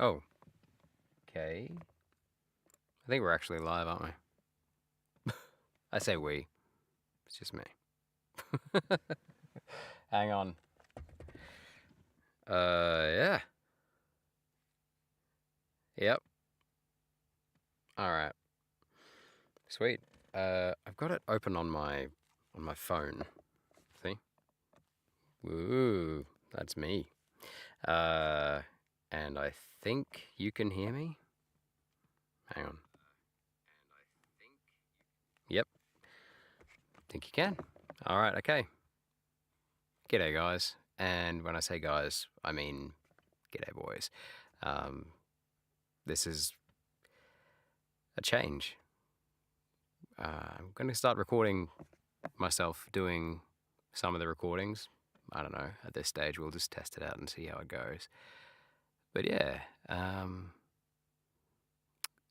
Oh, okay. I think we're actually live, aren't we? I say we. It's just me. Hang on. Yeah. Yep. All right. Sweet. I've got it open on my phone. See? Woo, that's me. And I think you can hear me. Hang on. Yep. Think you can. All right. Okay. G'day, guys. And when I say guys, I mean g'day, boys. This is a change. I'm going to start recording myself doing some of the recordings. I don't know. At this stage, we'll just test it out and see how it goes. But yeah,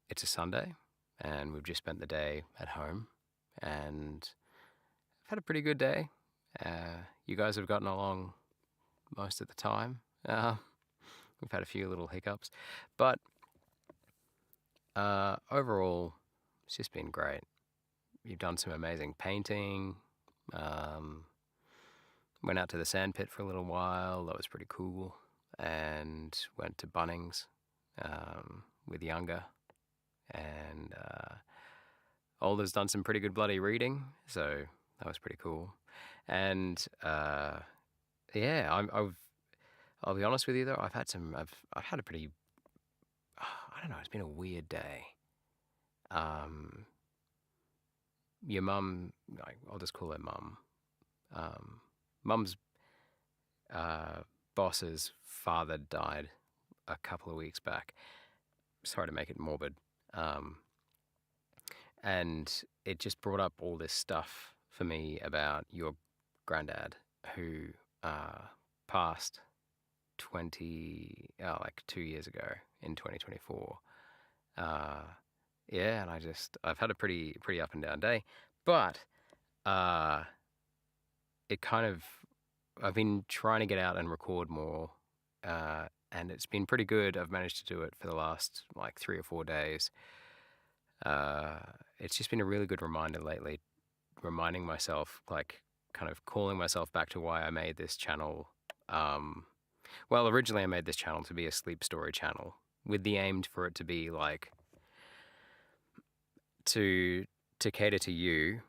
it's a Sunday, and we've just spent the day at home, and I've had a pretty good day. You guys have gotten along most of the time. We've had a few little hiccups, but overall, it's just been great. You've done some amazing painting. Went out to the sandpit for a little while. That was pretty cool. And went to Bunnings with Younger. And Older's done some pretty good bloody reading, so that was pretty cool. And yeah, I'll be honest with you though. I've had a pretty, I don't know. It's been a weird day. Your mum, I'll just call her mum. Mum's boss's father died a couple of weeks back. Sorry to make it morbid. And it just brought up all this stuff for me about your granddad who passed 2 years ago in 2024. Yeah, and I've had a pretty up and down day, but it kind of, I've been trying to get out and record more, and it's been pretty good. I've managed to do it for the last like 3 or 4 days. It's just been a really good reminder lately, reminding myself, like kind of calling myself back to why I made this channel. Well, originally I made this channel to be a sleep story channel with the aim for it to be like to cater to you,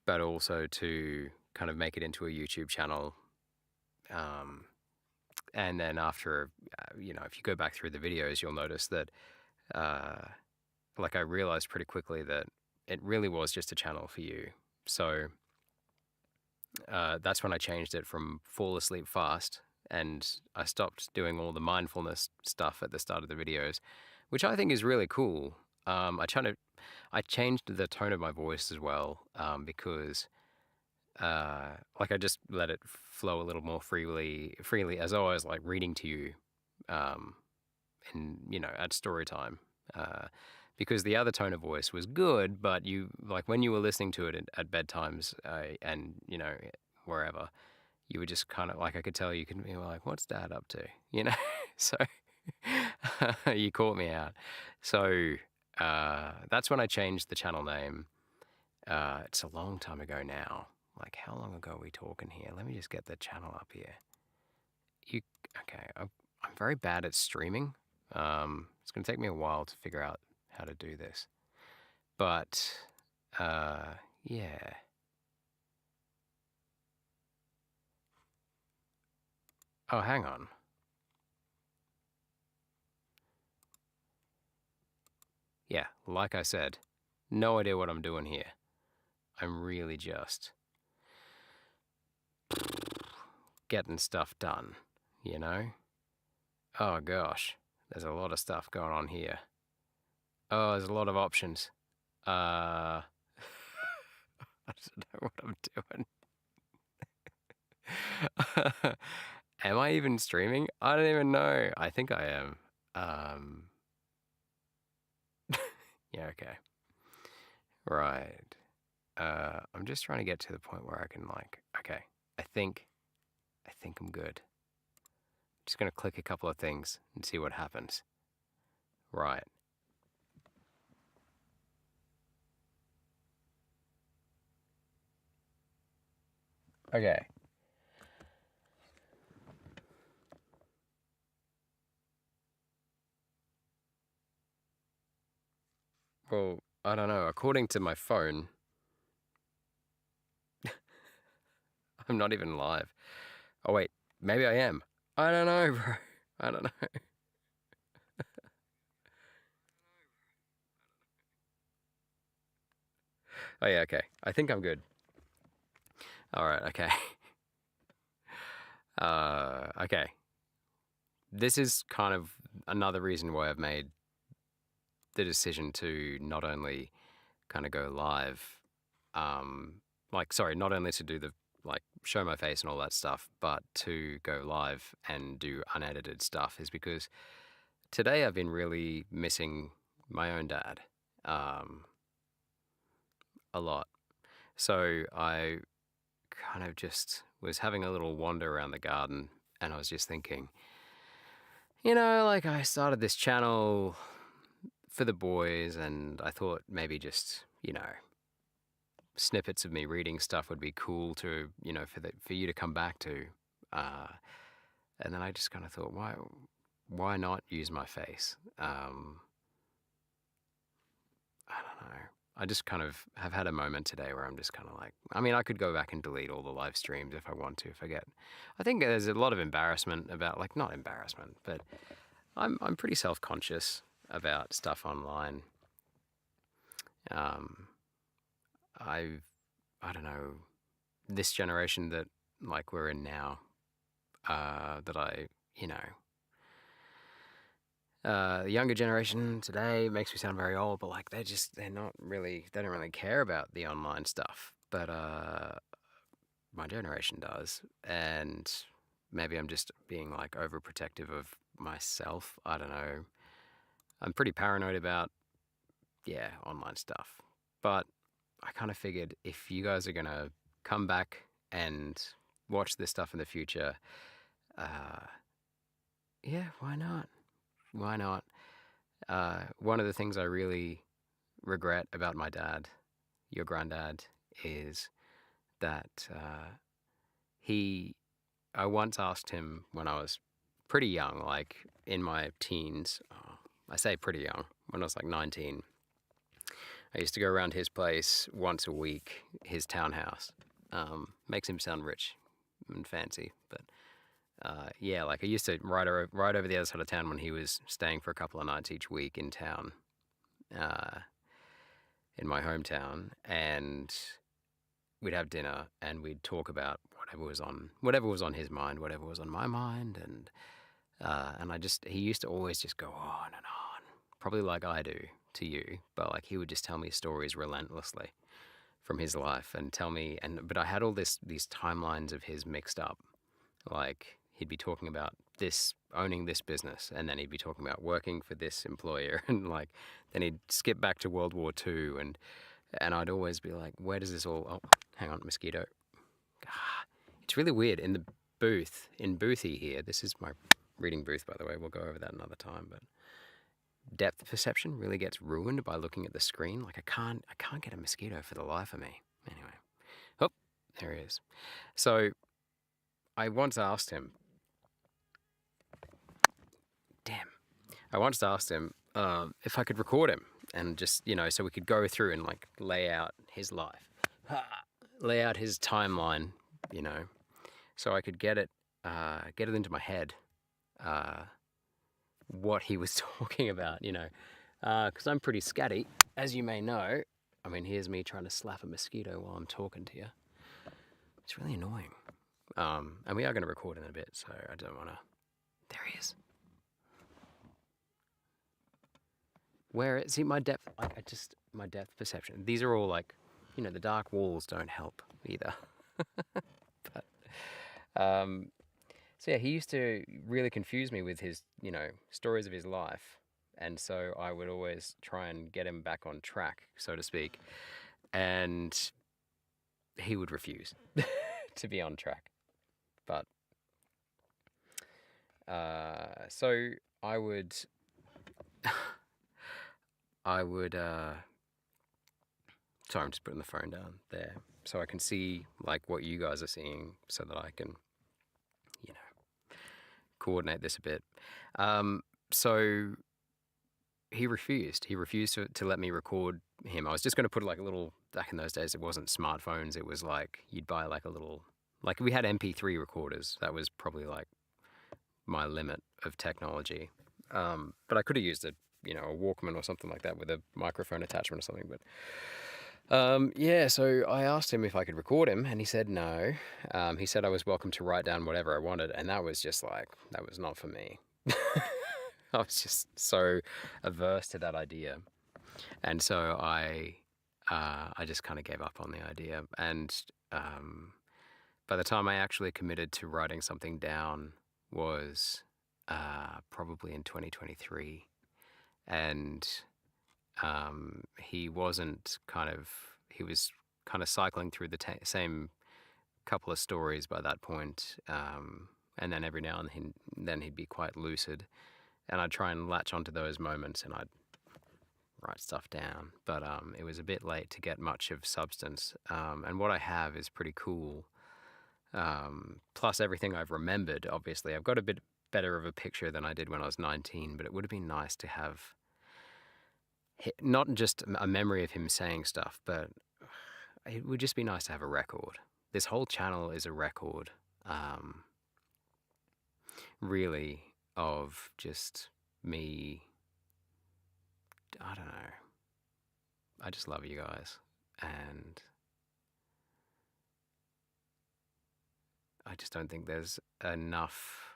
but also to kind of make it into a YouTube channel. And then after, if you go back through the videos, you'll notice that, like I realized pretty quickly that it really was just a channel for you. So that's when I changed it from fall asleep fast, and I stopped doing all the mindfulness stuff at the start of the videos, which I think is really cool. I changed the tone of my voice as well, because like I just let it flow a little more freely as I was like reading to you, at story time. Because the other tone of voice was good, but you, like when you were listening to it at bedtimes, and wherever, you were just kind of like, I could tell you were like, what's Dad up to? So you caught me out. So that's when I changed the channel name. It's a long time ago now. Like, how long ago are we talking here? Let me just get the channel up here. Okay, I'm very bad at streaming. It's going to take me a while to figure out how to do this. But, yeah. Oh, hang on. Yeah, like I said, no idea what I'm doing here. I'm really just getting stuff done, Oh gosh, there's a lot of stuff going on here. Oh, there's a lot of options. I don't know what I'm doing. Am I even streaming? I don't even know. I think I am. Yeah, okay. Right. I'm just trying to get to the point where I can okay, I think I'm good. Just gonna click a couple of things and see what happens. Right. Okay. Well, I don't know. According to my phone, I'm not even live. Oh, wait. Maybe I am. I don't know, bro. I don't know. Oh, yeah, okay. I think I'm good. All right, okay. Okay. This is kind of another reason why I've made the decision to not only kind of go live, um, sorry, not only to do the like show my face and all that stuff, but to go live and do unedited stuff is because today I've been really missing my own dad, um, a lot. So I kind of just was having a little wander around the garden and I was just thinking, like I started this channel for the boys and I thought maybe just, snippets of me reading stuff would be cool to, for you to come back to. Uh, and then I just kind of thought, why not use my face? I don't know. I just kind of have had a moment today where I'm just kind of like, I mean, I could go back and delete all the live streams if I want to, if I get. I think there's a lot of embarrassment about, like, not embarrassment, but I'm pretty self conscious about stuff online. Um, I've, I don't know, this generation that, like, we're in now, that you know, the younger generation today makes me sound very old, but like they're not really, they don't really care about the online stuff. But my generation does, and maybe I'm just being like overprotective of myself. I don't know. I'm pretty paranoid about online stuff, but I kind of figured if you guys are gonna come back and watch this stuff in the future, uh, yeah, why not? Why not? One of the things I really regret about my dad, your granddad, is that he. I once asked him when I was pretty young, like in my teens. I say pretty young, when I was like 19. I used to go around his place once a week, his townhouse. Makes him sound rich and fancy, but yeah, like I used to ride over the other side of town when he was staying for a couple of nights each week in town, uh, in my hometown, and we'd have dinner and we'd talk about whatever was on his mind, whatever was on my mind, and he used to always just go on and on, probably like I do to you, but like he would just tell me stories relentlessly from his life and tell me, but I had all these timelines of his mixed up. Like he'd be talking about this owning this business, and then he'd be talking about working for this employer, and like then he'd skip back to World War II, and I'd always be like, where does this all? Oh, hang on, mosquito. Ah, it's really weird in the booth in Boothie here. This is my reading booth, by the way. We'll go over that another time, but depth perception really gets ruined by looking at the screen. Like I can't get a mosquito for the life of me. Anyway, oh, there he is. So I once asked him, damn, I once asked him if I could record him and just, so we could go through and like lay out his life, lay out his timeline, so I could get it into my head, what he was talking about, because I'm pretty scatty, as you may know. I mean, here's me trying to slap a mosquito while I'm talking to you. It's really annoying. And we are going to record in a bit, so I don't want to. There he is. See, my depth, my depth perception. These are all like, the dark walls don't help either. But, so yeah, he used to really confuse me with his, stories of his life. And so I would always try and get him back on track, so to speak. And he would refuse to be on track. But, so I would, I would. Sorry, I'm just putting the phone down there so I can see like what you guys are seeing, so that I can, you know, coordinate this a bit. Um, so he refused. He refused to let me record him. I was just going to put like a little. Back in those days, it wasn't smartphones. It was like you'd buy like a little. Like we had MP3 recorders. That was probably like my limit of technology. But I could have used a Walkman or something like that with a microphone attachment or something. But yeah, so I asked him if I could record him, and he said no. He said I was welcome to write down whatever I wanted, and that was just like that was not for me. I was just so averse to that idea, and so I just kind of gave up on the idea. And by the time I actually committed to writing something down was probably in 2023, and he wasn't kind of he was kind of cycling through the same couple of stories by that point, and then every now and then he'd be quite lucid, and I'd try and latch onto those moments and I'd write stuff down, but it was a bit late to get much of substance, and what I have is pretty cool. Plus everything I've remembered, obviously I've got a bit better of a picture than I did when I was 19, but it would have been nice to have not just a memory of him saying stuff, but it would just be nice to have a record. This whole channel is a record, really, of just me. I don't know. I just love you guys, and I just don't think there's enough.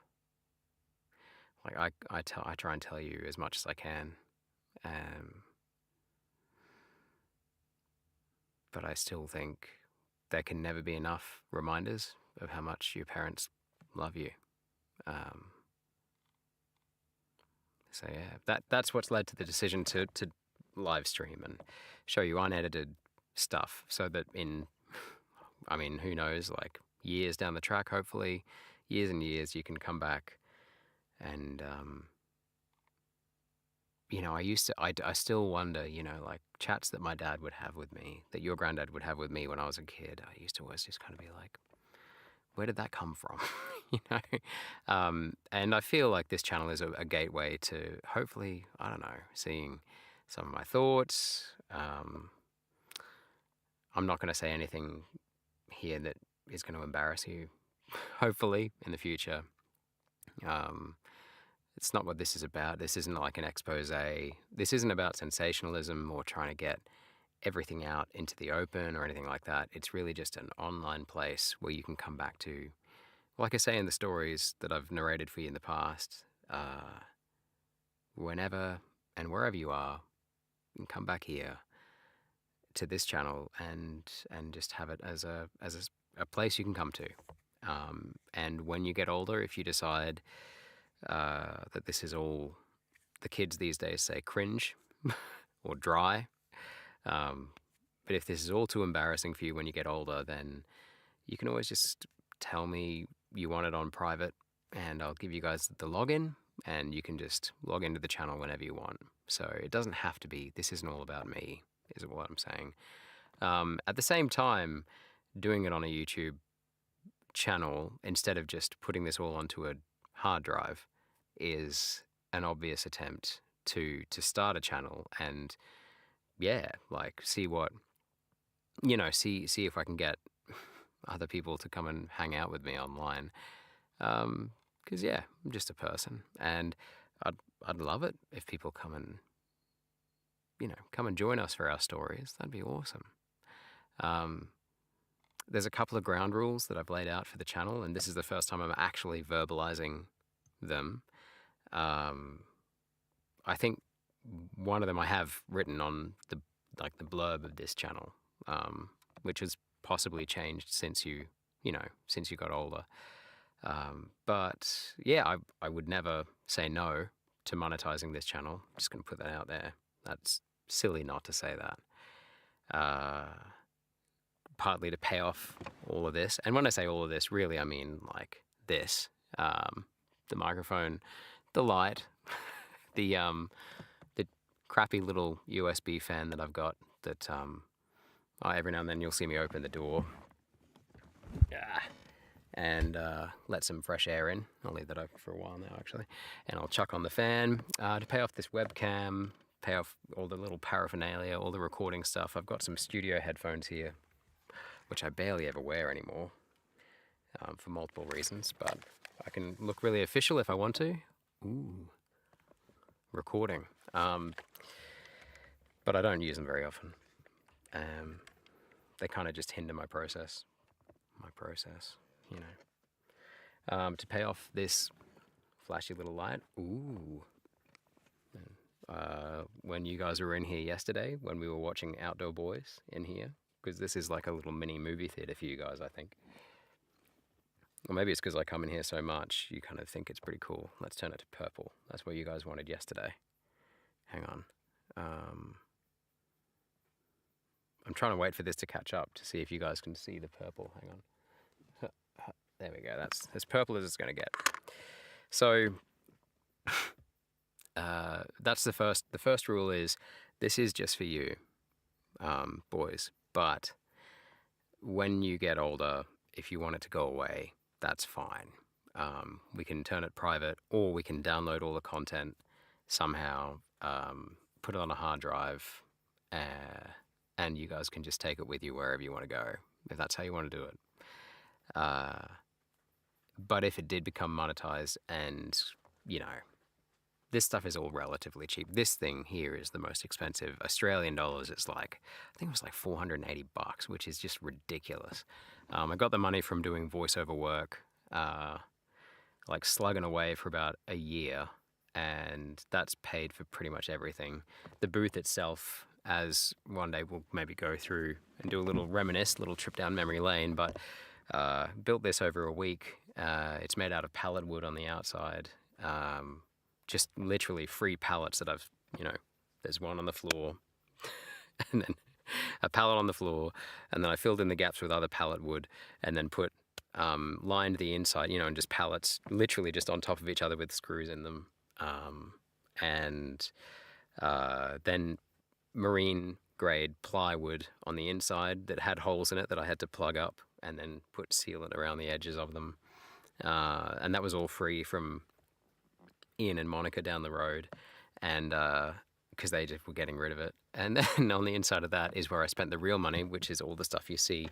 Like I try and tell you as much as I can, but I still think there can never be enough reminders of how much your parents love you. Um, so yeah, that's what's led to the decision to live stream and show you unedited stuff, so that I mean, who knows, like years down the track, hopefully, years and years, you can come back and I still wonder, like chats that my dad would have with me, that your granddad would have with me when I was a kid. I used to always just kind of be like, where did that come from? you know? And I feel like this channel is a gateway to hopefully, I don't know, seeing some of my thoughts. I'm not going to say anything here that is going to embarrass you, hopefully, in the future. It's not what this is about. This isn't like an expose. This isn't about sensationalism or trying to get everything out into the open or anything like that. It's really just an online place where you can come back to, like I say in the stories that I've narrated for you in the past, whenever and wherever you are, you can come back here to this channel and just have it as a place you can come to. And when you get older, if you decide that this is all the kids these days say cringe or dry, but if this is all too embarrassing for you when you get older, then you can always just tell me you want it on private, and I'll give you guys the login, and you can just log into the channel whenever you want. So it doesn't have to be, this isn't all about me, is what I'm saying. At the same time, doing it on a YouTube channel instead of just putting this all onto a hard drive is an obvious attempt to start a channel and like see what see if I can get other people to come and hang out with me online, because I'm just a person, and I'd love it if people come and come and join us for our stories. That'd be awesome. There's a couple of ground rules that I've laid out for the channel, and this is the first time I'm actually verbalizing them. I think one of them I have written on the blurb of this channel, which has possibly changed since you got older. But yeah, I would never say no to monetizing this channel. Just gonna put that out there. That's silly not to say that. Partly to pay off all of this, and when I say all of this, really I mean like this: the microphone, the light, the crappy little USB fan that I've got that every now and then you'll see me open the door and let some fresh air in. I'll leave that open for a while now, actually. And I'll chuck on the fan to pay off this webcam, pay off all the little paraphernalia, all the recording stuff. I've got some studio headphones here, which I barely ever wear anymore for multiple reasons, but I can look really official if I want to. Ooh, recording. But I don't use them very often. They kind of just hinder my process, you know. To pay off this flashy little light, ooh. When you guys were in here yesterday, when we were watching Outdoor Boys in here, because this is like a little mini movie theater for you guys, I think. Or maybe it's because I come in here so much, you kind of think it's pretty cool. Let's turn it to purple. That's what you guys wanted yesterday. Hang on. I'm trying to wait for this to catch up to see if you guys can see the purple. Hang on. There we go. That's as purple as it's going to get. So that's the first. The first rule is this is just for you, boys. But when you get older, if you want it to go away, that's fine. We can turn it private, or we can download all the content somehow, put it on a hard drive, and you guys can just take it with you wherever you want to go, if that's how you want to do it. But if it did become monetized, and, you know, this stuff is all relatively cheap. This thing here is the most expensive. Australian dollars, it's like, I think it was like $480, which is just ridiculous. I got the money from doing voiceover work, like slugging away for about a year, and that's paid for pretty much everything. The booth itself, as one day we'll maybe go through and do a little reminisce, little trip down memory lane, but built this over a week. It's made out of pallet wood on the outside. Just literally free pallets that I've, you know, there's one on the floor and then a pallet on the floor, and then I filled in the gaps with other pallet wood and then put, lined the inside, you know, and just pallets literally just on top of each other with screws in them. Then marine grade plywood on the inside that had holes in it that I had to plug up and then put sealant around the edges of them. And that was all free from Ian and Monica down the road, and because they just were getting rid of it. And then on the inside of that is where I spent the real money, which is all the stuff you see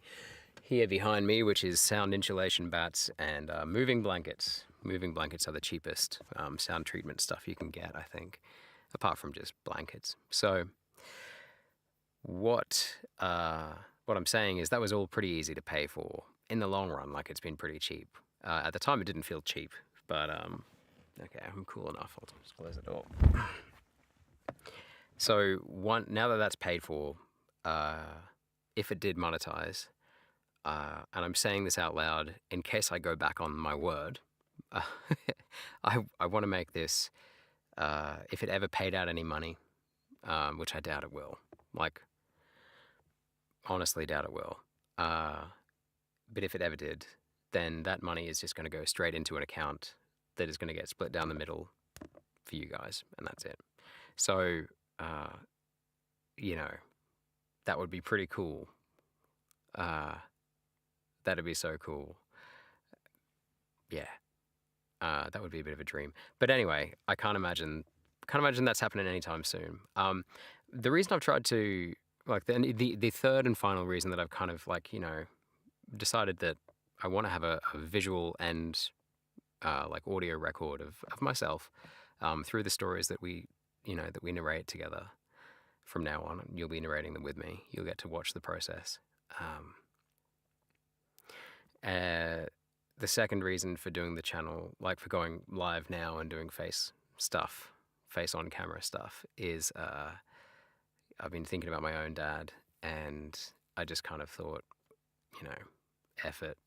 here behind me, which is sound insulation bats and moving blankets. Moving blankets are the cheapest sound treatment stuff you can get, I think, apart from just blankets. So what I'm saying is that was all pretty easy to pay for. In the long run, like, it's been pretty cheap. At the time, it didn't feel cheap, but okay, I'm cool enough. I'll just close the door. So now that that's paid for, if it did monetize, and I'm saying this out loud in case I go back on my word, I want to make this, if it ever paid out any money, which I doubt it will, like, honestly doubt it will, but if it ever did, then that money is just going to go straight into an account that is going to get split down the middle for you guys, and that's it. So, you know, that would be pretty cool. That'd be so cool. Yeah. That would be a bit of a dream. But anyway, I can't imagine that's happening anytime soon. The reason I've tried to, like, the third and final reason that I've kind of, like, you know, decided that I want to have a visual and like audio record of myself through the stories that we narrate together from now on. You'll be narrating them with me. You'll get to watch the process. The second reason for doing the channel, like for going live now and doing face on camera stuff, is I've been thinking about my own dad, and I just kind of thought, you know, F it.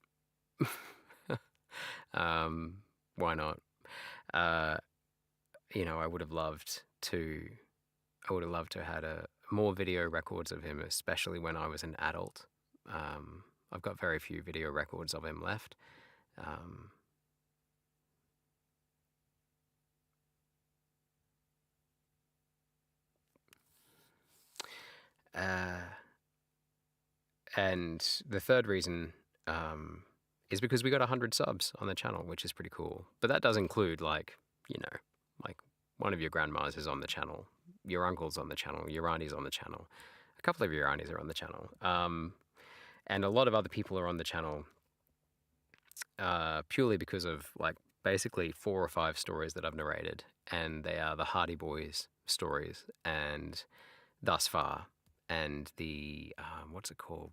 Why not? You know, I would have loved to have had more video records of him, especially when I was an adult. I've got very few video records of him left. Uh, and the third reason is because we got 100 subs on the channel, which is pretty cool. But that does include, like, like one of your grandmas is on the channel, your uncle's on the channel, your auntie's on the channel, a couple of your aunties are on the channel, and a lot of other people are on the channel purely because of, like, basically 4 or 5 stories that I've narrated, and they are the Hardy Boys stories, and Thus Far, and the what's it called?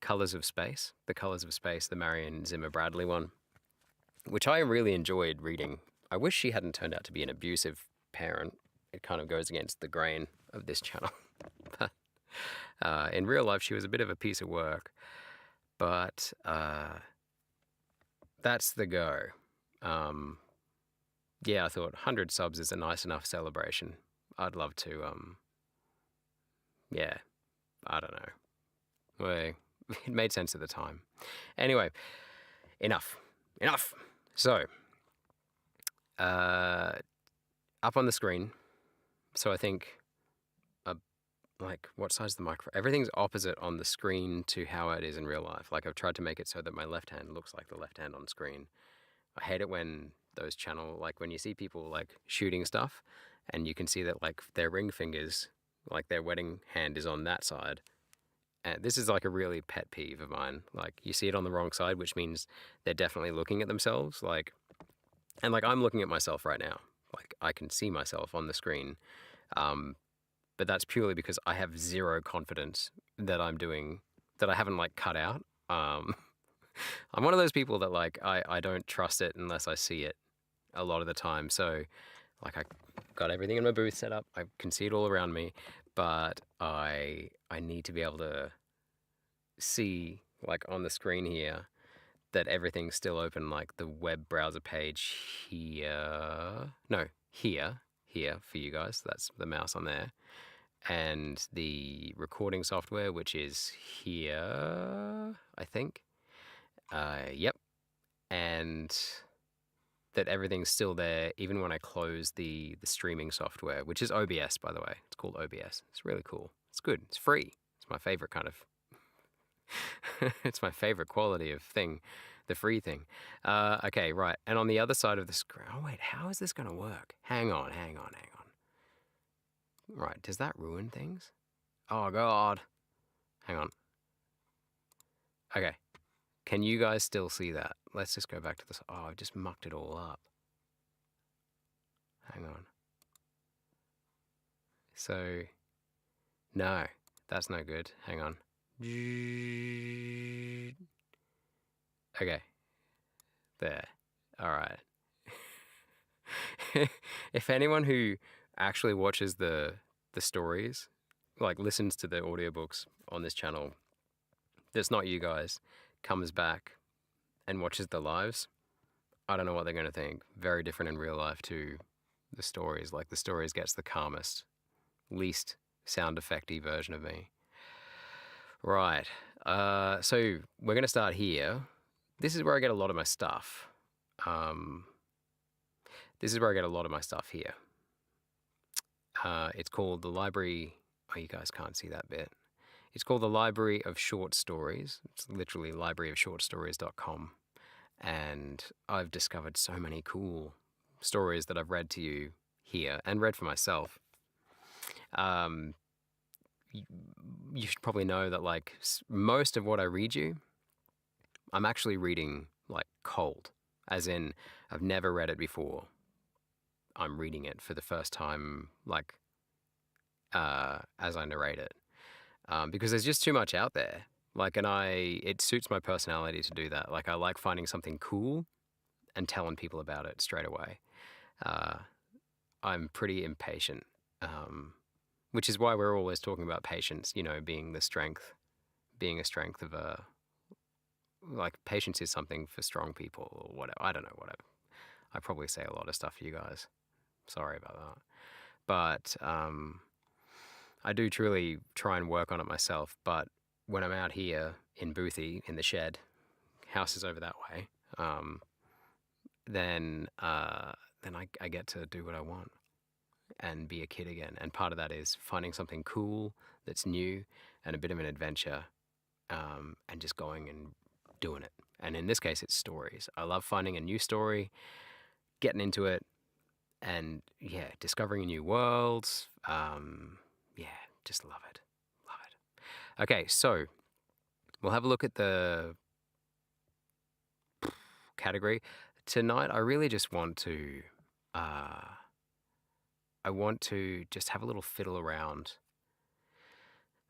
Colors of Space. The Colors of Space, the Marion Zimmer Bradley one, which I really enjoyed reading. I wish she hadn't turned out to be an abusive parent. It kind of goes against the grain of this channel. But in real life, she was a bit of a piece of work. But that's the go. Yeah, I thought 100 subs is a nice enough celebration. I'd love to, yeah, I don't know. Well, it made sense at the time. Anyway, enough. So, up on the screen. So I think, like, what size is the microphone? Everything's opposite on the screen to how it is in real life. Like, I've tried to make it so that my left hand looks like the left hand on screen. I hate it when those like, when you see people, like, shooting stuff, and you can see that, like, their ring fingers, like, their wedding hand is on that side. And this is, like, a really pet peeve of mine. Like, you see it on the wrong side, which means they're definitely looking at themselves. Like, and, like, I'm looking at myself right now. Like, I can see myself on the screen. But that's purely because I have zero confidence that that I haven't, like, cut out. I'm one of those people that, like, I don't trust it unless I see it a lot of the time. So, like, I got everything in my booth set up. I can see it all around me, but I need to be able to see, like, on the screen here, that everything's still open, like the web browser page here. No, here for you guys. That's the mouse on there. And the recording software, which is here, I think. Yep. And that everything's still there even when I close the streaming software, which is OBS, by the way. It's called OBS. It's really cool. It's good. It's free. It's my favorite kind of it's my favorite quality of thing, the free thing. Okay, right. And on the other side of the screen, oh wait, how is this going to work? Hang on. Right, does that ruin things? Oh God. Hang on. Okay. Can you guys still see that? Let's just go back to this. Oh, I've just mucked it all up. Hang on. So, no, that's no good. Hang on. Okay. There. All right. If anyone who actually watches the stories, like, listens to the audiobooks on this channel, that's not you guys, comes back and watches the lives, I don't know what they're going to think. Very different in real life to the stories. Like, the stories gets the calmest, least sound effecty version of me. Right. So we're going to start here. This is where I get a lot of my stuff. This is where I get a lot of my stuff here. It's called the Library. Oh, you guys can't see that bit. It's called the Library of Short Stories. It's literally libraryofshortstories.com. And I've discovered so many cool stories that I've read to you here and read for myself. You should probably know that, like, most of what I read you, I'm actually reading, like, cold. As in, I've never read it before. I'm reading it for the first time, like, as I narrate it. Because there's just too much out there. Like, and it suits my personality to do that. Like, I like finding something cool and telling people about it straight away. I'm pretty impatient, which is why we're always talking about patience, being a strength of like, patience is something for strong people or whatever. I don't know, whatever. I probably say a lot of stuff to you guys. Sorry about that. But I do truly try and work on it myself. But when I'm out here in Boothie, in the shed, house is over that way, then I get to do what I want. and be a kid again. And part of that is finding something cool that's new and a bit of an adventure, and just going and doing it. And in this case, it's stories. I love finding a new story, getting into it, and yeah, discovering a new world. Yeah, just love it. Love it. Okay, so we'll have a look at the category. Tonight, I really just want to, just have a little fiddle around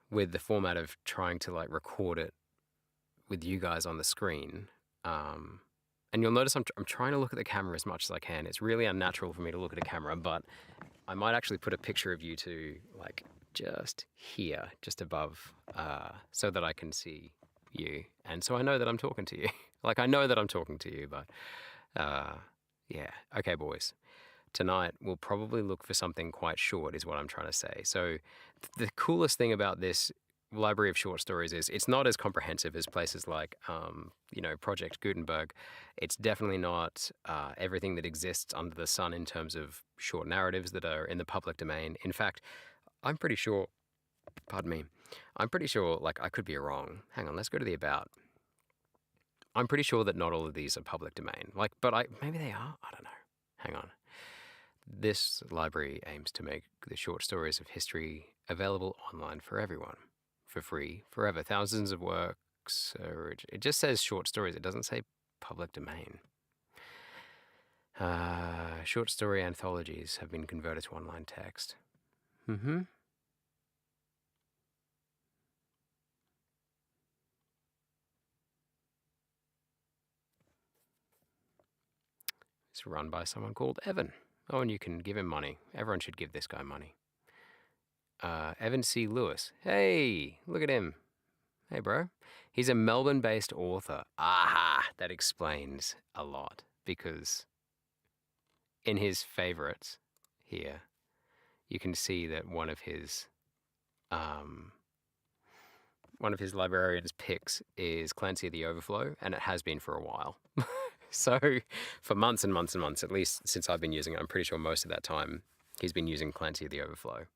with the format of trying to like record it with you guys on the screen. And you'll notice I'm trying to look at the camera as much as I can. It's really unnatural for me to look at a camera, but I might actually put a picture of you two like just here, just above, so that I can see you. And so I know that I'm talking to you. Like I know that I'm talking to you, but yeah. Okay, boys. Tonight we'll probably look for something quite short is what I'm trying to say. So the coolest thing about this library of short stories is it's not as comprehensive as places like Project Gutenberg. It's definitely not everything that exists under the sun in terms of short narratives that are in the public domain. In fact, I'm pretty sure, pardon me, I'm pretty sure, like I could be wrong. Hang on, let's go to the about. I'm pretty sure that not all of these are public domain. Maybe they are. I don't know. Hang on. This library aims to make the short stories of history available online for everyone, for free, forever. Thousands of works. It just says short stories. It doesn't say public domain. Short story anthologies have been converted to online text. It's run by someone called Evan. Oh, and you can give him money. Everyone should give this guy money. Evan C. Lewis. Hey, look at him. Hey, bro. He's a Melbourne-based author. Aha! That explains a lot, because in his favorites here, you can see that one of his librarian's picks is Clancy of the Overflow, and it has been for a while. So for months and months and months, at least since I've been using it, I'm pretty sure most of that time he's been using Clancy of the Overflow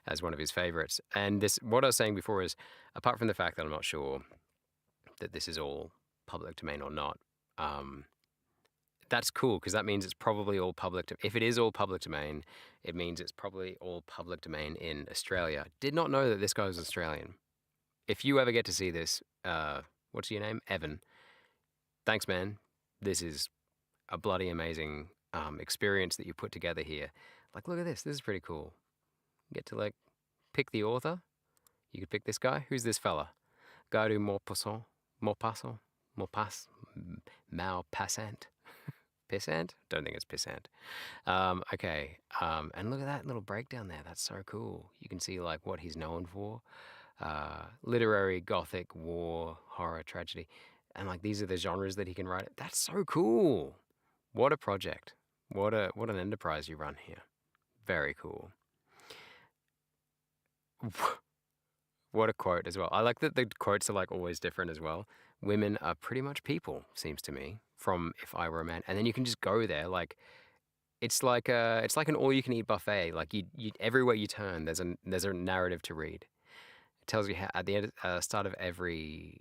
as one of his favorites. And what I was saying before is, apart from the fact that I'm not sure that this is all public domain or not, that's cool, because that means it's probably all public. If it is all public domain, it means it's probably all public domain in Australia. Did not know that this guy was Australian. If you ever get to see this, what's your name? Evan. Thanks, man. This is a bloody amazing experience that you put together here. Like, look at this. This is pretty cool. You get to like pick the author. You could pick this guy. Who's this fella? Gare Maupassant. Maupassant. Pissant? Don't think it's Pissant. Okay. And look at that little breakdown there. That's so cool. You can see like what he's known for. Literary, gothic, war, horror, tragedy. And like these are the genres that he can write. That's so cool. What a project. What an enterprise you run here. Very cool. What a quote as well. I like that the quotes are like always different as well. Women are pretty much people, seems to me, from If I Were a Man. And then you can just go there. Like it's like an all-you-can-eat buffet. Like you everywhere you turn, there's a narrative to read. It tells you how, at the end, start of every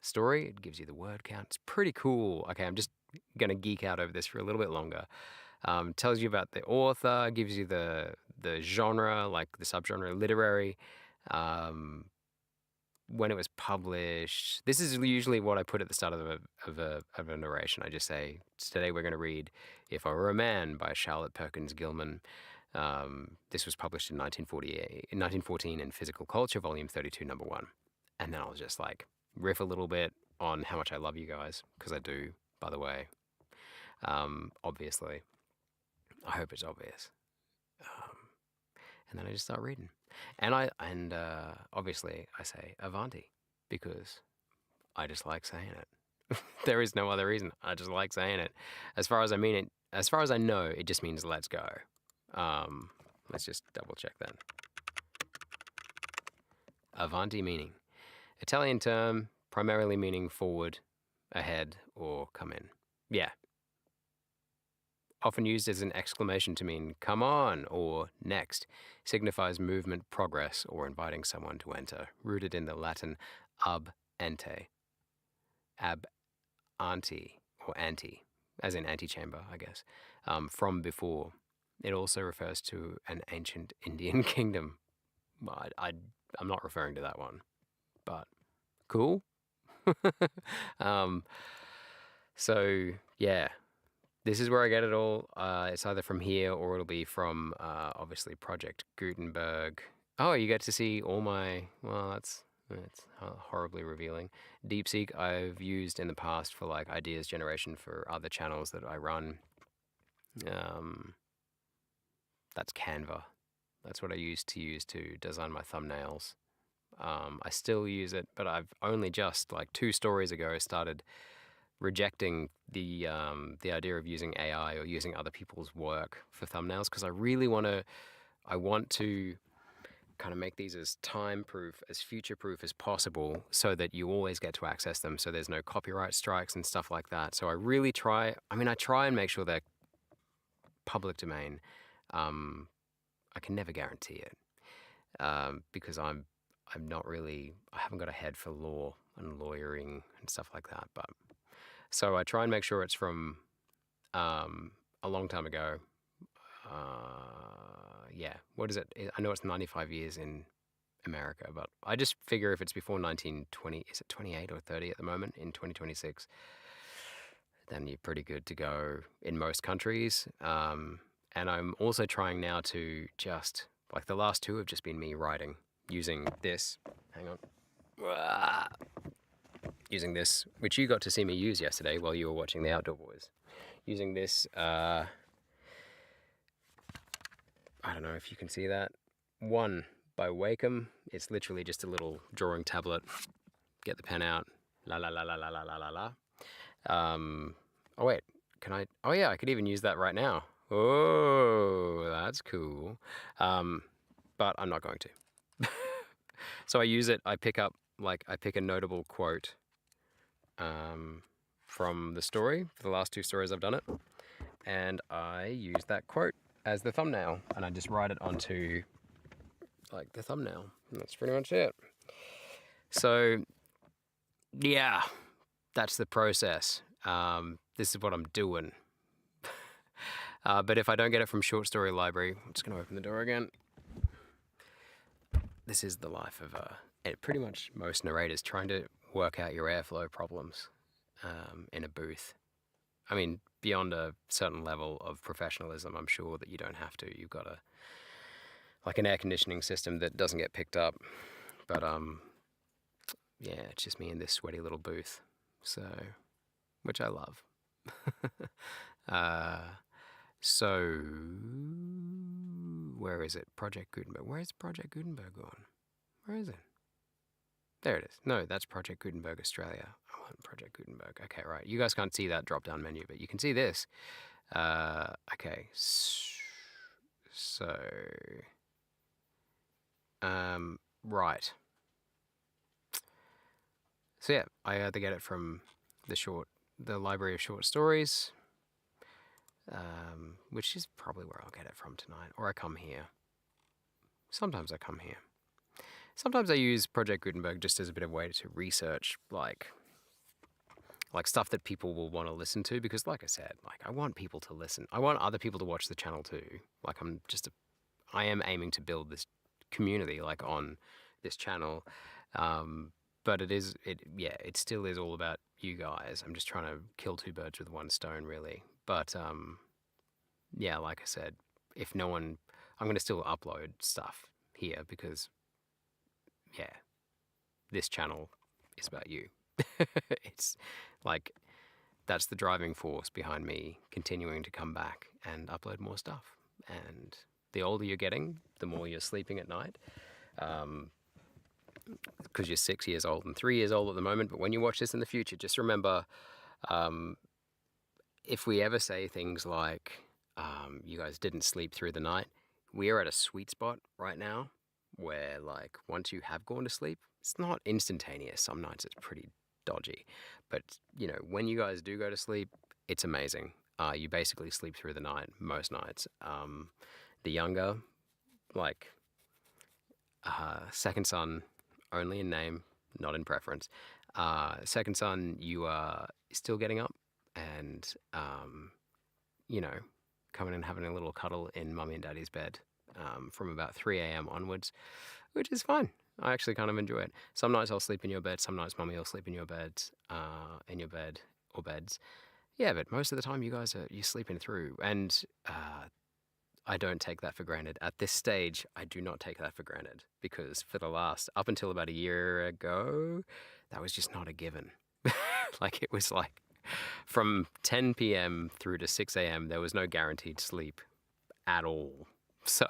story, it gives you the word count. It's pretty cool. Okay, I'm just gonna geek out over this for a little bit longer. Tells you about the author, gives you the genre, like the subgenre, literary. When it was published. This is usually what I put at the start of a narration. I just say, today we're going to read If I Were a Man by Charlotte Perkins Gilman. This was published in 1914 in Physical Culture, Volume 32, Number 1. And then I'll just like riff a little bit on how much I love you guys, because I do, by the way. Obviously. I hope it's obvious. And then I just start reading. And obviously I say Avanti, because I just like saying it. There is no other reason. I just like saying it. As far as I mean it, as far as I know, it just means let's go. Let's just double check then. Avanti meaning Italian term, primarily meaning forward, ahead, or come in. Yeah. often used as an exclamation to mean "come on" or "next," signifies movement, progress, or inviting someone to enter, rooted in the Latin ab ante, ab ante, or ante, as in antechamber, I guess, from before. It also refers to an ancient Indian kingdom. Well, I'm not referring to that one, but cool. um, so, yeah, this is where I get it all. It's either from here or it'll be from, obviously, Project Gutenberg. Oh, you get to see all my. Well, it's horribly revealing. DeepSeek I've used in the past for like ideas generation for other channels that I run. Um, that's Canva. That's what I used to design my thumbnails. I still use it, but I've only just like 2 stories ago started rejecting the idea of using AI or using other people's work for thumbnails because I want to kind of make these as time proof, as future proof as possible so that you always get to access them so there's no copyright strikes and stuff like that. So I really try, I try and make sure they're public domain. I can never guarantee it because I'm not really, I haven't got a head for law and lawyering and stuff like that. But so I try and make sure it's from a long time ago. Yeah, what is it? I know it's 95 years in America, but I just figure if it's before 1920, is it 28 or 30 at the moment in 2026, then you're pretty good to go in most countries. And I'm also trying now to just, like the last 2 have just been me writing using this. Hang on. Using this, which you got to see me use yesterday while you were watching The Outdoor Boys. Using this, I don't know if you can see that. One by Wacom. It's literally just a little drawing tablet. Get the pen out. La la la la la la la la la. Oh wait, can I? Oh yeah, I could even use that right now. Oh, that's cool. But I'm not going to. So I use it. I pick a notable quote from the story. For the last 2 stories I've done it, and I use that quote as the thumbnail, and I just write it onto like the thumbnail. And that's pretty much it. So yeah, that's the process. This is what I'm doing. But if I don't get it from Short Story Library, I'm just going to open the door again. This is the life of pretty much most narrators trying to work out your airflow problems in a booth. I mean, beyond a certain level of professionalism, I'm sure that you don't have to. You've got an air conditioning system that doesn't get picked up. But yeah, it's just me in this sweaty little booth. So, which I love. So, where is it? Project Gutenberg. Where is Project Gutenberg gone? Where is it? There it is. No, that's Project Gutenberg Australia. I want Project Gutenberg. Okay, right. You guys can't see that drop-down menu, but you can see this. Okay. So, right. So yeah, I either get it from the Library of Short Stories, which is probably where I'll get it from tonight, or I come here. Sometimes I come here. Sometimes I use Project Gutenberg just as a bit of a way to research, like stuff that people will want to listen to, because like I said, like I want people to listen. I want other people to watch the channel too. Like I am aiming to build this community like on this channel. But it still is all about you guys. I'm just trying to kill 2 birds with 1 stone, really. But yeah, like I said, I'm going to still upload stuff here because, yeah, this channel is about you. It's like that's the driving force behind me continuing to come back and upload more stuff. And the older you're getting, the more you're sleeping at night. Because you're 6 years old and 3 years old at the moment. But when you watch this in the future, just remember, if we ever say things like, you guys didn't sleep through the night, we are at a sweet spot right now where, like, once you have gone to sleep, it's not instantaneous. Some nights it's pretty dodgy. But, when you guys do go to sleep, it's amazing. you basically sleep through the night most nights. The younger, like second son, only in name, not in preference. Second son, you are still getting up and, you know, coming and having a little cuddle in mummy and daddy's bed from about 3 a.m. onwards, which is fine. I actually kind of enjoy it. Some nights I'll sleep in your bed. Some nights mummy will sleep in your bed, or beds. Yeah, but most of the time you're sleeping through, and I don't take that for granted. At this stage, I do not take that for granted because for the last, up until about a year ago, that was just not a given. Like it was like from 10 p.m. through to 6 a.m., there was no guaranteed sleep at all. So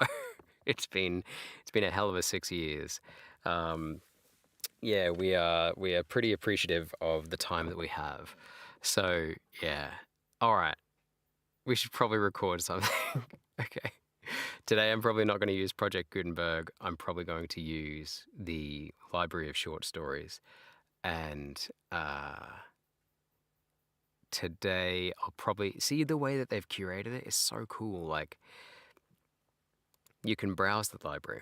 it's been a hell of a 6 years. Yeah, we are pretty appreciative of the time that we have. So yeah, all right, we should probably record something. Okay. Today, I'm probably not going to use Project Gutenberg. I'm probably going to use the Library of Short Stories. And today, I'll probably see the way that they've curated it is so cool. Like, you can browse the library.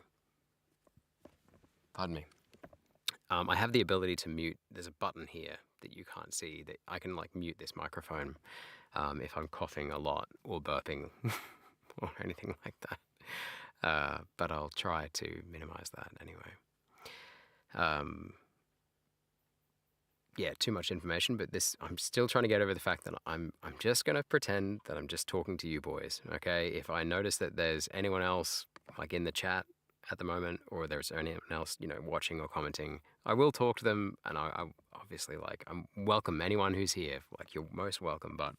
Pardon me. I have the ability to mute. There's a button here that you can't see that I can like mute this microphone if I'm coughing a lot or burping or anything like that. But I'll try to minimize that anyway. Yeah, too much information, but I'm still trying to get over the fact that I'm just gonna pretend that I'm just talking to you boys, okay? If I notice that there's anyone else like in the chat at the moment, or there's anyone else, watching or commenting, I will talk to them, and I obviously I'm welcome anyone who's here, like you're most welcome, but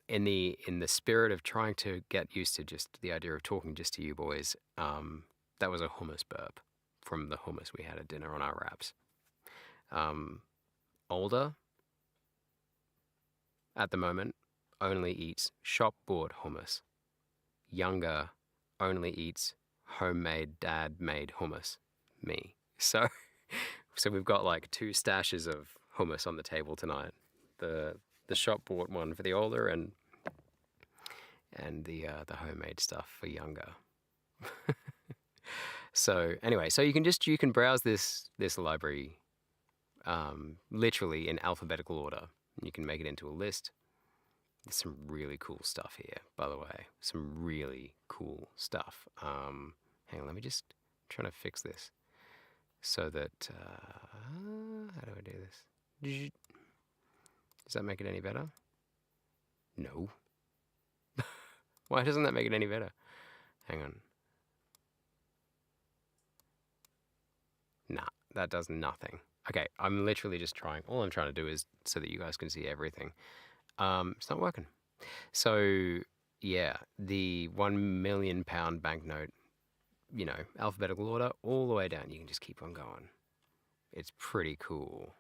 in the spirit of trying to get used to just the idea of talking just to you boys, that was a hummus burp from the hummus we had at dinner on our wraps. Older, at the moment, only eats shop-bought hummus. Younger, only eats homemade, dad-made hummus. Me. So we've got like 2 stashes of hummus on the table tonight. The shop-bought one for the older, and the homemade stuff for younger. So anyway, so you can browse this library literally in alphabetical order. You can make it into a list. There's some really cool stuff here, by the way. Some really cool stuff. Hang on, let me just try to fix this so that how do I do this? Does that make it any better? No. Why doesn't that make it any better? Hang on. Nah, that does nothing. Okay, I'm literally just trying. All I'm trying to do is so that you guys can see everything. It's not working. So, yeah, the £1 million banknote, alphabetical order, all the way down. You can just keep on going. It's pretty cool.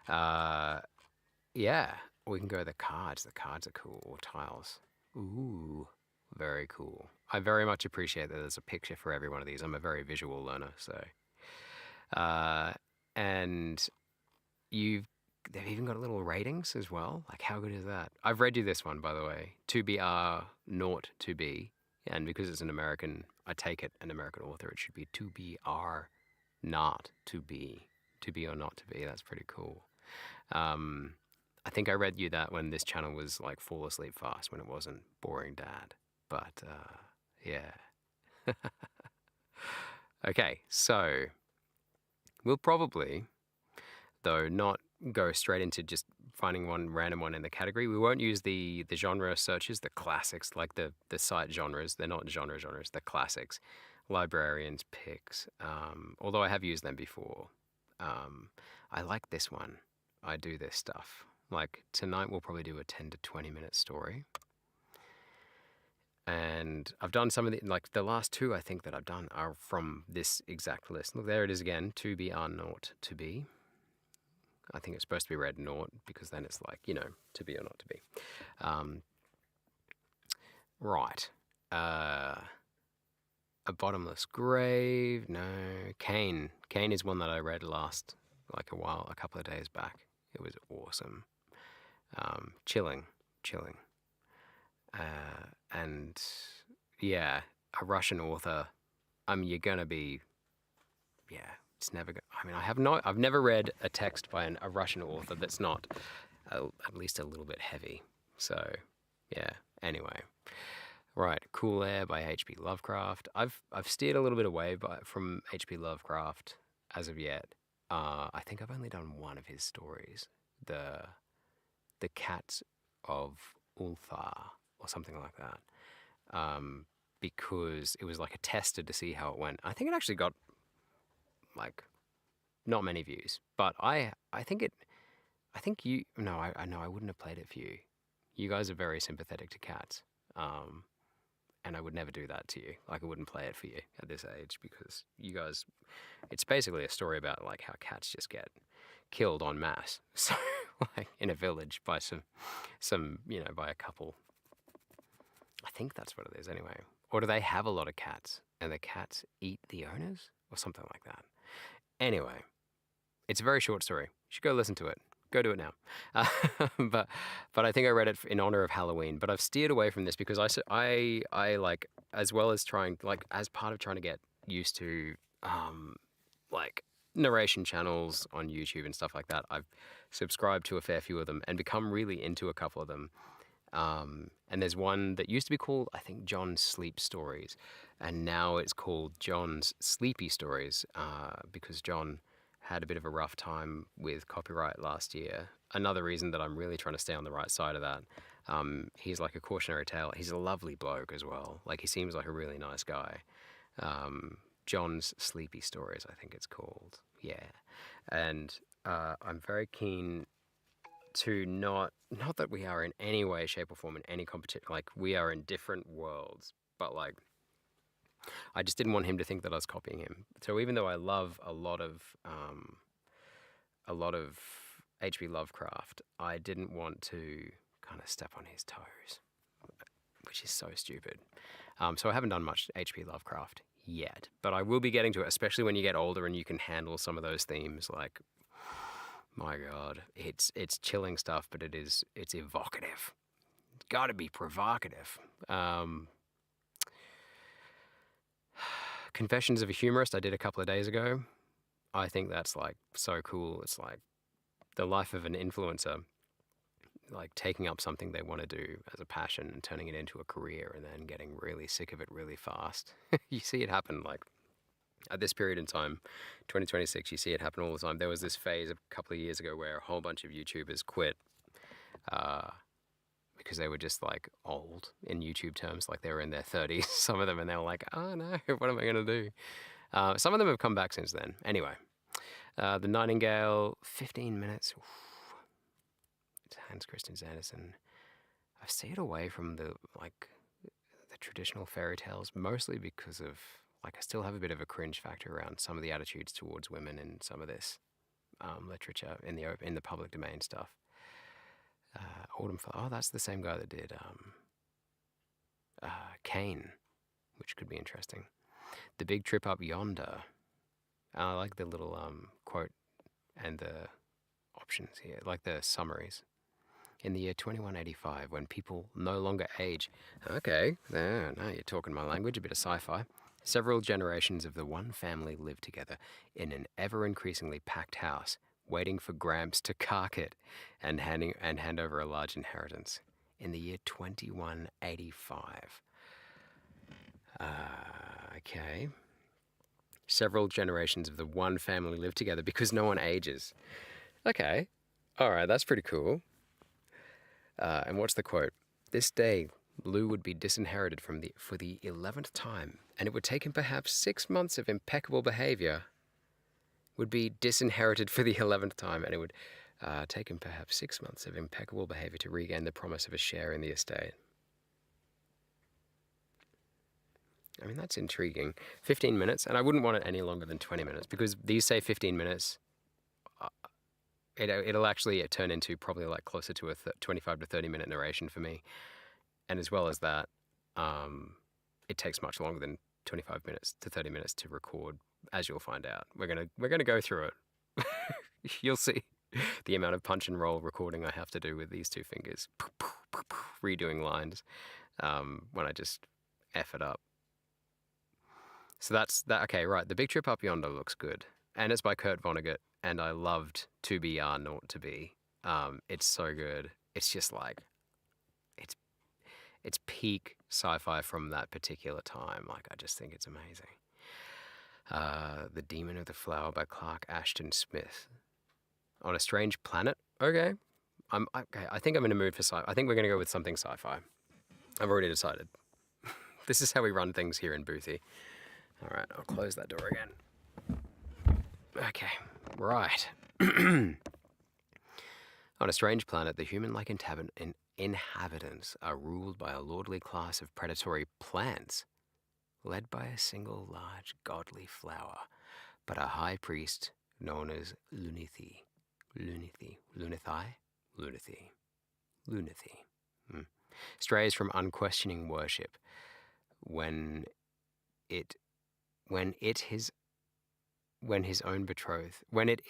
Yeah, we can go to the cards. The cards are cool. Or tiles. Ooh, very cool. I very much appreciate that there's a picture for every one of these. I'm a very visual learner, so. And they've even got little ratings as well. Like, how good is that? I've read you this one, by the way. 2BR naught to be. And because it's an American, I take it an American author, it should be 2BR not to be. To be or not to be. That's pretty cool. I think I read you that when this channel was like fall asleep fast, when it wasn't boring dad. But, yeah. Okay, so we'll probably, though, not go straight into just finding one random one in the category. We won't use the genre searches, the classics, like the site genres. They're not genres, the classics. Librarians picks, although I have used them before. I like this one. I do this stuff. Like tonight we'll probably do a 10 to 20 minute story. And I've done some of the last 2 I think that I've done are from this exact list. Look, there it is again, 2BR naught to be. I think it's supposed to be read naught because then it's like, to be or not to be. Right. A Bottomless Grave. No. Cain. Cain is one that I read last, a couple of days back. It was awesome. Chilling. chilling. And yeah, a Russian author. You're gonna be, yeah. It's never. I've never read a text by a Russian author that's not at least a little bit heavy. So, yeah. Anyway, right. Cool Air by H.P. Lovecraft. I've steered a little bit away from H.P. Lovecraft as of yet. I think I've only done one of his stories, the Cats of Ulthar or something like that, because it was like a tester to see how it went. I think it actually got like not many views, but I think it. I think you. No, I know I wouldn't have played it for you. You guys are very sympathetic to cats, and I would never do that to you. Like I wouldn't play it for you at this age because you guys. It's basically a story about like how cats just get killed en masse. So like in a village by some by a couple. I think that's what it is anyway. Or do they have a lot of cats and the cats eat the owners or something like that? Anyway, it's a very short story. You should go listen to it. Go do it now. But I think I read it in honor of Halloween. But I've steered away from this because I like, as well as trying, like, as part of trying to get used to like narration channels on YouTube and stuff like that, I've subscribed to a fair few of them and become really into a couple of them. And there's one that used to be called, I think, John's Sleep Stories, and now it's called John's Sleepy Stories, because John had a bit of a rough time with copyright last year. Another reason that I'm really trying to stay on the right side of that. He's like a cautionary tale. He's a lovely bloke as well. Like he seems like a really nice guy. John's Sleepy Stories, I think it's called. Yeah, and I'm very keen to not that we are in any way, shape, or form in any competition. Like we are in different worlds, but like I just didn't want him to think that I was copying him. So even though I love a lot of H.P. Lovecraft, I didn't want to kind of step on his toes, which is so stupid. So I haven't done much H.P. Lovecraft yet, but I will be getting to it, especially when you get older and you can handle some of those themes. Like, my God, it's chilling stuff, but it's evocative. It's got to be provocative. Confessions of a Humorist I did a couple of days ago. I think that's like so cool. It's like the life of an influencer, like taking up something they want to do as a passion and turning it into a career and then getting really sick of it really fast. You see it happen like at this period in time, 2026, you see it happen all the time. There was this phase a couple of years ago where a whole bunch of YouTubers quit because they were just like old in YouTube terms, like they were in their 30s, some of them, and they were like, oh no, what am I going to do? Some of them have come back since then. Anyway, The Nightingale, 15 minutes. Oof. It's Hans Christian Andersen. I've stayed away from the traditional fairy tales, mostly because of I still have a bit of a cringe factor around some of the attitudes towards women in some of this literature in the public domain stuff. Autumn Flower. Oh, that's the same guy that did Kane, which could be interesting. The Big Trip Up Yonder. I like the little quote and the options here, like the summaries. In the year 2185, when people no longer age. Okay, now you're talking my language, a bit of sci-fi. Several generations of the one family live together in an ever-increasingly packed house, waiting for Gramps to cark it and hand over a large inheritance. In the year 2185. Okay. Several generations of the one family live together because no one ages. Okay. All right, that's pretty cool. And what's the quote? This day, Lou would be disinherited for the 11th time, and it would take him perhaps 6 months of impeccable behavior. Would be disinherited for the 11th time, and it would take him perhaps 6 months of impeccable behavior to regain the promise of a share in the estate. I mean, that's intriguing. 15 minutes, and I wouldn't want it any longer than 20 minutes, because these say 15 minutes. It'll actually turn into probably like closer to a 25 to 30 minute narration for me. And as well as that, it takes much longer than 25 minutes to 30 minutes to record, as you'll find out. We're gonna go through it. You'll see the amount of punch and roll recording I have to do with these two fingers. redoing lines when I just F it up. So that's that. Okay, right. The Big Trip Up Yonder looks good. And it's by Kurt Vonnegut. And I loved To Be Are Naught to Be. It's so good. It's just like, it's it's peak sci-fi from that particular time. Like, I just think it's amazing. The Demon of the Flower by Clark Ashton Smith. On a Strange Planet. Okay. Okay. I think I'm in a mood for sci. I think we're gonna go with something sci-fi. I've already decided. This is how we run things here in Boothie. All right. I'll close that door again. Okay. Right. On a strange planet, the human-like inhabitants are ruled by a lordly class of predatory plants, led by a single large godly flower, but a high priest known as Lunithi. Lunithi. Strays from unquestioning worship when it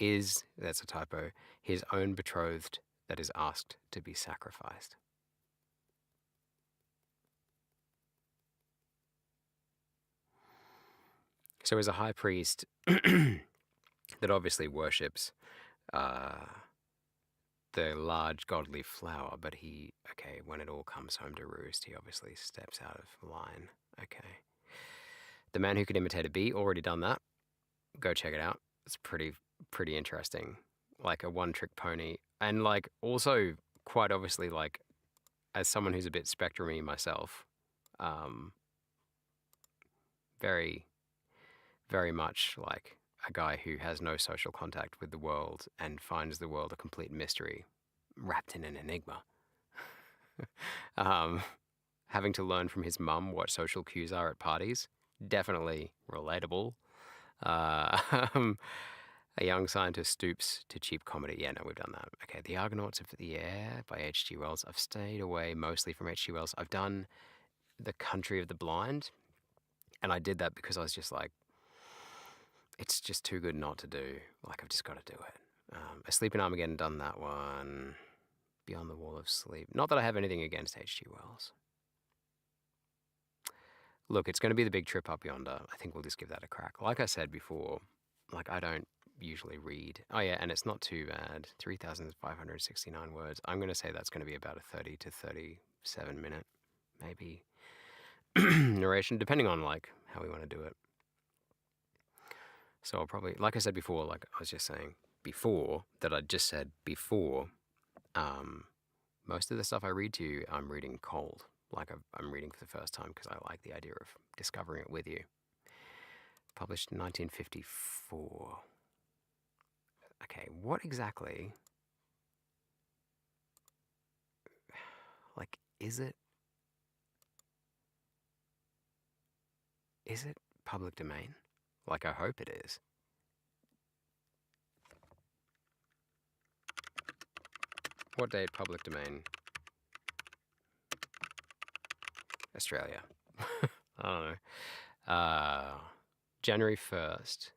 is that's a typo, his own betrothed that is asked to be sacrificed. So as a high priest that obviously worships the large godly flower, but when it all comes home to roost, he obviously steps out of line. Okay. The Man Who Could Imitate a Bee, already done that. Go check it out. It's pretty interesting. Like a one-trick pony. And like also quite obviously, like, as someone who's a bit spectrumy myself, very, very much like a guy who has no social contact with the world and finds the world a complete mystery wrapped in an enigma. Having to learn from his mum what social cues are at parties, definitely relatable. A young scientist stoops to cheap comedy. Yeah, no, we've done that. Okay, The Argonauts of the Air by H.G. Wells. I've stayed away mostly from H.G. Wells. I've done The Country of the Blind, and I did that because I was just like, it's just too good not to do. Like, I've just got to do it. Asleep in Armageddon, done that one. Beyond the Wall of Sleep. Not that I have anything against H.G. Wells. Look, it's going to be The Big Trip Up Yonder. I think we'll just give that a crack. Like I said before, like, I don't usually read. Oh yeah, and it's not too bad. 3,569 words. I'm going to say that's going to be about a 30 to 37 minute, maybe, narration, depending on like how we want to do it. So I'll probably, like I said before, like I was just saying before, that I just said before, most of the stuff I read to you, I'm reading cold. Like I'm reading for the first time because I like the idea of discovering it with you. Published in 1954. Okay, what exactly, like, is it public domain? Like, I hope it is. What date public domain? Australia. I don't know. January 1st,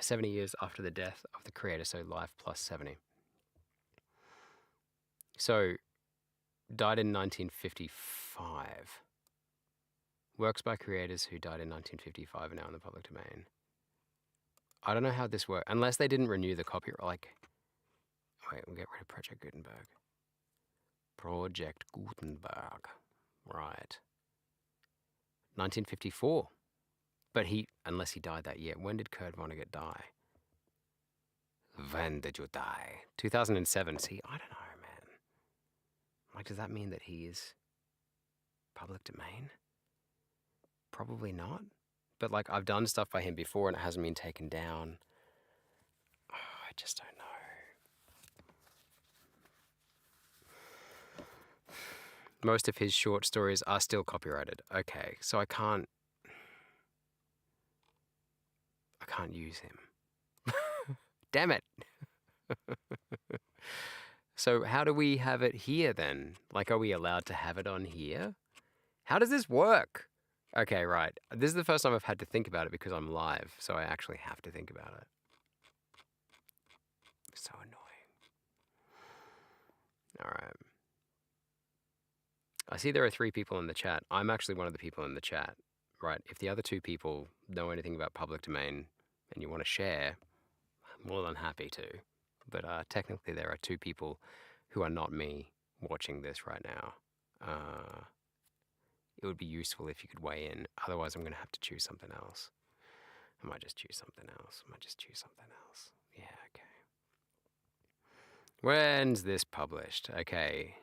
70 years after the death of the creator, so life plus 70. So, died in 1955. Works by creators who died in 1955 are now in the public domain. I don't know how this works, unless they didn't renew the copyright. Like, wait, we'll get rid of Project Gutenberg. Project Gutenberg. Right. 1954. But unless he died that year. When did Kurt Vonnegut die? When did you die? 2007. See, I don't know, man. Like, does that mean that he is public domain? Probably not. But, like, I've done stuff by him before and it hasn't been taken down. Oh, I just don't know. Most of his short stories are still copyrighted. Okay, so I can't use him. Damn it. So how do we have it here then? Like, are we allowed to have it on here? How does this work? Okay, right. This is the first time I've had to think about it because I'm live, so I actually have to think about it. So annoying. All right. I see there are 3 people in the chat. I'm actually one of the people in the chat, right? If the other 2 people know anything about public domain and you want to share, I'm more than happy to. But technically, there are 2 people who are not me watching this right now. It would be useful if you could weigh in. Otherwise, I'm going to have to choose something else. I might just choose something else. Yeah, okay. When's this published? Okay.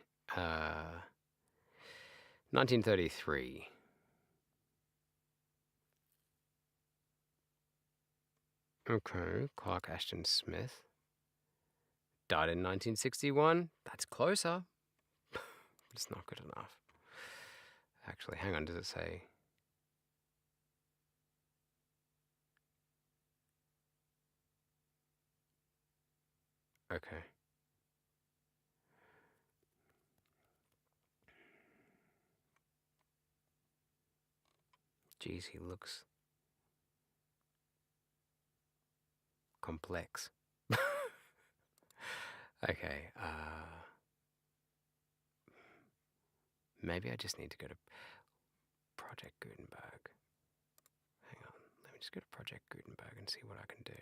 1933. Okay, Clark Ashton Smith. Died in 1961. That's closer. It's not good enough. Actually, hang on, does it say? Okay. Geez, he looks complex. Okay, maybe I just need to go to Project Gutenberg. Hang on, let me just go to Project Gutenberg and see what I can do.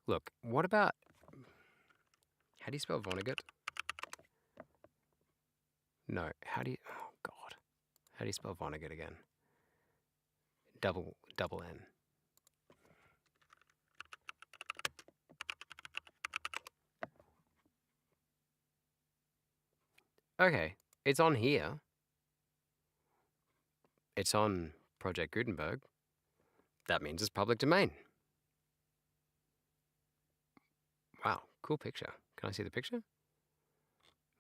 Look, what about... How do you spell Vonnegut? No, how do you... Oh, God. How do you spell Vonnegut again? Double N. Okay, it's on here. It's on Project Gutenberg. That means it's public domain. Wow, cool picture. Can I see the picture?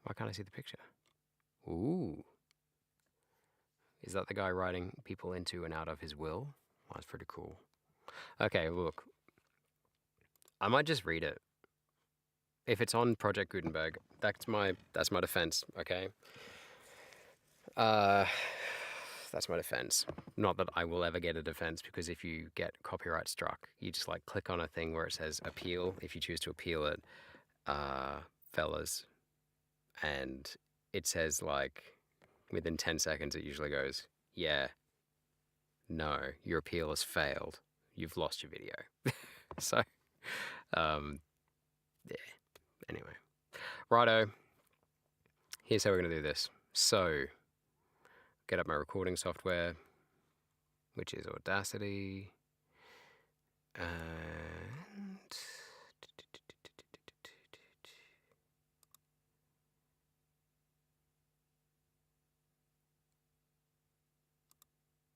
Why can't I see the picture? Ooh. Is that the guy writing people into and out of his will? Well, that's pretty cool. Okay, look. I might just read it. If it's on Project Gutenberg, that's my defense, okay? That's my defense. Not that I will ever get a defense, because if you get copyright struck, you just like click on a thing where it says appeal, if you choose to appeal it, fellas, and it says like within 10 seconds it usually goes, yeah, no, your appeal has failed. You've lost your video. So, yeah, anyway. Righto. Here's how we're going to do this. So, get up my recording software, which is Audacity. And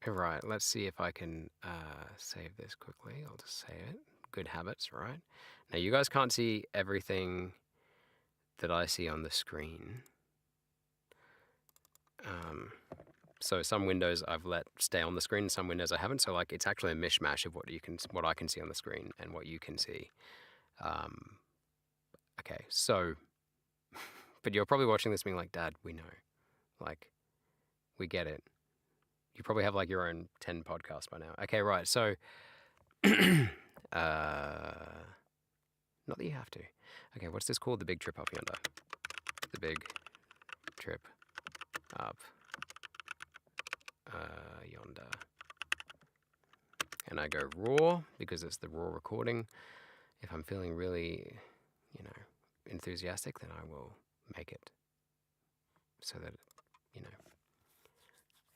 right, let's see if I can save this quickly. I'll just save it. Good habits, right? Now, you guys can't see everything that I see on the screen. So some windows I've let stay on the screen, some windows I haven't. So like it's actually a mishmash of what I can see on the screen and what you can see. Okay, so, but you're probably watching this being like, Dad, we know, like, we get it. You probably have like your own 10 podcasts by now. Okay, right. So, not that you have to. Okay, what's this called? The big trip up yonder. The big trip up yonder. And I go raw because it's the raw recording. If I'm feeling really, enthusiastic, then I will make it so that,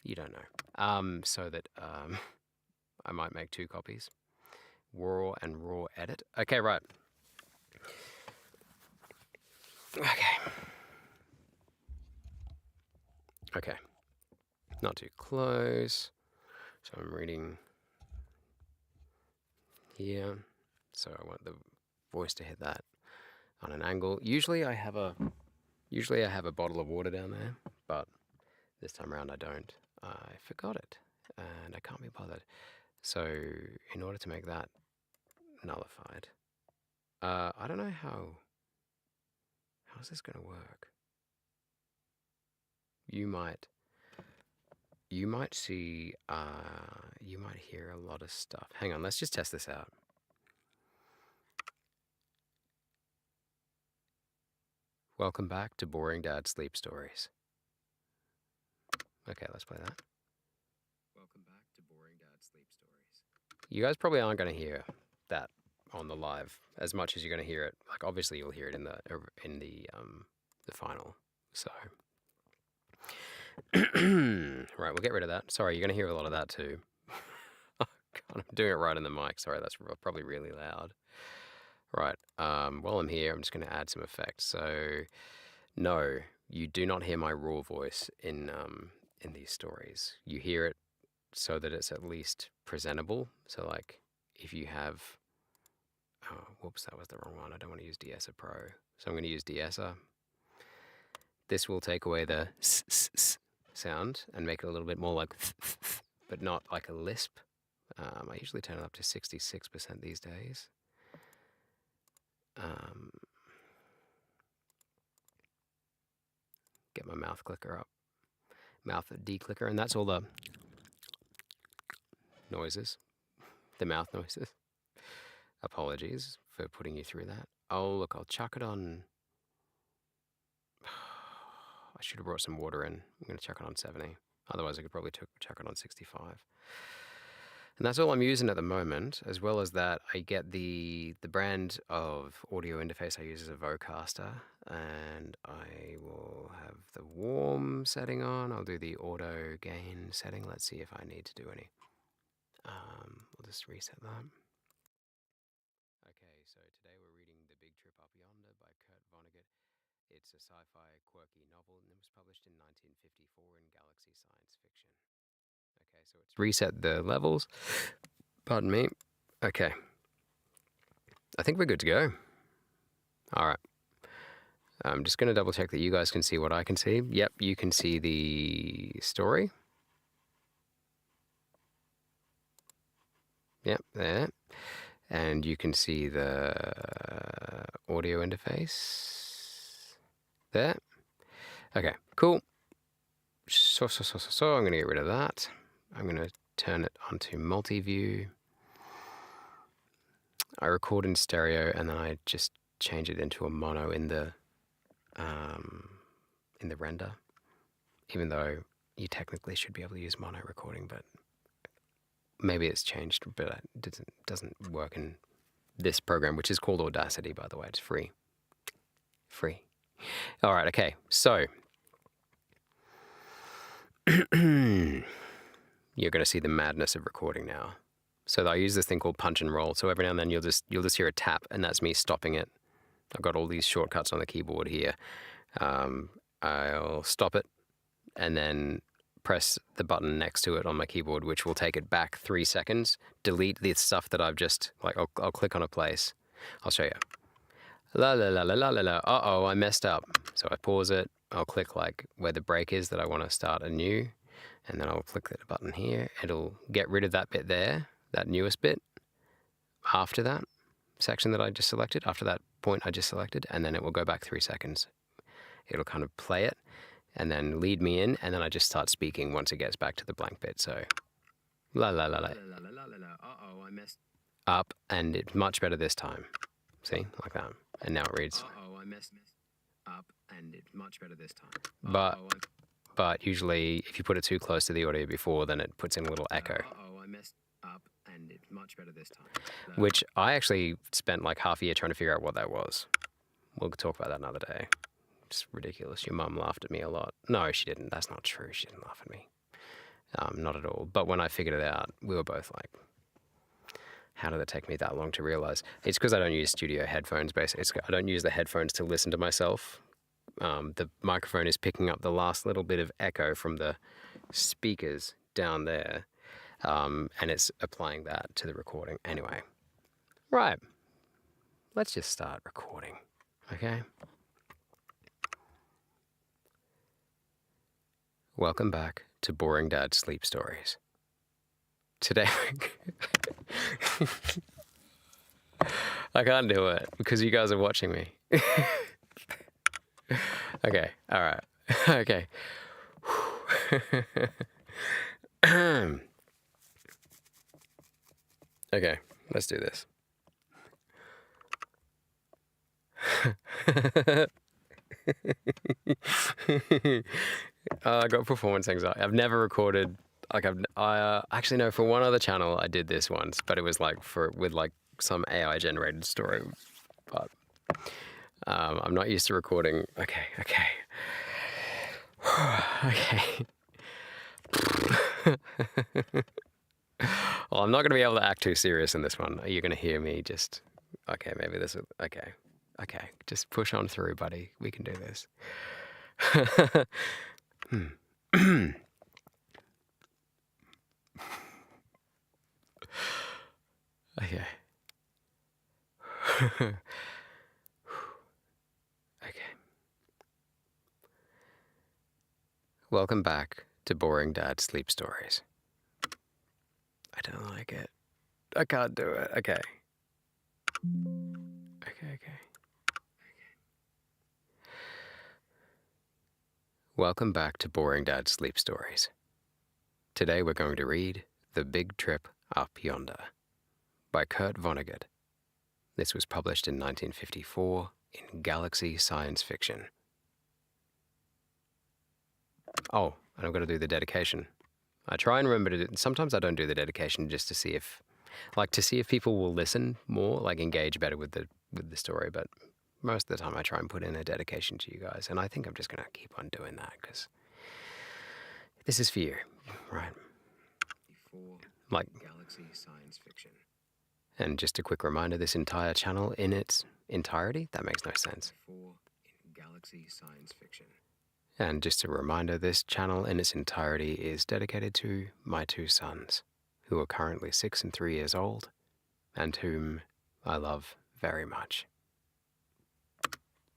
you don't know. So that I might make 2 copies. Raw and raw edit. Okay, right. Okay. Not too close. So I'm reading here. So I want the voice to hit that on an angle. Usually I have a bottle of water down there, but this time around I don't. I forgot it, and I can't be bothered. So in order to make that nullified, I don't know how's this going to work. You might see, you might hear a lot of stuff. Hang on, let's just test this out. Welcome back to Boring Dad Sleep Stories. Okay, let's play that. Welcome back to Boring Dad Sleep Stories. You guys probably aren't going to hear that on the live as much as you're going to hear it. Like, obviously, you'll hear it in the final. So, right, we'll get rid of that. Sorry, you're going to hear a lot of that too. God, I'm doing it right in the mic. Sorry, that's probably really loud. Right. While I'm here, I'm just going to add some effects. So, no, you do not hear my raw voice in these stories. You hear it so that it's at least presentable. So, like, if you have, oh, whoops, that was the wrong one. I don't want to use de-esser Pro, so I'm going to use de-esser. This will take away the s sound and make it a little bit more like, but not like a lisp. I usually turn it up to 66% these days. Get my mouth clicker up, mouth declicker, and that's all the noises, the mouth noises. Apologies for putting you through that. Oh, look, I'll chuck it on. I should have brought some water in. I'm going to chuck it on 70. Otherwise, I could probably chuck it on 65. And that's all I'm using at the moment. As well as that, I get the brand of audio interface I use is a Vocaster, and I will have the warm setting on. I'll do the auto gain setting. Let's see if I need to do any. We'll just reset that. Okay, so today we're reading The Big Trip Up Yonder by Kurt Vonnegut. It's a sci-fi quirky novel, and it was published in 1954 in Galaxy Science Fiction. Okay, so it's reset the levels. Pardon me. Okay. I think we're good to go. All right. I'm just going to double check that you guys can see what I can see. Yep, you can see the story. Yep, there. And you can see the audio interface there. Okay, cool. So I'm going to get rid of that. I'm going to turn it onto multi-view. I record in stereo and then I just change it into a mono in the render. Even though you technically should be able to use mono recording, but maybe it's changed, but it doesn't work in this program, which is called Audacity, by the way. It's free. Free. All right, okay. So you're going to see the madness of recording now. So I use this thing called punch and roll. So every now and then you'll just hear a tap, and that's me stopping it. I've got all these shortcuts on the keyboard here. I'll stop it and then press the button next to it on my keyboard, which will take it back 3 seconds. Delete the stuff that I've just, like, I'll click on a place. I'll show you. La la la la la la la. Uh-oh, I messed up. So I pause it. I'll click like where the break is that I want to start anew. And then I'll click the button here. It'll get rid of that bit there, that newest bit, after that section that I just selected, after that point I just selected, and then it will go back 3 seconds. It'll kind of play it and then lead me in, and then I just start speaking once it gets back to the blank bit. So, la la la la. Uh-oh, I messed up, and it's much better this time. See, like that. And now it reads. Uh-oh, I messed up, and it's much better this time. But usually, if you put it too close to the audio before, then it puts in a little echo. Uh-oh, I messed up, and it's much better this time. Which I actually spent like half a year trying to figure out what that was. We'll talk about that another day. It's ridiculous. Your mum laughed at me a lot. No, she didn't. That's not true. She didn't laugh at me. Not at all. But when I figured it out, we were both like, how did it take me that long to realize? It's because I don't use studio headphones, basically. I don't use the headphones to listen to myself. The microphone is picking up the last little bit of echo from the speakers down there, and it's applying that to the recording. Anyway, right. Let's just start recording, okay? Welcome back to Boring Dad Sleep Stories. Today, I can't do it because you guys are watching me. Okay, all right, okay. Okay, let's do this. I got performance anxiety. I've never recorded. Like actually no. For one other channel, I did this once, but it was like with like some AI generated story. But I'm not used to recording. Okay. Okay. Well, I'm not going to be able to act too serious in this one. You're going to hear me just. Okay, maybe this is okay. Okay, just push on through, buddy. We can do this. Okay. Okay. Welcome back to Boring Dad Sleep Stories. I don't like it. I can't do it. Okay. Okay. Welcome back to Boring Dad Sleep Stories. Today we're going to read The Big Trip Up Yonder by Kurt Vonnegut. This was published in 1954 in Galaxy Science Fiction. Oh, and I've got to do the dedication. I try and remember to do, sometimes I don't do the dedication just to see if people will listen more, like engage better with the story, but most of the time I try and put in a dedication to you guys, and I think I'm just going to keep on doing that because this is for you, right? Like Galaxy Science Fiction. And just a quick reminder, this entire channel in its entirety, that makes no sense. Galaxy Science Fiction. And just a reminder, this channel in its entirety is dedicated to my two sons, who are currently 6 and 3 years old, and whom I love very much.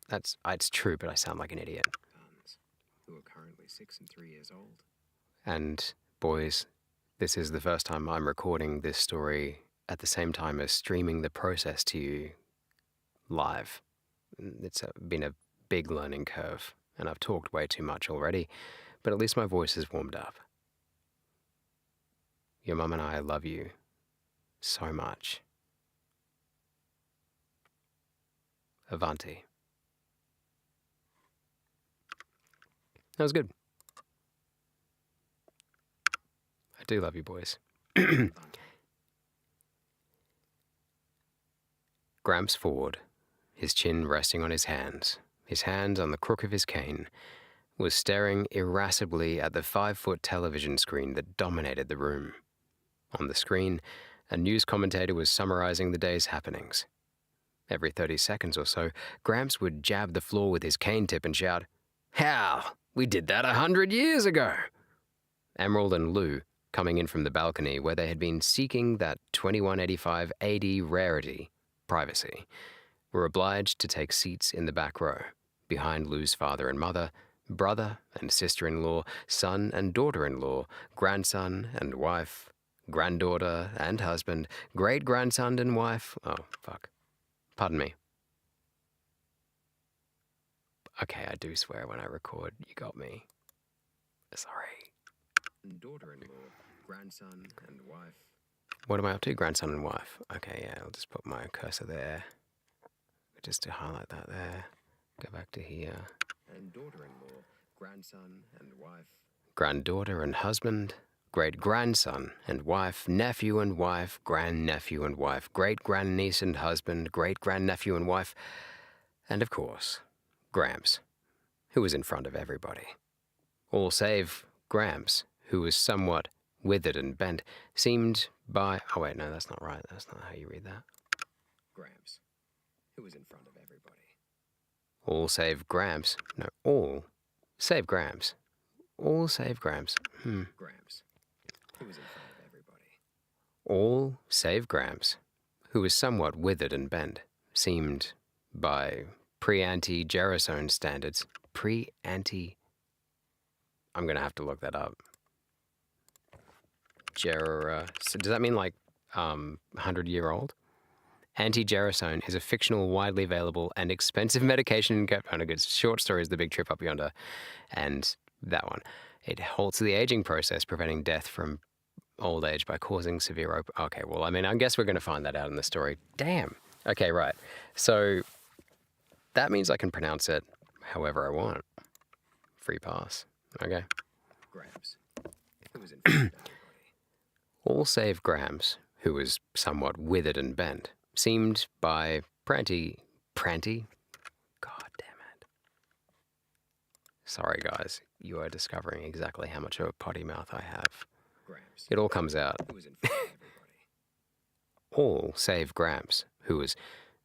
It's true, but I sound like an idiot. Sons, who are currently 6 and 3 years old. And boys, this is the first time I'm recording this story at the same time as streaming the process to you live. It's been a big learning curve, and I've talked way too much already, but at least my voice has warmed up. Your mum and I love you so much. Avanti. That was good. I do love you, boys. Gramps Ford, his chin resting on his hands on the crook of his cane, was staring irascibly at the 5-foot television screen that dominated the room. On the screen, a news commentator was summarizing the day's happenings. Every 30 seconds or so, Gramps would jab the floor with his cane tip and shout, "How? We did that 100 years ago!" Emerald and Lou, coming in from the balcony where they had been seeking that 2185 AD rarity, privacy, were obliged to take seats in the back row, behind Lou's father and mother, brother and sister-in-law, son and daughter-in-law, grandson and wife, granddaughter and husband, great-grandson and wife. Oh, fuck. Pardon me. Okay, I do swear when I record. You got me. Sorry. Daughter-in-law, grandson and wife. What am I up to? Grandson and wife. Okay, yeah, I'll just put my cursor there. Just to highlight that there. Go back to here. And daughter-in-law, grandson and wife. Granddaughter and husband. Great-grandson and wife. Nephew and wife. Grandnephew and wife. Great-grandniece and husband. Great-grandnephew and wife. And of course, Gramps, who was in front of everybody. All save Gramps, who was somewhat withered and bent, seemed by... Oh, wait, no, that's not right. That's not how you read that. Gramps, who was in front of everybody. All save Gramps. No, all save Gramps. All save Gramps. Gramps, who was in front of everybody. All save Gramps, who was somewhat withered and bent, seemed, by pre-anti-Gerasone standards, I'm going to have to look that up. So does that mean like 100-year-old? Anti-Gerasone is a fictional, widely available, and expensive medication in Caponica's short stories, The Big Trip Up Yonder, and that one. It halts the aging process, preventing death from old age by causing severe... Okay, well, I mean, I guess we're going to find that out in the story. Damn. Okay, right. So that means I can pronounce it however I want. Free pass. Okay. Grams, who was in front of everybody. All save Grams, who was somewhat withered and bent, seemed by Pranty. God damn it. Sorry, guys. You are discovering exactly how much of a potty mouth I have. Grams, It all comes out. who was in front of everybody. All save Grams, who was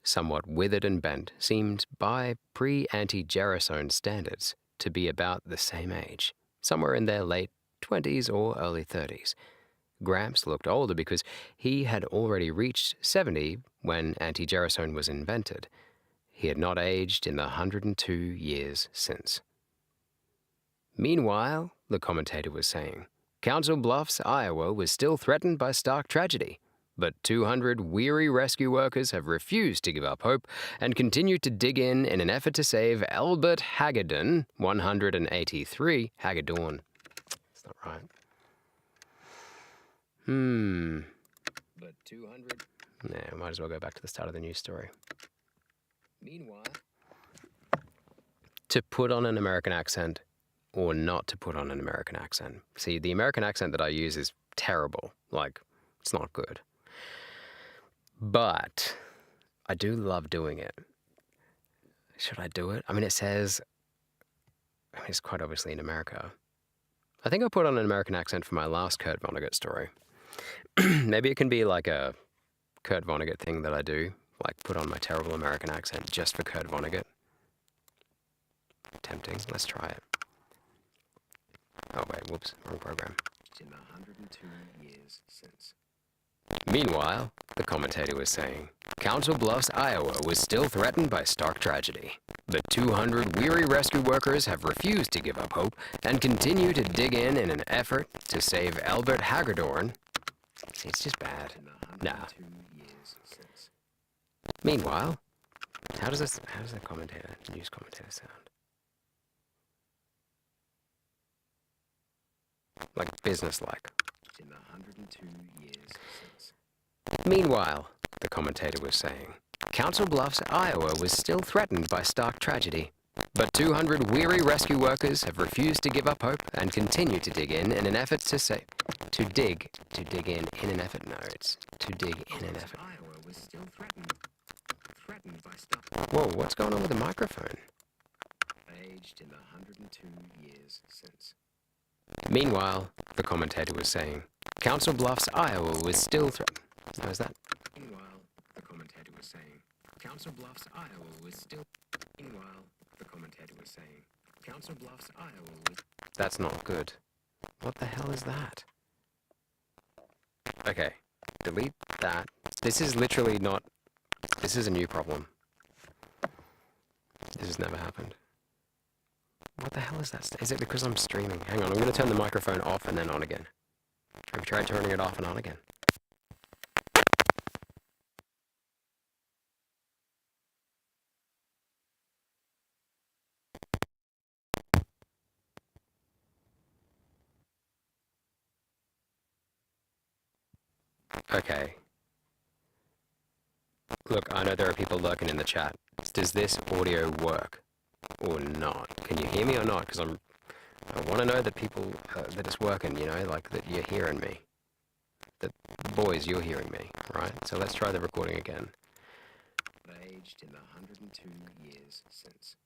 somewhat withered and bent, seemed by pre-anti-Gerasone standards to be about the same age, somewhere in their late 20s or early 30s. Gramps looked older because he had already reached 70 when anti-Gerasone was invented. He had not aged in the 102 years since. Meanwhile, the commentator was saying, Council Bluffs, Iowa was still threatened by stark tragedy, but 200 weary rescue workers have refused to give up hope and continue to dig in an effort to save Albert Hagedorn, 183, Hagedorn. That's not right. But 200? Yeah, might as well go back to the start of the news story. Meanwhile, to put on an American accent or not to put on an American accent. See, the American accent that I use is terrible. Like, it's not good. But I do love doing it. Should I do it? I mean, it says, it's quite obviously in America. I think I put on an American accent for my last Kurt Vonnegut story. Maybe it can be like a Kurt Vonnegut thing that I do, like put on my terrible American accent just for Kurt Vonnegut. Tempting. Let's try it. Oh, wait, whoops, wrong program. In the 102 years since. Meanwhile, the commentator was saying, Council Bluffs, Iowa was still threatened by stark tragedy. But 200 weary rescue workers have refused to give up hope and continue to dig in an effort to save Albert Hagedorn. See, it's just bad. Nah. Meanwhile, how does that news commentator sound? Like business-like. In the 102 years since. Meanwhile, the commentator was saying, Council Bluffs, Iowa was still threatened by stark tragedy, but 200 weary rescue workers have refused to give up hope and continue to dig in an effort to save. To dig in an effort. No, it's to dig in an effort. Iowa was still threatened by stark. Whoa, what's going on with the microphone? Aged in the 102 years since. Meanwhile, the commentator was saying, Council Bluffs, Iowa was still threatened. How is that? Meanwhile, the commentator was saying, Council Bluffs, Iowa was still. Meanwhile, the commentator was saying, Council Bluffs, Iowa was. That's not good. What the hell is that? Okay, delete that. This is literally not. This is a new problem. This has never happened. What the hell is that? Is it because I'm streaming? Hang on, I'm going to turn the microphone off and then on again. Have you tried turning it off and on again? Okay. Look, I know there are people lurking in the chat. Does this audio work or not? Can you hear me or not? Because I want to know that people, that it's working, you know, like that you're hearing me. That, boys, you're hearing me, right? So let's try the recording again. Aged in the 102 years since.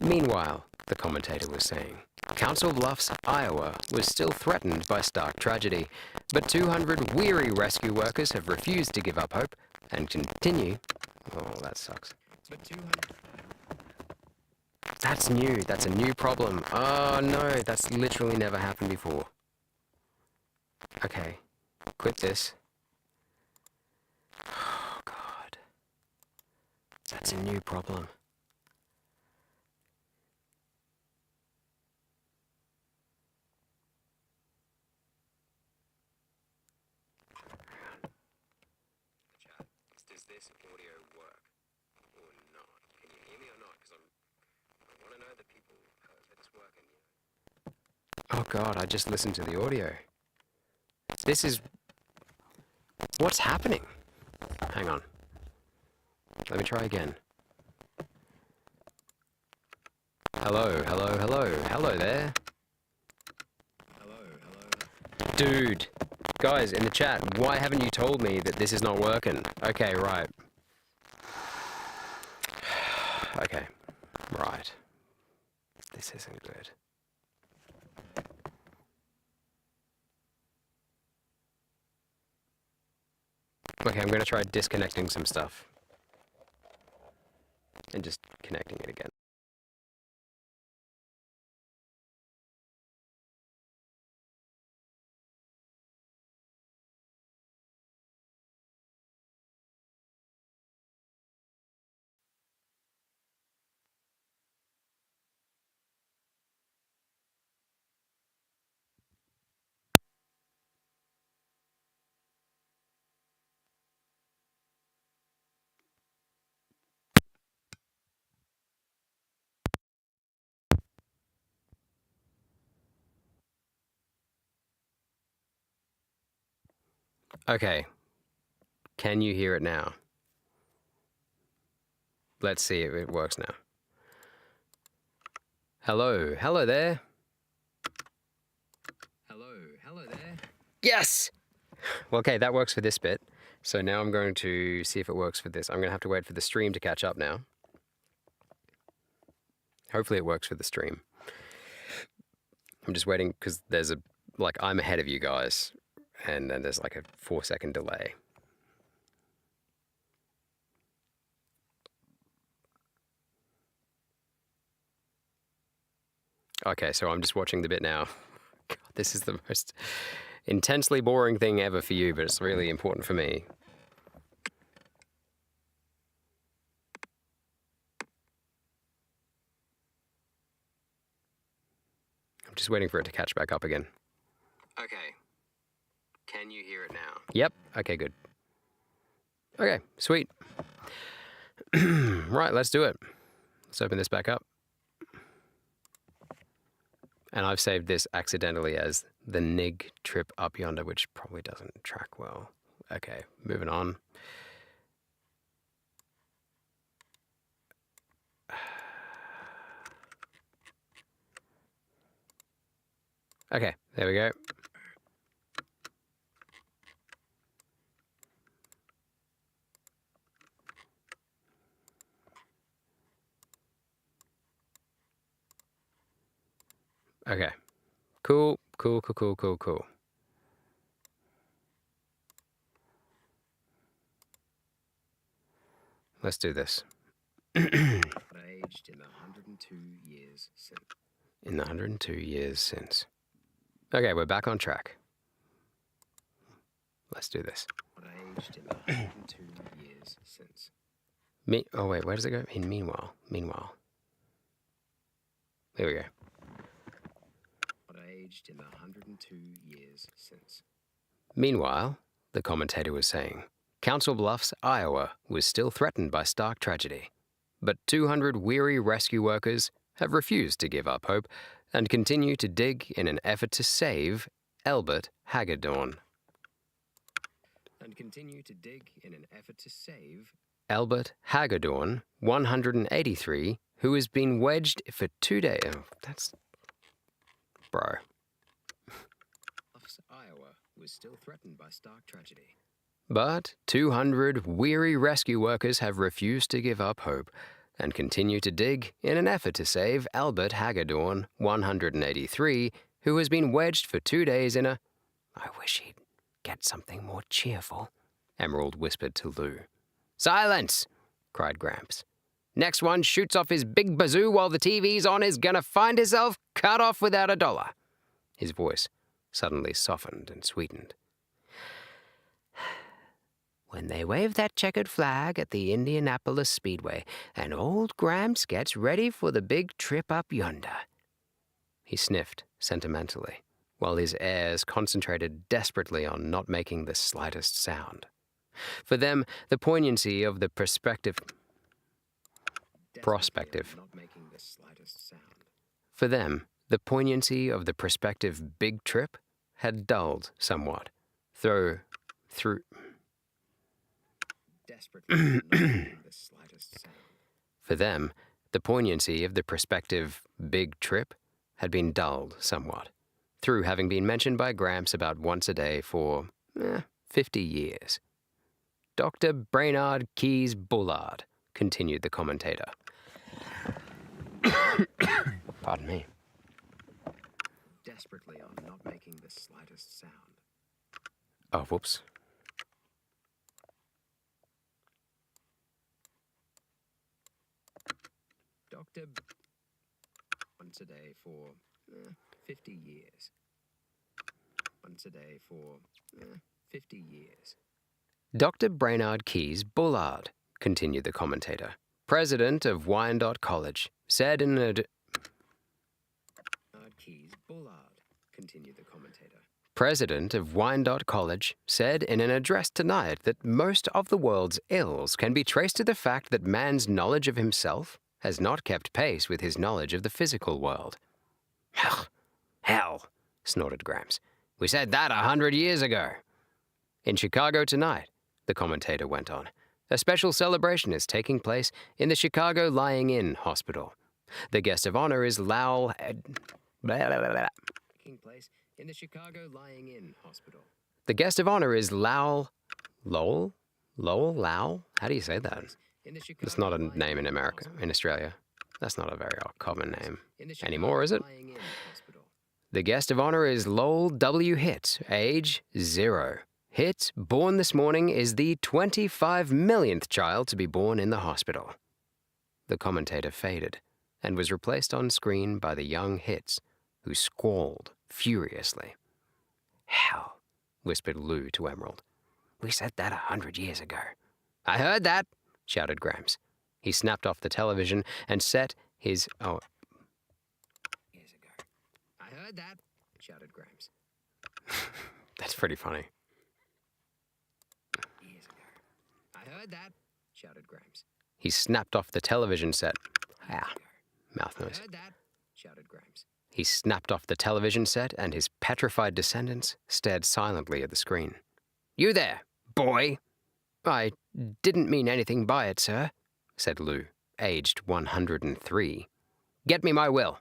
Meanwhile, the commentator was saying, Council Bluffs, Iowa was still threatened by stark tragedy, but 200 weary rescue workers have refused to give up hope and continue. Oh, that sucks. But 200. That's new. That's a new problem. Oh no, that's literally never happened before. Okay, quit this. Oh God. That's a new problem. Does this audio work or not? Can you hear me or not? Because I want to know that people that it's working. Oh God, I just listened to the audio. This is what's happening. Hang on. Let me try again. Hello, hello, hello, hello there. Dude. Guys, in the chat, why haven't you told me that this is not working? Okay, right. Okay. Right. This isn't good. Okay, I'm going to try disconnecting some stuff. And just connecting it again. Okay. Can you hear it now? Let's see if it works now. Hello. Hello there. Hello there. Yes! Well, okay, that works for this bit. So now I'm going to see if it works for this. I'm going to have to wait for the stream to catch up now. Hopefully it works for the stream. I'm just waiting because there's a, like, I'm ahead of you guys. And then there's like a 4-second delay. Okay, so I'm just watching the bit now. God, this is the most intensely boring thing ever for you, but it's really important for me. I'm just waiting for it to catch back up again. Okay. Can you hear it now? Yep. Okay, good. Okay, sweet. Right, let's do it. Let's open this back up. And I've saved this accidentally as the Nig trip up yonder, which probably doesn't track well. Okay, moving on. Okay, there we go. Okay. Cool. Let's do this. Aged in the 102 years since. In the 102 years since. Okay, we're back on track. Let's do this. Aged in the 102 years since. Oh wait, where does it go? Meanwhile. There we go. Aged in the 102 years since. Meanwhile, the commentator was saying, Council Bluffs, Iowa was still threatened by stark tragedy. But 200 weary rescue workers have refused to give up hope and continue to dig in an effort to save Albert Hagedorn. Albert Hagedorn, 183, who has been wedged for 2 days. Oh, that's... Bro. Iowa was still threatened by stark tragedy. But 200 weary rescue workers have refused to give up hope and continue to dig in an effort to save Albert Hagedorn, 183, who has been wedged for 2 days in a... I wish he'd get something more cheerful, Emerald whispered to Lou. Silence! Cried Gramps. Next one shoots off his big bazoo while the TV's on is gonna find himself cut off without $1. His voice suddenly softened and sweetened. When they wave that checkered flag at the Indianapolis Speedway, and old Gramps gets ready for the big trip up yonder. He sniffed sentimentally, while his heirs concentrated desperately on not making the slightest sound. For them, the poignancy of the prospective... For them, the poignancy of the prospective big trip had dulled somewhat. Through... For them, the poignancy of the prospective big trip had been dulled somewhat through having been mentioned by Gramps about once a day for 50 years. Dr. Brainard Keyes Bullard, continued the commentator. Pardon me. Desperately on not making the slightest sound. Oh, whoops. Dr. Once a day for 50 years. Once a day for 50 years. Dr. Brainard Keyes Bullard, continued the commentator, president of Wyandotte College, said in a... Keyes Bullard, continued the commentator. President of Wyandotte College said in an address tonight that most of the world's ills can be traced to the fact that man's knowledge of himself has not kept pace with his knowledge of the physical world. Hell, snorted Gramps. We said that 100 years ago. In Chicago tonight, the commentator went on, a special celebration is taking place in the Chicago Lying-In Hospital. The guest of honor is Lowell... Taking place in the Chicago Lying-In Hospital. The guest of honor is Lowell... Lowell? Lowell? How do you say that? It's not a name in America, in Australia. That's not a very common name anymore, is it? The guest of honor is Lowell W. Hitt, age 0. Hitt, born this morning, is the 25 millionth child to be born in the hospital. The commentator faded and was replaced on screen by the young Hitts, who squalled furiously. Hell, whispered Lou to Emerald. We said that 100 years ago. I heard that, shouted Gramps. He snapped off the television and set his... Oh. Years ago. I heard that, shouted Gramps. That's pretty funny. Years ago. I heard that, shouted Gramps. He snapped off the television set. Mouth noise. I heard that, shouted Gramps. He snapped off the television set and his petrified descendants stared silently at the screen. You there, boy! I didn't mean anything by it, sir, said Lou, aged 103. Get me my will.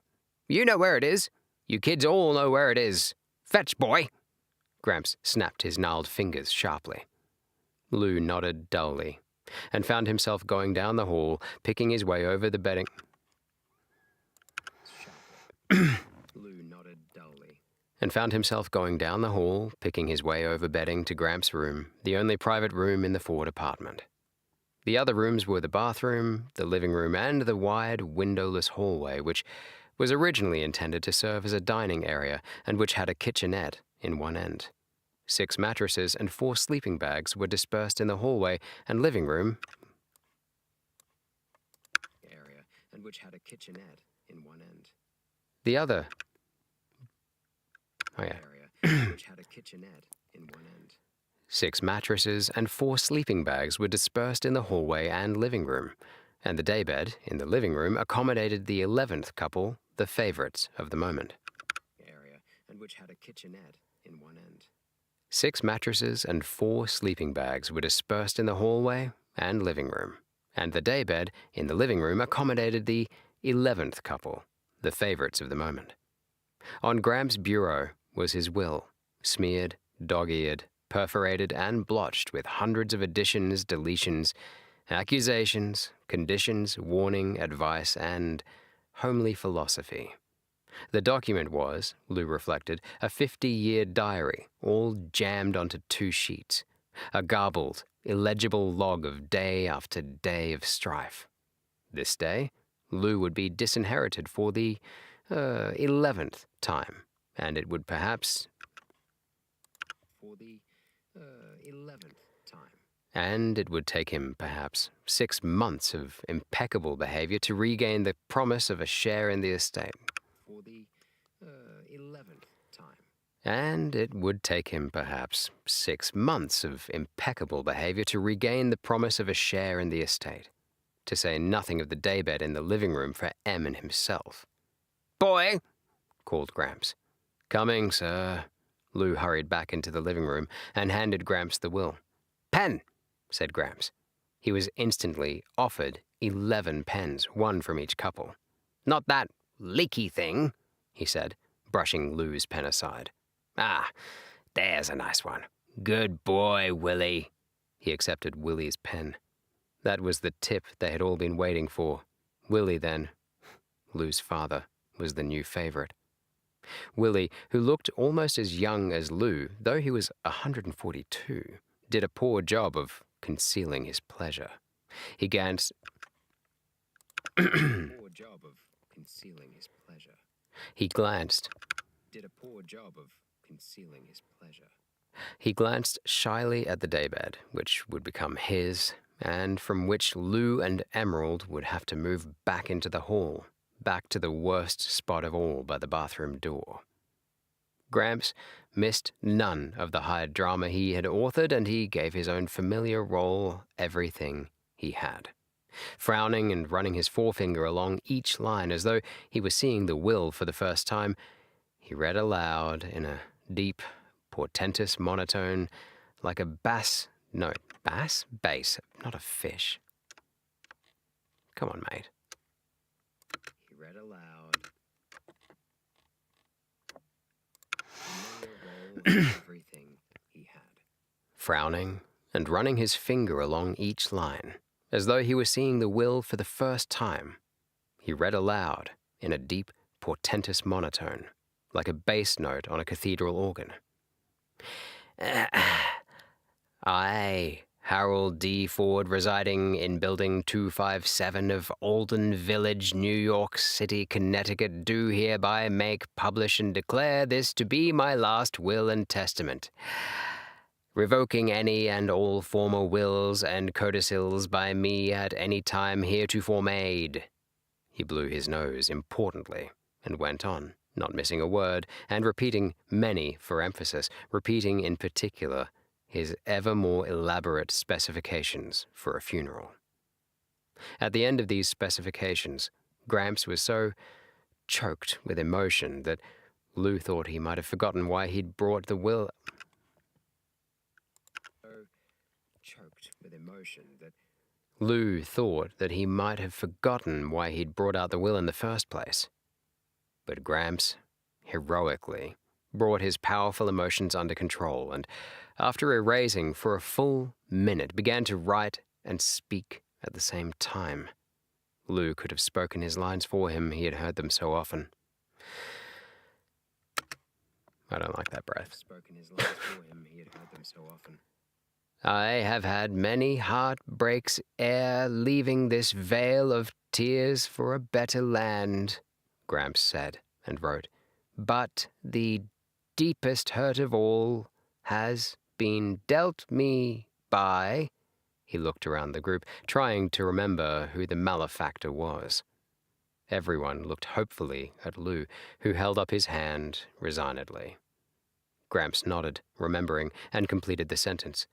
You know where it is. You kids all know where it is. Fetch, boy! Gramps snapped his gnarled fingers sharply. Lou nodded dully and found himself going down the hall, picking his way over the bedding. Lou nodded dully. And found himself going down the hall, picking his way over bedding to Gramps' room, the only private room in the Ford apartment. The other rooms were the bathroom, the living room, and the wide, windowless hallway, which was originally intended to serve as a dining area and which had a kitchenette in one end. 6 mattresses and 4 sleeping bags were dispersed in the hallway and living room area, and which had a kitchenette in one end. The other... area, which had a kitchenette in one end. 6 mattresses and 4 sleeping bags were dispersed in the hallway and living room, and the daybed in the living room accommodated the 11th couple, the favorites of the moment. Area, and which had a kitchenette in one end. 6 mattresses and 4 sleeping bags were dispersed in the hallway and living room, and the daybed in the living room accommodated the 11th couple, the favorites of the moment. On Gramps' bureau was his will, smeared, dog-eared, perforated, and blotched with hundreds of additions, deletions, accusations, conditions, warning, advice, and homely philosophy. The document was, Lou reflected, a 50-year diary, all jammed onto 2 sheets, a garbled, illegible log of day after day of strife. This day, Lou would be disinherited for the 11th time, and it would perhaps... For the 11th time. And it would take him, perhaps, 6 months of impeccable behavior to regain the promise of a share in the estate. For the 11th time. And it would take him, perhaps, 6 months of impeccable behavior to regain the promise of a share in the estate, to say nothing of the daybed in the living room for Em and himself. Boy, called Gramps. Coming, sir. Lou hurried back into the living room and handed Gramps the will. Pen, said Gramps. He was instantly offered 11 pens, 1 from each couple. Not that leaky thing, he said. brushing Lou's pen aside. "Ah, there's a nice one. Good boy, Willie." He accepted Willie's pen. That was the tip they had all been waiting for. Willie, then, Lou's father, was the new favorite. Willie, who looked almost as young as Lou, though he was 142, did a poor job of concealing his pleasure. He glanced. Poor job of concealing his pleasure. He glanced. Did a poor job of concealing his pleasure. He glanced shyly at the daybed, which would become his, and from which Lou and Emerald would have to move back into the hall, back to the worst spot of all by the bathroom door. Gramps missed none of the high drama he had authored, and he gave his own familiar role everything he had. Frowning and running his forefinger along each line as though he was seeing the will for the first time, he read aloud in a deep, portentous monotone, like a bass, not a fish. Come on, mate. He read aloud. Everything he had. Frowning and running his finger along each line, as though he was seeing the will for the first time, he read aloud in a deep, portentous monotone, like a bass note on a cathedral organ. I, Harold D. Ford, residing in Building 257 of Alden Village, New York City, Connecticut, do hereby make, publish, and declare this to be my last will and testament, revoking any and all former wills and codicils by me at any time heretofore made. He blew his nose importantly and went on, not missing a word, and repeating many for emphasis, repeating in particular his ever more elaborate specifications for a funeral. At the end of these specifications, Gramps was so choked with emotion that Lou thought he might have forgotten why he'd brought the will. Lou thought that he might have forgotten why he'd brought out the will in the first place. But Gramps, heroically, brought his powerful emotions under control and, after erasing for a full minute, began to write and speak at the same time. Lou could have spoken his lines for him. He had heard them so often. I don't like that breath. I have had many heartbreaks ere leaving this vale of tears for a better land, Gramps said and wrote, but the deepest hurt of all has been dealt me by. He looked around the group, trying to remember who the malefactor was. Everyone looked hopefully at Lou, who held up his hand resignedly. Gramps nodded, remembering, and completed the sentence.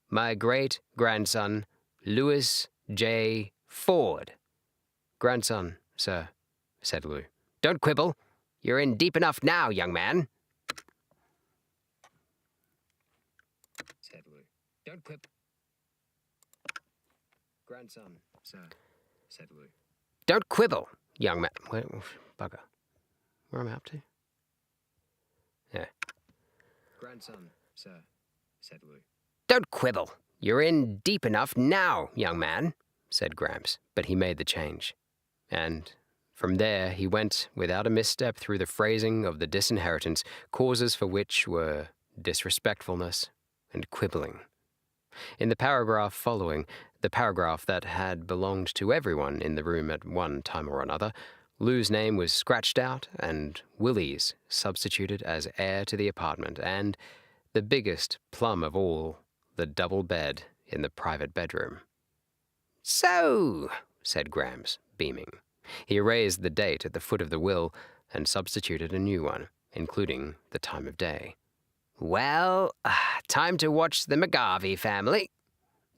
My great-grandson, Louis J. Ford. Grandson, sir, said Lou. Don't quibble. You're in deep enough now, young man. Said Lou. Don't quibble. Grandson, sir, said Lou. Don't quibble, young man. Wait, bugger. Where am I up to? Yeah. Grandson, sir, said Lou. Don't quibble. You're in deep enough now, young man, said Gramps, but he made the change. And from there he went without a misstep through the phrasing of the disinheritance, causes for which were disrespectfulness and quibbling. In the paragraph following, the paragraph that had belonged to everyone in the room at one time or another, Lou's name was scratched out and Willie's substituted as heir to the apartment, and the biggest plum of all, the double bed in the private bedroom. So, said Gramps, beaming. He erased the date at the foot of the will and substituted a new one, including the time of day. Well, time to watch the McGarvey Family.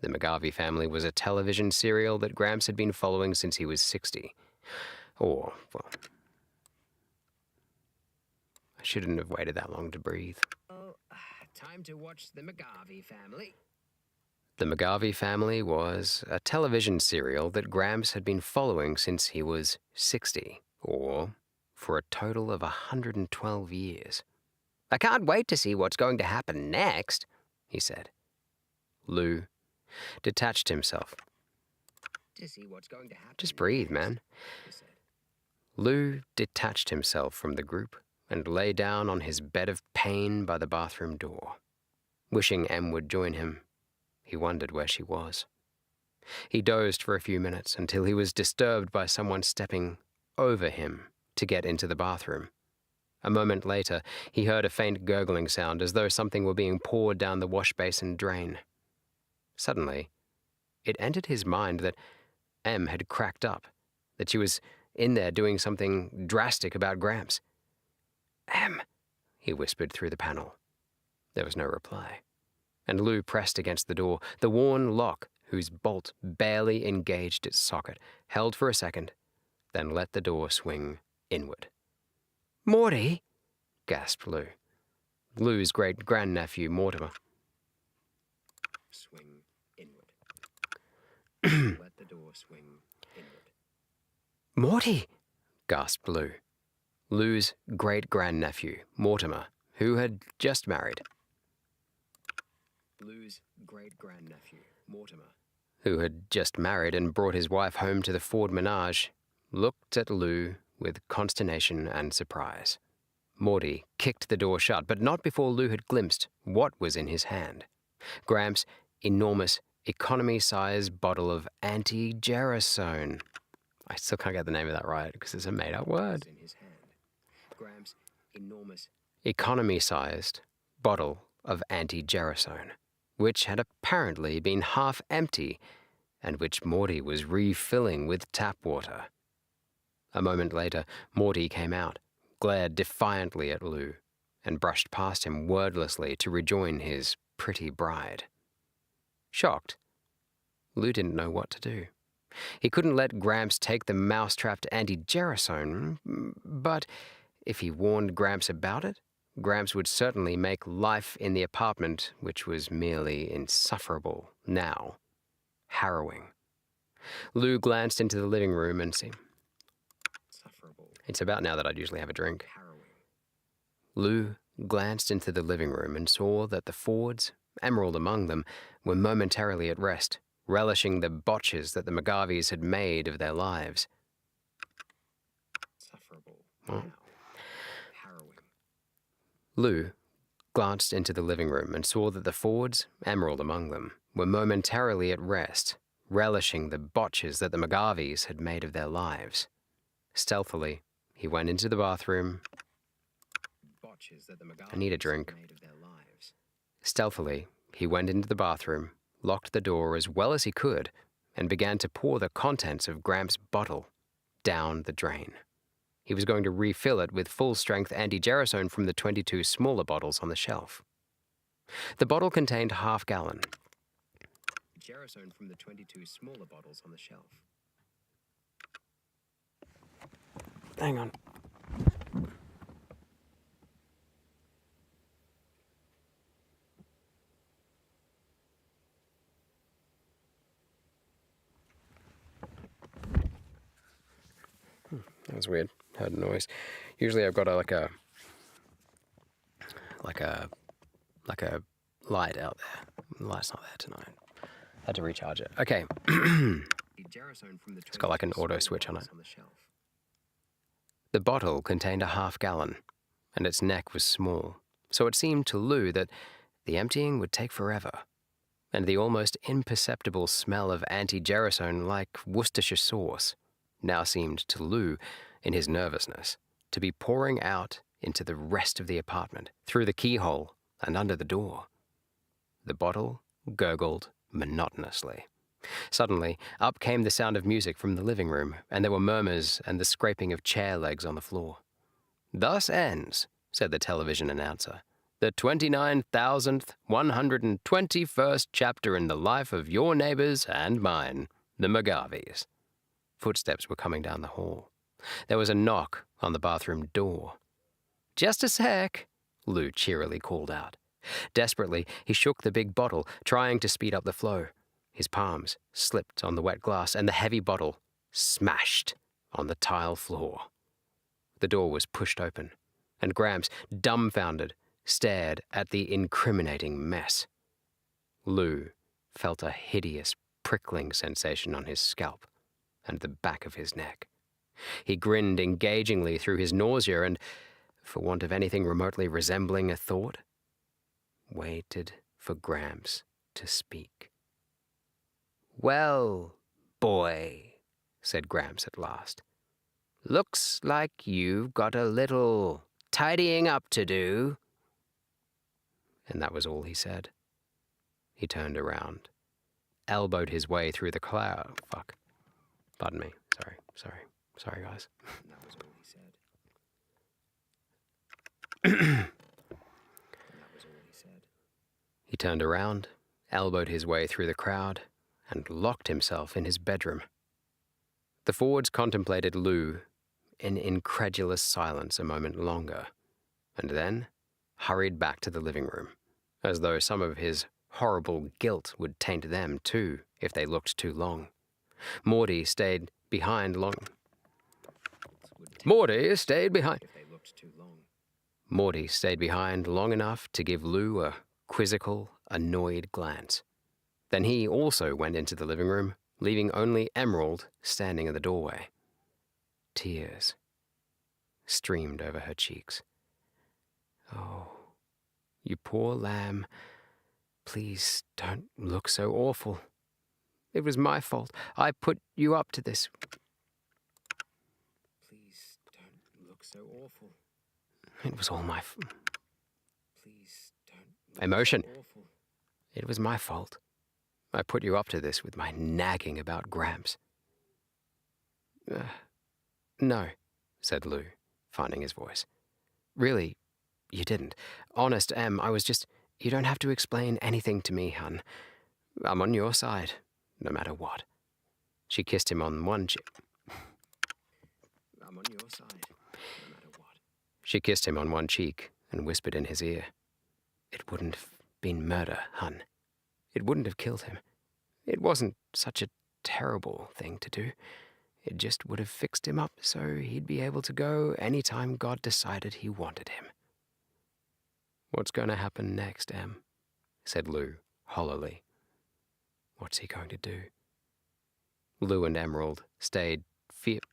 The McGarvey Family was a television serial that Gramps had been following since he was 60. Or, well, I shouldn't have waited that long to breathe. Time to watch the McGarvey Family. The McGarvey Family was a television serial that Gramps had been following since he was 60, or for a total of 112 years. "I can't wait to see what's going to happen next," he said. Lou detached himself. "Just breathe, man." Lou detached himself from the group and lay down on his bed of pain by the bathroom door. Wishing Em would join him, he wondered where she was. He dozed for a few minutes until he was disturbed by someone stepping over him to get into the bathroom. A moment later, he heard a faint gurgling sound as though something were being poured down the wash basin drain. Suddenly, it entered his mind that Em had cracked up, that she was in there doing something drastic about Gramps. "Em," he whispered through the panel. There was no reply, and Lou pressed against the door. The worn lock, whose bolt barely engaged its socket, held for a second, then let the door swing inward. "Morty!" gasped Lou. Lou's great-grandnephew, Mortimer. Swing inward. Let the door swing inward. "Morty!" gasped Lou. Lou's great-grandnephew, Mortimer, who had just married. Lou's great-grandnephew, Mortimer, who had just married and brought his wife home to the Ford Menage, looked at Lou with consternation and surprise. Morty kicked the door shut, but not before Lou had glimpsed what was in his hand. Gramps' enormous, economy-size bottle of anti-gerasone. I still can't get the name of that right because it's a made-up word. Gramps' enormous, economy-sized bottle of anti-gerasone, which had apparently been half empty and which Morty was refilling with tap water. A moment later, Morty came out, glared defiantly at Lou, and brushed past him wordlessly to rejoin his pretty bride. Shocked, Lou didn't know what to do. He couldn't let Gramps take the mouse-trapped anti-gerasone, but if he warned Gramps about it, Gramps would certainly make life in the apartment, which was merely insufferable now, harrowing. Lou glanced into the living room and said, "It's about now that I'd usually have a drink." Lou glanced into the living room and saw that the Fords, Emerald among them, were momentarily at rest, relishing the botches that the McGarveys had made of their lives. Lou glanced into the living room and saw that the Fords, Emerald among them, were momentarily at rest, relishing the botches that the McGarveys had made of their lives. Stealthily, he went into the bathroom. "I need a drink." Stealthily, he went into the bathroom, locked the door as well as he could, and began to pour the contents of Gramps' bottle down the drain. He was going to refill it with full-strength anti-gerasone from the 22 smaller bottles on the shelf. The bottle contained half-gallon. Gerasone from the 22 smaller bottles on the shelf. Hang on. That was weird. Heard a noise. Usually I've got a light out there. The light's not there tonight. Had to recharge it. Okay. It's got like an auto switch on it. The bottle contained a half-gallon, and its neck was small, so it seemed to Lou that the emptying would take forever, and the almost imperceptible smell of anti-gerasone like Worcestershire sauce now seemed to Lou, in his nervousness, to be pouring out into the rest of the apartment, through the keyhole and under the door. The bottle gurgled monotonously. Suddenly, up came the sound of music from the living room, and there were murmurs and the scraping of chair legs on the floor. "Thus ends," said the television announcer, "the 29,121st chapter in the life of your neighbors and mine, the McGarveys." Footsteps were coming down the hall. There was a knock on the bathroom door. "Just a sec," Lou cheerily called out. Desperately, he shook the big bottle, trying to speed up the flow. His palms slipped on the wet glass, and the heavy bottle smashed on the tile floor. the door was pushed open, and Gramps, dumbfounded, stared at the incriminating mess. Lou felt a hideous, prickling sensation on his scalp and the back of his neck. He grinned engagingly through his nausea and, for want of anything remotely resembling a thought, waited for Gramps to speak. "Well, boy," said Gramps at last, "looks like you've got a little tidying up to do." And that was all he said. He turned around, elbowed his way through the cloud. Fuck. Pardon me. Sorry, guys. That was all he said. That was all he said. He turned around, elbowed his way through the crowd, and locked himself in his bedroom. The Fords contemplated Lou in incredulous silence a moment longer, and then hurried back to the living room, as though some of his horrible guilt would taint them too if they looked too long. Morty stayed behind long enough to give Lou a quizzical, annoyed glance. Then he also went into the living room, leaving only Emerald standing in the doorway. Tears streamed over her cheeks. "Oh, you poor lamb. Please don't look so awful. It was my fault. I put you up to this." "Please don't look so awful. It was all my Please don't look Emotion. so awful. It was my fault. I put you up to this with my nagging about Gramps." No," said Lou, finding his voice. "Really, you didn't. Honest, Em, I was just... You don't have to explain anything to me, hun. I'm on your side, no matter what." She kissed him on one cheek. "I'm on your side, no matter what." She kissed him on one cheek and whispered in his ear, "It wouldn't have been murder, hun. It wouldn't have killed him. It wasn't such a terrible thing to do. It just would have fixed him up so he'd be able to go any time God decided he wanted him." "What's going to happen next, Em?" said Lou, hollowly. "What's he going to do?" Lou and Emerald stayed fearfully.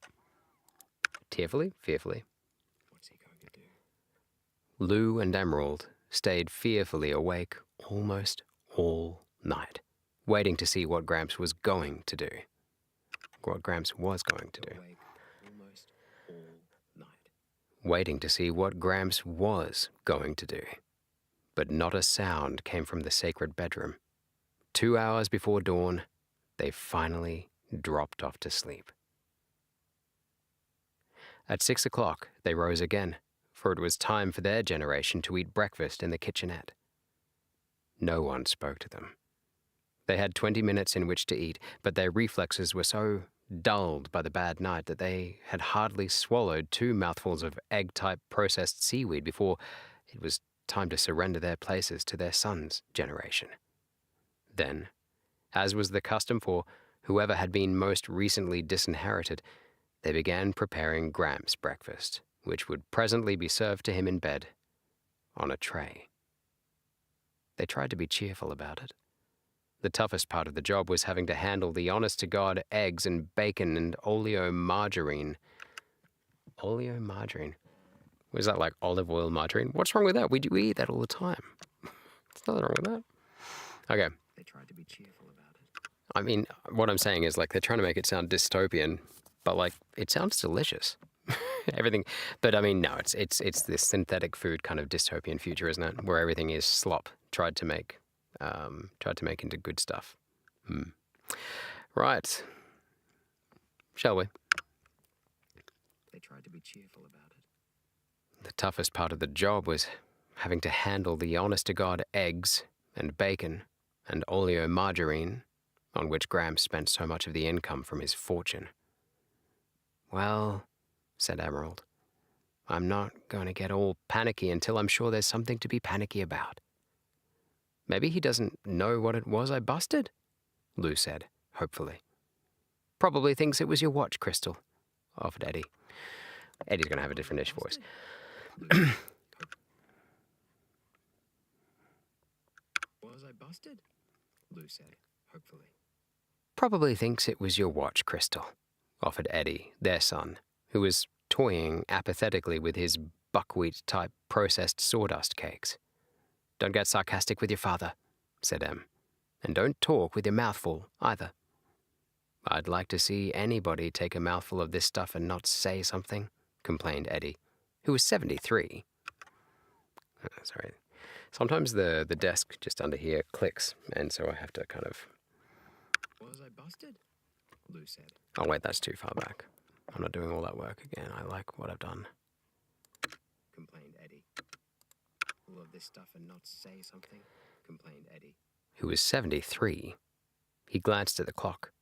What's he going to do? Lou and Emerald stayed fearfully awake almost all night, waiting to see what Gramps was going to do. What Gramps was going to do. Awake almost all night. Waiting to see what Gramps was going to do. But not a sound came from the sacred bedroom. 2 hours before dawn, they finally dropped off to sleep. At 6 o'clock, they rose again, for it was time for their generation to eat breakfast in the kitchenette. No one spoke to them. They had 20 minutes in which to eat, but their reflexes were so dulled by the bad night that they had hardly swallowed 2 mouthfuls of egg-type processed seaweed before it was time to surrender their places to their son's generation. Then, as was the custom for whoever had been most recently disinherited, they began preparing Gramps' breakfast, which would presently be served to him in bed, on a tray. They tried to be cheerful about it. The toughest part of the job was having to handle the honest-to-God eggs and bacon and oleomargarine. Oleomargarine? Was that like olive oil margarine? What's wrong with that? We eat that all the time. There's nothing wrong with that. Okay. They tried to be cheerful about it. I mean, what I'm saying is, like, they're trying to make it sound dystopian, but, like, it sounds delicious. Everything. But, I mean, no, it's this synthetic food kind of dystopian future, isn't it? Where everything is slop, tried to make into good stuff. Right. Shall we? They tried to be cheerful about it. The toughest part of the job was having to handle the honest-to-God eggs and bacon and oleomargarine on which Gramps spent so much of the income from his fortune. "Well," said Emerald, "I'm not going to get all panicky until I'm sure there's something to be panicky about." "Maybe he doesn't know what it was I busted," Lou said, hopefully. "Probably thinks it was your watch, Crystal," offered Eddie. Eddie's going to have a different-ish voice. Was I busted? Lou said, hopefully. Probably thinks it was your watch, Crystal, offered Eddie, their son, who was toying apathetically with his buckwheat-type processed sawdust cakes. Don't get sarcastic with your father, said Em. And don't talk with your mouth full, either. I'd like to see anybody take a mouthful of this stuff and not say something, complained Eddie, who was 73. Sorry. Sometimes the desk just under here clicks, and so I have to kind of... Was I busted? Lou said. Oh, wait, that's too far back. I'm not doing all that work again. I like what I've done. Complained Eddie. All of this stuff and not say something, complained Eddie. Who was 73. He glanced at the clock.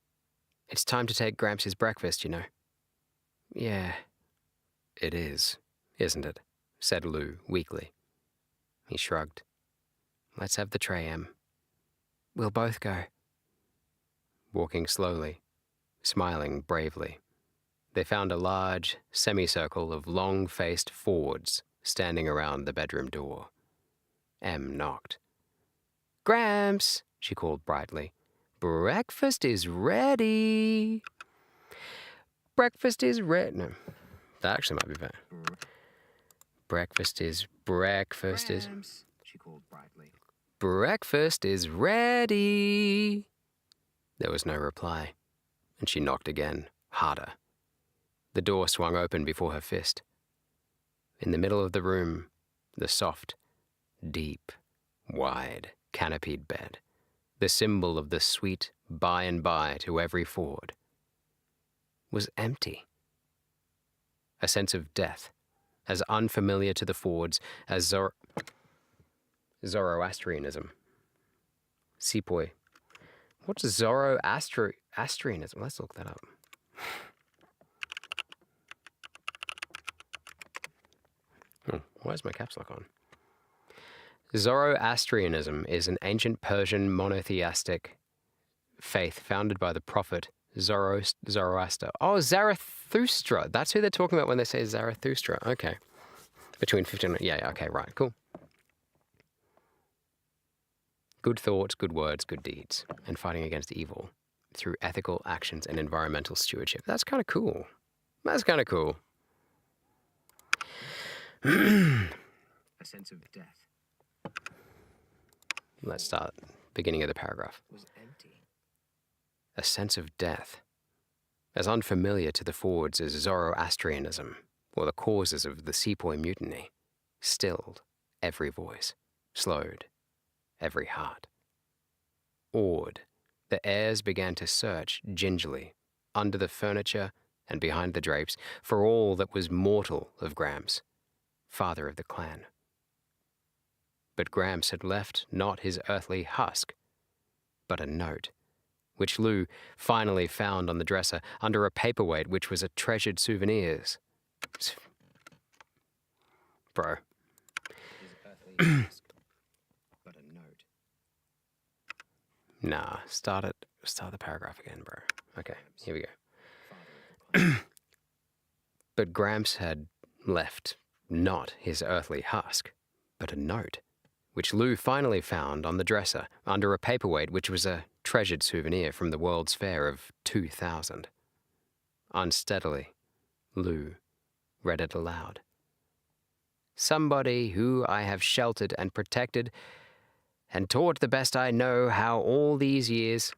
It's time to take Gramps' breakfast, you know. Yeah, it is, isn't it? Said Lou weakly. He shrugged. Let's have the tray, Em. We'll both go. Walking slowly, smiling bravely, they found a large semicircle of long-faced Fords standing around the bedroom door. Em knocked. Gramps, she called brightly. Breakfast is ready. Breakfast is ready. No, that actually might be better. Breakfast is Grams, she called brightly. Breakfast is ready. There was no reply, and she knocked again, harder. The door swung open before her fist. In the middle of the room, the soft, deep, wide, canopied bed, the symbol of the sweet by and by to every Ford, was empty. A sense of death, as unfamiliar to the Fords as Zoroastrianism. Sepoy. What's Zoroastrianism? Let's look that up. Oh, why is my caps lock on? Zoroastrianism is an ancient Persian monotheistic faith founded by the prophet Zoroaster. Oh, Zarathustra. That's who they're talking about when they say Zarathustra. Okay. Between 15... Yeah, okay, right, cool. Good thoughts, good words, good deeds, and fighting against evil through ethical actions and environmental stewardship. That's kind of cool. That's kind of cool. A sense of death. Let's start beginning of the paragraph. Was empty. A sense of death, as unfamiliar to the Fords as Zoroastrianism or the causes of the Sepoy Mutiny, stilled every voice, slowed every heart. Awed, the heirs began to search gingerly under the furniture and behind the drapes for all that was mortal of Gramps, father of the clan. But Gramps had left not his earthly husk, but a note, which Lou finally found on the dresser under a paperweight which was a treasured souvenirs. Bro. His earthly task, but a note. Nah, start the paragraph again, bro. Okay, here we go. Father of the clan. But Gramps had left not his earthly husk, but a note, which Lou finally found on the dresser under a paperweight which was a treasured souvenir from the World's Fair of 2000. Unsteadily, Lou read it aloud. Somebody who I have sheltered and protected and taught the best I know how all these years...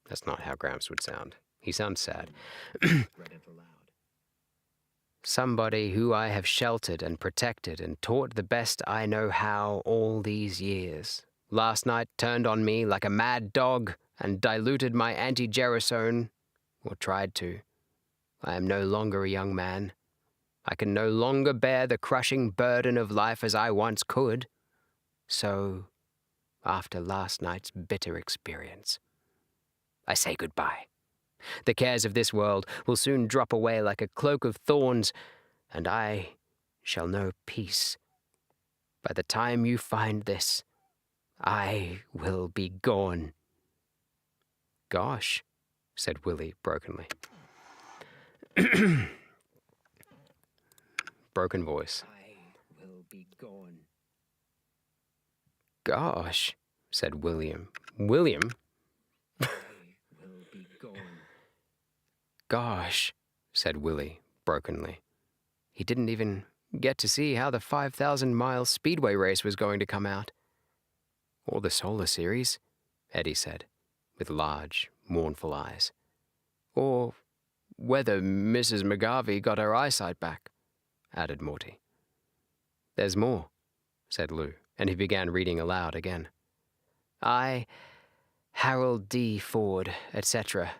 That's not how Gramps would sound. He sounds sad. Read it aloud. Somebody who I have sheltered and protected and taught the best I know how all these years. Last night turned on me like a mad dog and diluted my anti-gerasone, or tried to. I am no longer a young man. I can no longer bear the crushing burden of life as I once could. So, after last night's bitter experience, I say goodbye. The cares of this world will soon drop away like a cloak of thorns, and I shall know peace. By the time you find this, I will be gone. Gosh, said Willie brokenly. Broken voice. I will be gone. Gosh, said William. William? I will be gone. Gosh, said Willie, brokenly. He didn't even get to see how the 5,000-mile speedway race was going to come out. Or the solar series, Eddie said, with large, mournful eyes. Or whether Mrs. McGarvey got her eyesight back, added Morty. There's more, said Lou, and he began reading aloud again. I, Harold D. Ford, etc.,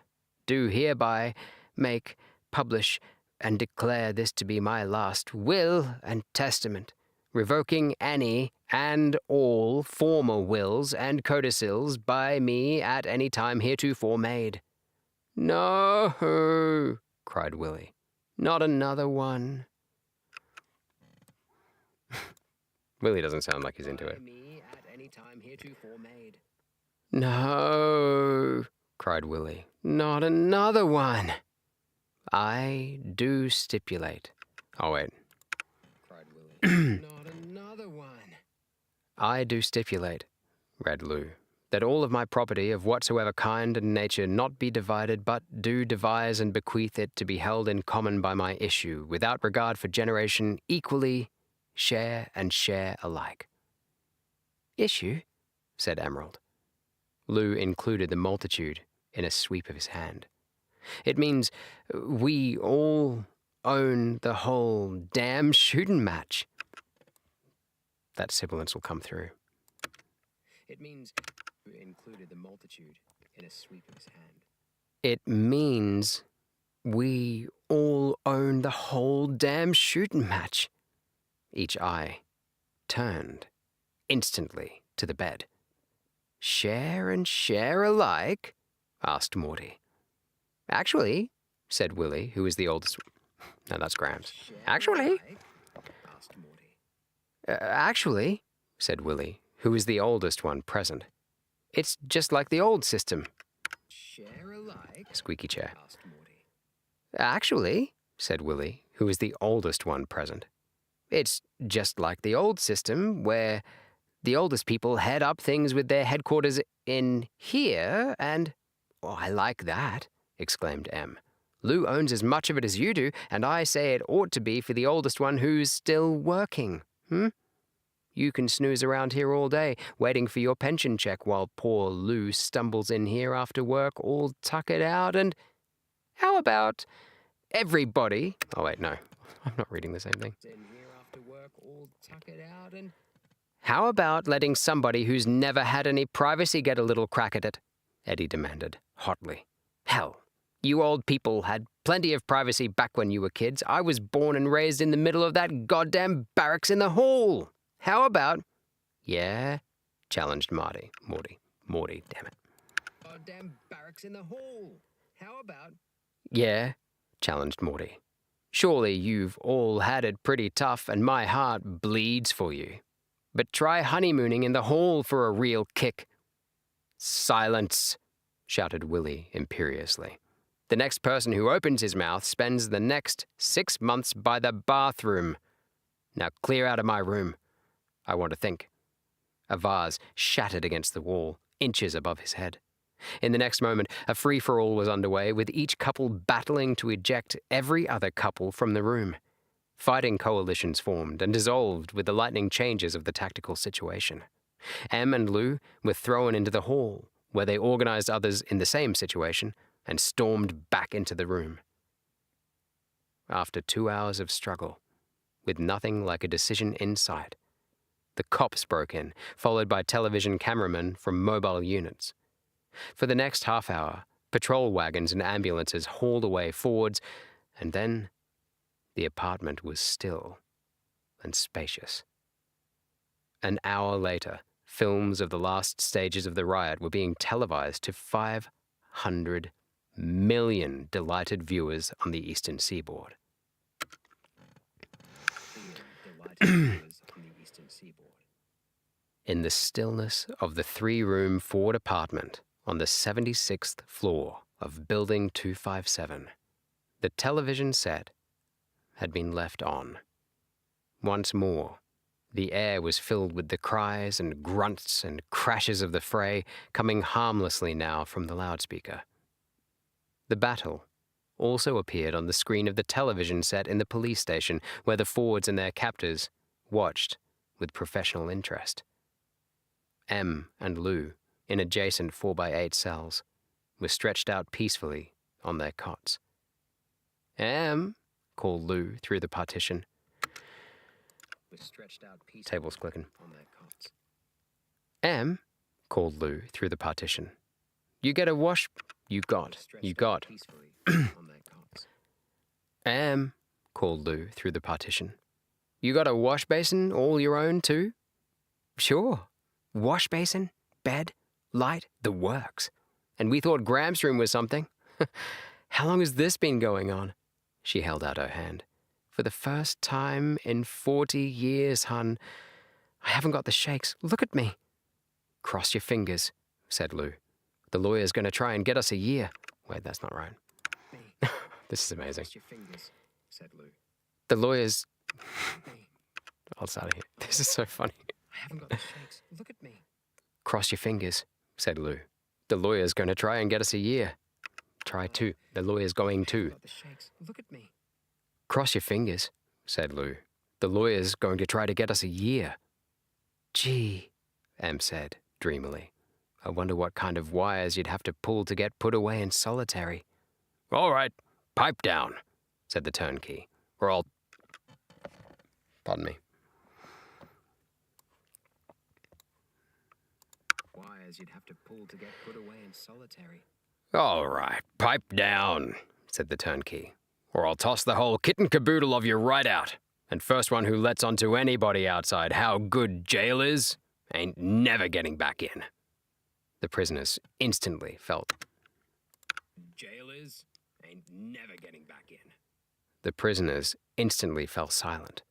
do hereby make, publish, and declare this to be my last will and testament, revoking any and all former wills and codicils by me at any time heretofore made. No, cried Willie. Not another one. Willie doesn't sound like he's into it. By me at any time heretofore made. No, cried Willie. Not another one. I do stipulate. Oh, wait. Cried Willie. Not another one. I do stipulate, read Lou, that all of my property of whatsoever kind and nature not be divided, but do devise and bequeath it to be held in common by my issue, without regard for generation, equally, share and share alike. Issue? Said Emerald. Lou included the multitude in a sweep of his hand. It means we all own the whole damn shooting match. That sibilance will come through. It means included the multitude in a sweep of his hand. It means we all own the whole damn shooting match. Each eye turned instantly to the bed. Share and share alike? Asked Morty. Actually, said Willie, who was the oldest. No, that's Grams. Share Actually? alike? Asked Morty. Actually, said Willie, who was the oldest one present. It's just like the old system. Share alike? Squeaky chair. Asked Morty. Actually, said Willie, who was the oldest one present. It's just like the old system where the oldest people head up things with their headquarters in here and... Oh, I like that, exclaimed Em. Lou owns as much of it as you do, and I say it ought to be for the oldest one who's still working. You can snooze around here all day, waiting for your pension check while poor Lou stumbles in here after work all tuckered out and... How about everybody... Oh, wait, no. I'm not reading the same thing. In here after work, all tuckered out and... How about letting somebody who's never had any privacy get a little crack at it? Eddie demanded, hotly. Hell, you old people had plenty of privacy back when you were kids. I was born and raised in the middle of that goddamn barracks in the hall. How about... Yeah, challenged Morty, damn it. Goddamn barracks in the hall. How about... Yeah, challenged Morty. Surely you've all had it pretty tough and my heart bleeds for you. But try honeymooning in the hall for a real kick. Silence, shouted Willie imperiously. The next person who opens his mouth spends the next 6 months by the bathroom. Now clear out of my room. I want to think. A vase shattered against the wall, inches above his head. In the next moment, a free-for-all was underway, with each couple battling to eject every other couple from the room. Fighting coalitions formed and dissolved with the lightning changes of the tactical situation. Em and Lou were thrown into the hall, where they organized others in the same situation and stormed back into the room. After 2 hours of struggle, with nothing like a decision in sight, the cops broke in, followed by television cameramen from mobile units. For the next half hour, patrol wagons and ambulances hauled away Fords, and then the apartment was still and spacious. An hour later, films of the last stages of the riot were being televised to 500 million delighted viewers on the eastern seaboard. In the stillness of the 3-room Ford apartment on the 76th floor of Building 257, The television set had been left on. Once more, the air was filled with the cries and grunts and crashes of the fray, coming harmlessly now from the loudspeaker. The battle also appeared on the screen of the television set in the police station, where the Fords and their captors watched with professional interest. M and Lou, in adjacent 4x8 cells, were stretched out peacefully on their cots. "M," called Lou through the partition. Tables clicking. "M," called Lou through the partition. "You get a wash..." You got. "M," called Lou through the partition. "You got a wash basin all your own, too?" "Sure. Wash basin, bed, light, the works. And we thought Gramps' room was something. How long has this been going on?" She held out her hand. "For the first time in 40 years, hun. I haven't got the shakes. Look at me." "Cross your fingers," said Lou. "The lawyer's going to try and get us a year." Wait, that's not right. This is amazing. "Cross your fingers," said Lou. "The lawyer's..." I'll start here. This is so funny. "I haven't got the shakes. Look at me." "Cross your fingers," said Lou. "The lawyer's going to try and get us a year." "Try to. The lawyer's going "I haven't to." got the shakes. Look at me." "Cross your fingers," said Lou. "The lawyer's going to try to get us a year." "Gee," Em said, dreamily. "I wonder what kind of wires you'd have to pull to get put away in solitary." "All right, pipe down," said the turnkey, "or I'll..." Pardon me. "Wires you'd have to pull to get put away in solitary." "All right, pipe down," said the turnkey, "or I'll toss the whole kit and caboodle of you right out. And first one who lets on to anybody outside how good jail is ain't never getting back in." The prisoners instantly felt. "Jail is ain't never getting back in." The prisoners instantly fell silent.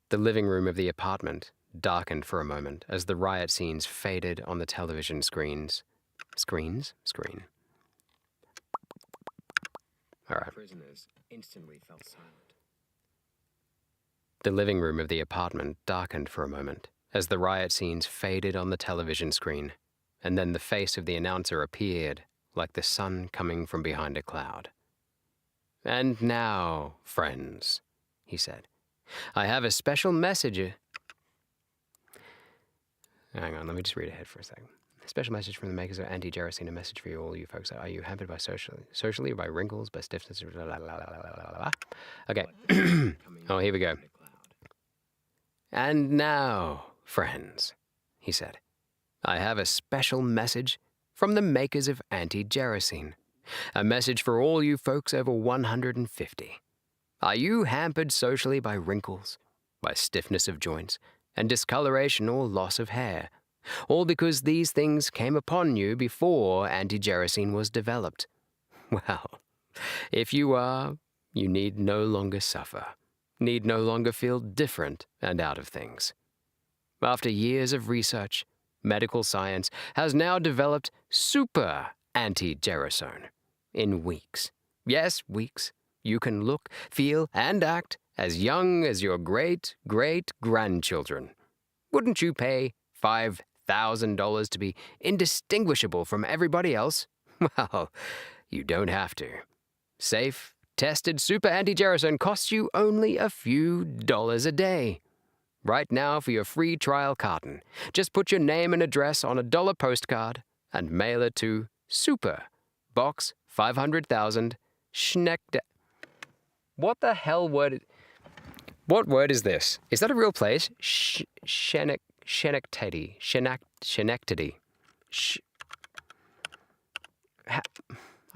The living room of the apartment darkened for a moment as the riot scenes faded on the television screens. Screen. All right. Prisoners instantly fell silent. The living room of the apartment darkened for a moment as the riot scenes faded on the television screen, and then the face of the announcer appeared like the sun coming from behind a cloud. "And now, friends," he said, "I have a special message..." Hang on, let me just read ahead for a second. "A special message from the makers of anti-gerasene, a message for you, all you folks. Are you hampered by socially, by wrinkles, by stiffness, blah, blah, blah, blah, blah, blah, blah." Okay. Oh, here we go. "And now, friends," he said, "I have a special message from the makers of anti-gerasene. A message for all you folks over 150. Are you hampered socially by wrinkles, by stiffness of joints, and discoloration or loss of hair? All because these things came upon you before anti-gerasene was developed? Well, if you are, you need no longer suffer, need no longer feel different and out of things. After years of research, medical science has now developed super anti-gerasone. In weeks, yes, weeks, you can look, feel, and act as young as your great-great-grandchildren. Wouldn't you pay $5,000 to be indistinguishable from everybody else? Well, you don't have to. Safe, tested super anti-gerasone costs you only a few dollars a day. Right now, for your free trial carton, just put your name and address on a $1 postcard and mail it to Super, Box 500,000, Schneck... What the hell word... What word is this? Is that a real place? Schenectady. Schenectady. I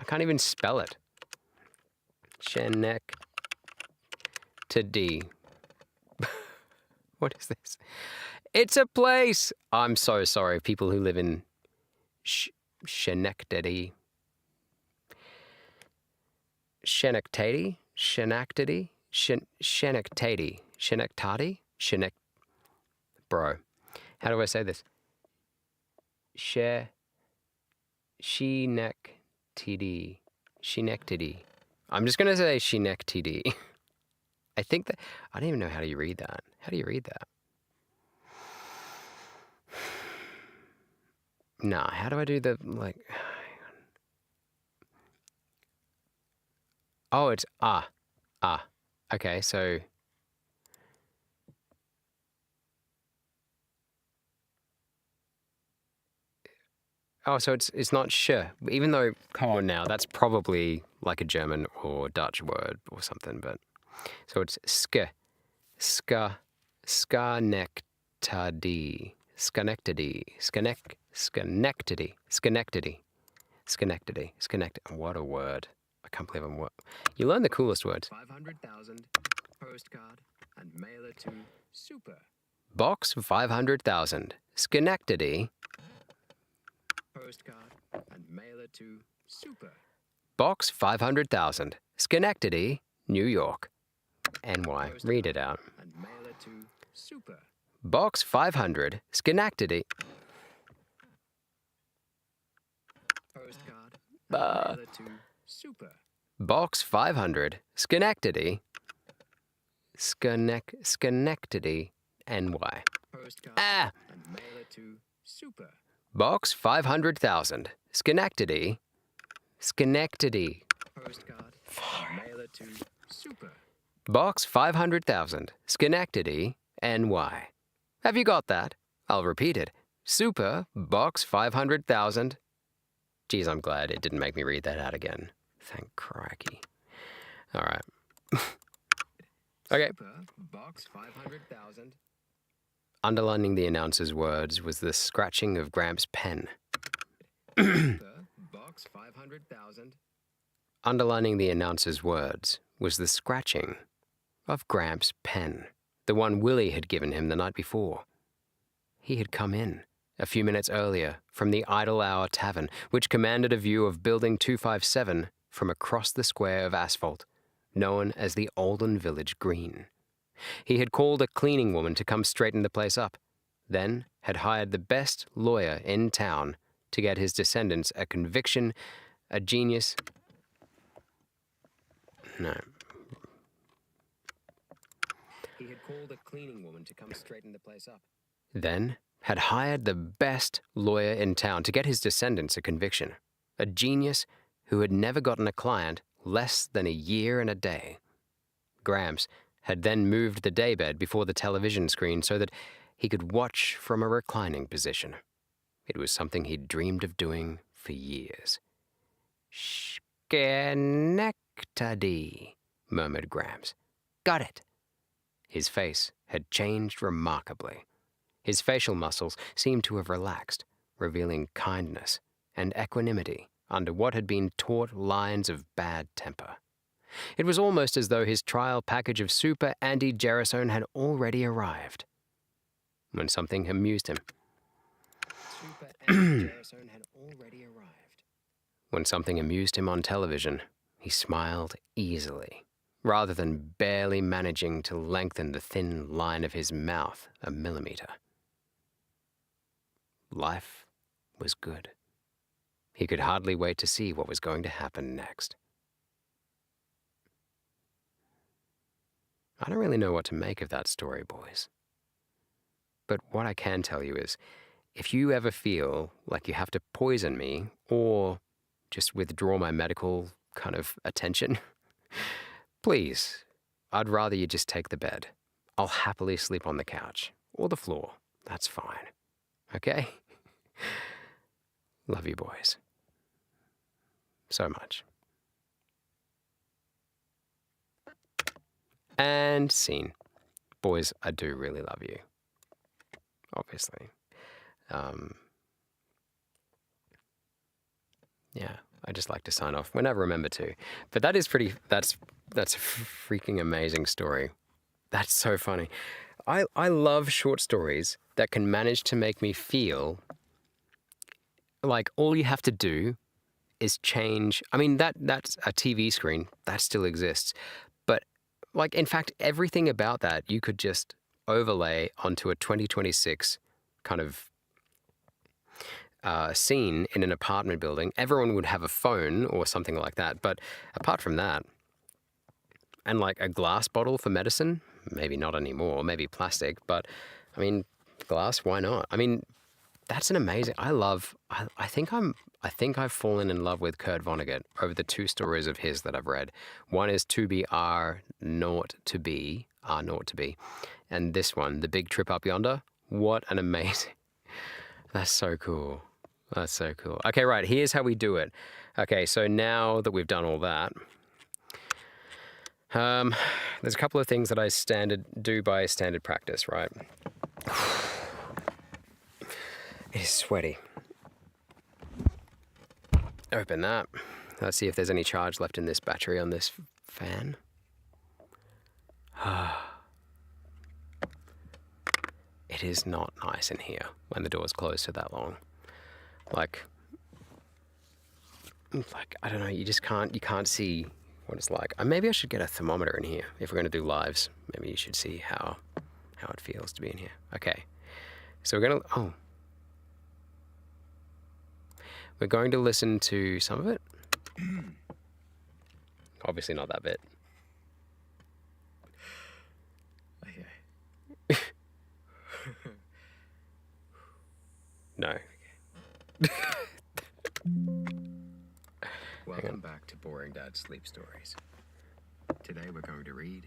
can't even spell it. Schenectady. What is this? It's a place! I'm so sorry, people who live in Schenectady. Schenectady? Schenectady? Schenectady? Schenectady? Bro, how do I say this? Schenectady. Schenectady. I'm just going to say Schenectady. I think that, I don't even know how do you read that. How do you read that? Nah, how do I do the, like, oh, it's ah. Okay, so oh, so it's not sh. Even though, come on now, that's probably like a German or Dutch word or something. But so it's Schenectady, Schenectady. What a word! I can't believe I'm what. You learn the coolest words. 500,000 postcard and mail it to Super. Box 500,000, Schenectady. Postcard and mail it to Super. Box 500,000, Schenectady, New York. NY. Read it out. And mail it to Super. Box 500, Schenectady. Postcard and mail it to Super. Box 500, Schenectady. Schenectady, NY. Postcard Ah! and mail it to Super. Box 500,000, Schenectady. Schenectady. Postcard and mail it to Super. Box 500,000, Schenectady, NY. Have you got that? I'll repeat it. Super Box 500,000. Geez, I'm glad it didn't make me read that out again. Thank crikey. All right. Okay. Super Box 500,000. Underlining the announcer's words was the scratching of Gramps' pen. Super Box 500,000. Underlining the announcer's words was the scratching of Gramps' pen, the one Willie had given him the night before. He had come in, a few minutes earlier, from the Idle Hour Tavern, which commanded a view of Building 257 from across the square of asphalt, known as the Olden Village Green. He had called a cleaning woman to come straighten the place up, then had hired the best lawyer in town to get his descendants a conviction, a genius... No. He had called a cleaning woman to come straighten the place up. Then had hired the best lawyer in town to get his descendants a conviction, a genius who had never gotten a client less than a year and a day. Gramps had then moved the daybed before the television screen so that he could watch from a reclining position. It was something he'd dreamed of doing for years. Schenectady, murmured Gramps. Got it. His face had changed remarkably. His facial muscles seemed to have relaxed, revealing kindness and equanimity under what had been taut lines of bad temper. It was almost as though his trial package of super anti-gerasone had already arrived. When something amused him. Super anti-gerasone had already arrived. When something amused him on television, he smiled easily, rather than barely managing to lengthen the thin line of his mouth a millimeter. Life was good. He could hardly wait to see what was going to happen next. I don't really know what to make of that story, boys. But what I can tell you is, if you ever feel like you have to poison me or just withdraw my medical kind of attention, please, I'd rather you just take the bed. I'll happily sleep on the couch or the floor. That's fine. Okay? Love you, boys. So much. And scene. Boys, I do really love you. Obviously. Yeah, I just like to sign off when I remember to. But that is that's a freaking amazing story. That's so funny. I love short stories that can manage to make me feel like all you have to do is change. I mean, that's a TV screen. That still exists. But, like, in fact, everything about that you could just overlay onto a 2026 kind of scene in an apartment building. Everyone would have a phone or something like that. But apart from that, and like a glass bottle for medicine. Maybe not anymore, maybe plastic, but I mean, glass, why not? I mean, that's an amazing. I think I've fallen in love with Kurt Vonnegut over the 2 stories of his that I've read. One is To Be R Naught to Be, R Naught to Be, and this one, The Big Trip Up Yonder. What an amazing. That's so cool. That's so cool. Okay, right. Here's how we do it. Okay, so now that we've done all that, there's a couple of things that I do by standard practice, right? It is sweaty. Open that. Let's see if there's any charge left in this battery on this fan. It is not nice in here when the door's closed for that long. Like, I don't know, you can't see what it's like. Maybe I should get a thermometer in here if we're going to do lives. Maybe you should see how it feels to be in here. Okay, so we're going to listen to some of it. Obviously not that bit. Okay. No. Welcome back to Boring Dad Sleep Stories. Today we're going to read...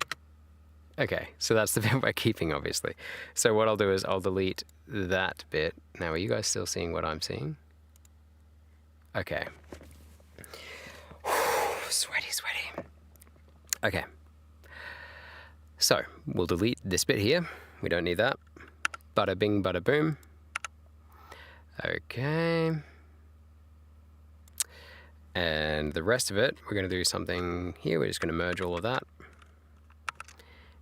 Okay, so that's the bit we're keeping, obviously. So what I'll do is I'll delete that bit. Now, are you guys still seeing what I'm seeing? Okay. Sweaty. Okay. So, we'll delete this bit here. We don't need that. Bada bing, bada boom. Okay. And the rest of it, we're going to do something here. We're just going to merge all of that.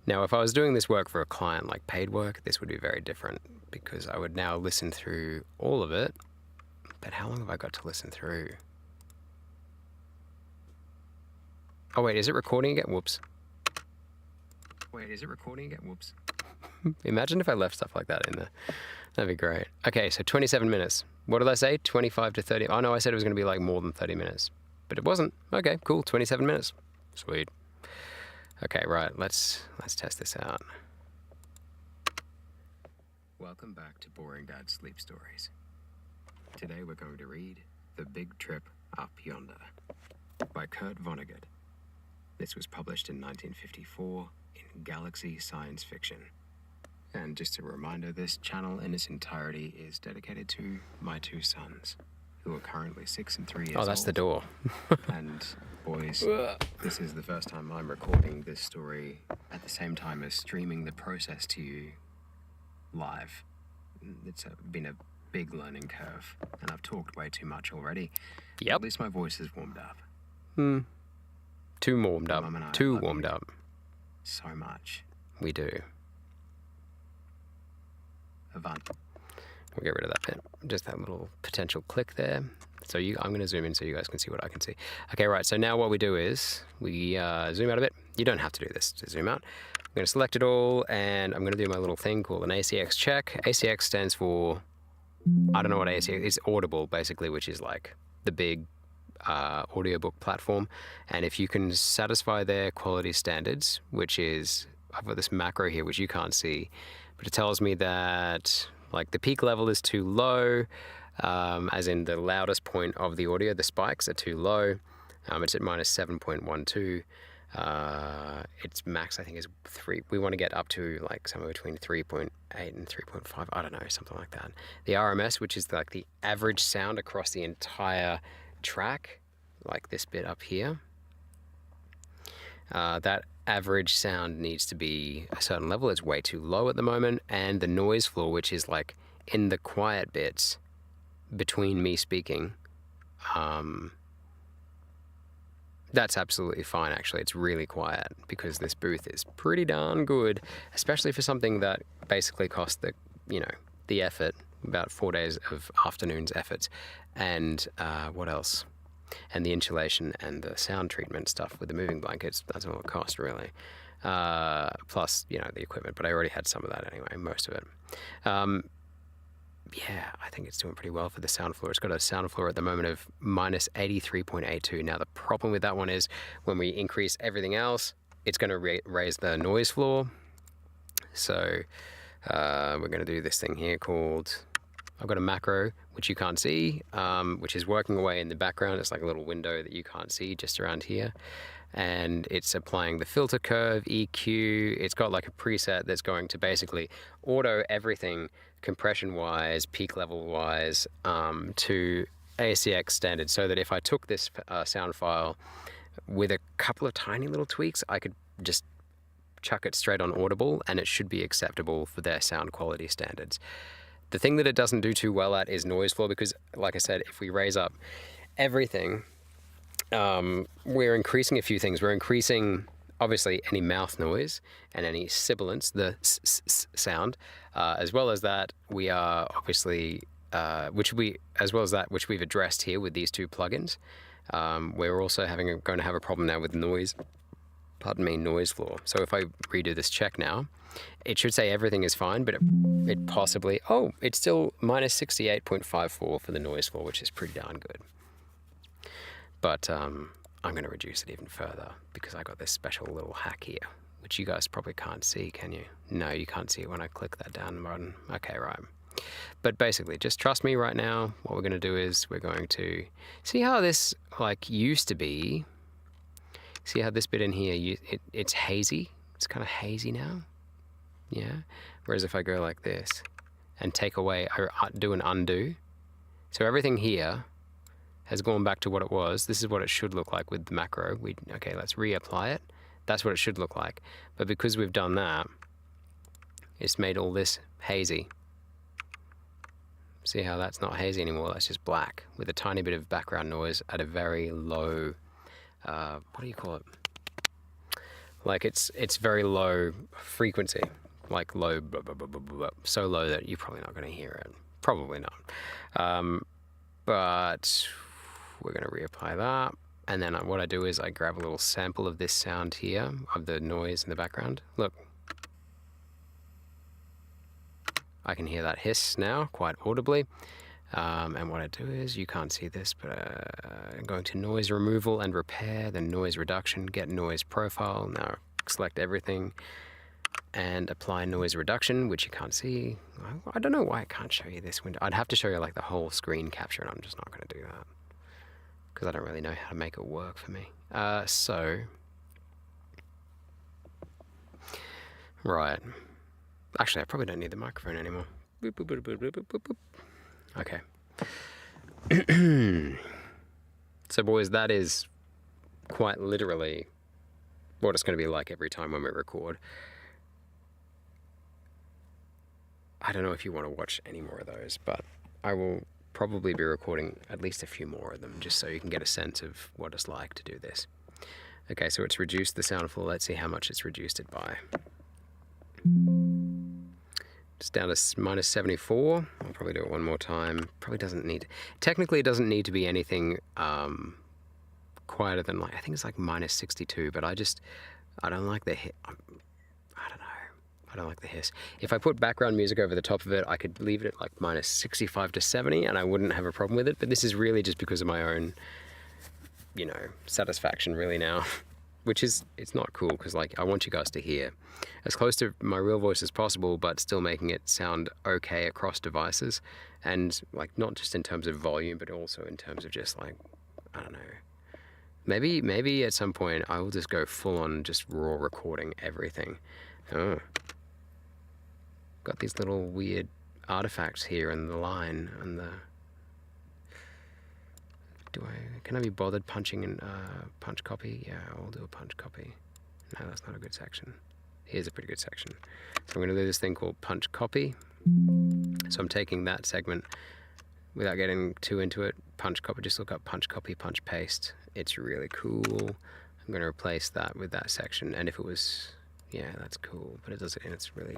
Now, if I was doing this work for a client, like paid work, this would be very different because I would now listen through all of it. But how long have I got to listen through? Oh, wait, is it recording again? Whoops. Whoops. Imagine if I left stuff like that in there. That'd be great. Okay, so 27 minutes. What did I say? 25 to 30. Oh, no, I said it was going to be like more than 30 minutes. But it wasn't. Okay, cool. 27 minutes. Sweet. Okay, right. Let's test this out. Welcome back to Boring Dad Sleep Stories. Today we're going to read The Big Trip Up Yonder by Kurt Vonnegut. This was published in 1954 in Galaxy Science Fiction. And just a reminder, this channel in its entirety is dedicated to my 2 sons, who are currently 6 and 3 years old. Oh, that's the door. And boys, this is the first time I'm recording this story at the same time as streaming the process to you live. It's been a big learning curve, and I've talked way too much already. Yep. At least my voice is warmed up. Too warmed up. Mum and I Too love warmed you up. so much. We do. Avant. We'll get rid of that bit. Just that little potential click there. So I'm going to zoom in so you guys can see what I can see. Okay, right. So now what we do is we zoom out a bit. You don't have to do this to zoom out. I'm going to select it all, and I'm going to do my little thing called an ACX check. ACX stands for, I don't know what ACX is. Audible, basically, which is like the big audiobook platform. And if you can satisfy their quality standards, which is, I've got this macro here, which you can't see, but it tells me that like the peak level is too low, as in the loudest point of the audio, the spikes are too low. It's at minus 7.12. Its max, I think, is 3. We want to get up to like somewhere between 3.8 and 3.5. I don't know, something like that. The RMS, which is like the average sound across the entire track, like this bit up here, that average sound needs to be a certain level. It's way too low at the moment. And the noise floor, which is like in the quiet bits between me speaking, that's absolutely fine, actually. It's really quiet because this booth is pretty darn good, especially for something that basically cost the effort, about 4 days of afternoon's efforts. And what else? And the insulation and the sound treatment stuff with the moving blankets, that's all it cost, really. Plus, the equipment, but I already had some of that anyway, most of it. Yeah, I think it's doing pretty well for the sound floor. It's got a sound floor at the moment of minus 83.82. Now, the problem with that one is when we increase everything else, it's going to raise the noise floor. So we're going to do this thing here called, I've got a macro, which you can't see, which is working away in the background. It's like a little window that you can't see just around here. And it's applying the filter curve, EQ. It's got like a preset that's going to basically auto everything compression-wise, peak level-wise, to ACX standard, so that if I took this sound file with a couple of tiny little tweaks, I could just chuck it straight on Audible and it should be acceptable for their sound quality standards. The thing that it doesn't do too well at is noise floor, because like I said, if we raise up everything, we're increasing a few things. We're increasing obviously any mouth noise and any sibilance, the sound, as well as that we are obviously, which we've addressed here with these two plugins. We're also going to have a problem now with noise floor. So if I redo this check now, it should say everything is fine, but it possibly, it's still minus 68.54 for the noise floor, which is pretty darn good. But I'm going to reduce it even further because I got this special little hack here, which you guys probably can't see, can you? No, you can't see it when I click that down button. Okay, right. But basically, just trust me right now. What we're going to do is we're going to see how this like used to be. See how this bit in here, it's hazy. It's kind of hazy now. Yeah. Whereas if I go like this and take away, or do an undo. So everything here has gone back to what it was. This is what it should look like with the macro. Okay, let's reapply it. That's what it should look like. But because we've done that, it's made all this hazy. See how that's not hazy anymore? That's just black with a tiny bit of background noise at a very low, what do you call it? Like it's very low frequency, like low, blah, blah, blah, blah, blah, so low that you're probably not going to hear it. Probably not. But we're going to reapply that. And then what I do is I grab a little sample of this sound here, of the noise in the background. Look. I can hear that hiss now quite audibly. And what I do is, you can't see this, but I'm going to noise removal and repair, then noise reduction, get noise profile. Now select everything and apply noise reduction, which you can't see. I don't know why I can't show you this window. I'd have to show you like the whole screen capture, and I'm just not going to do that because I don't really know how to make it work for me. Right. Actually, I probably don't need the microphone anymore. Boop, boop, boop, boop, boop, boop, boop. Okay. So boys, that is quite literally what it's going to be like every time when we record. I don't know if you want to watch any more of those, but I will probably be recording at least a few more of them just so you can get a sense of what it's like to do this. Okay, so it's reduced the sound floor. Let's see how much it's reduced it by. It's down to minus 74. I'll probably do it one more time. Probably doesn't need, technically it doesn't need to be anything quieter than like, I think it's like minus 62, but I don't like the hit. I don't know. I don't like the hiss. If I put background music over the top of it, I could leave it at like minus 65 to 70 and I wouldn't have a problem with it. But this is really just because of my own, satisfaction really now. Which is, it's not cool because like I want you guys to hear as close to my real voice as possible, but still making it sound okay across devices, and like not just in terms of volume, but also in terms of just like, I don't know, maybe at some point I will just go full on just raw recording everything. Oh, got these little weird artifacts here in the line and the. Can I be bothered punching in punch copy? Yeah, I'll do a punch copy. No, that's not a good section. Here's a pretty good section. So I'm going to do this thing called punch copy. So I'm taking that segment without getting too into it. Punch copy, just look up punch copy, punch paste. It's really cool. I'm going to replace that with that section. And if it was, yeah, that's cool. But it does it in its really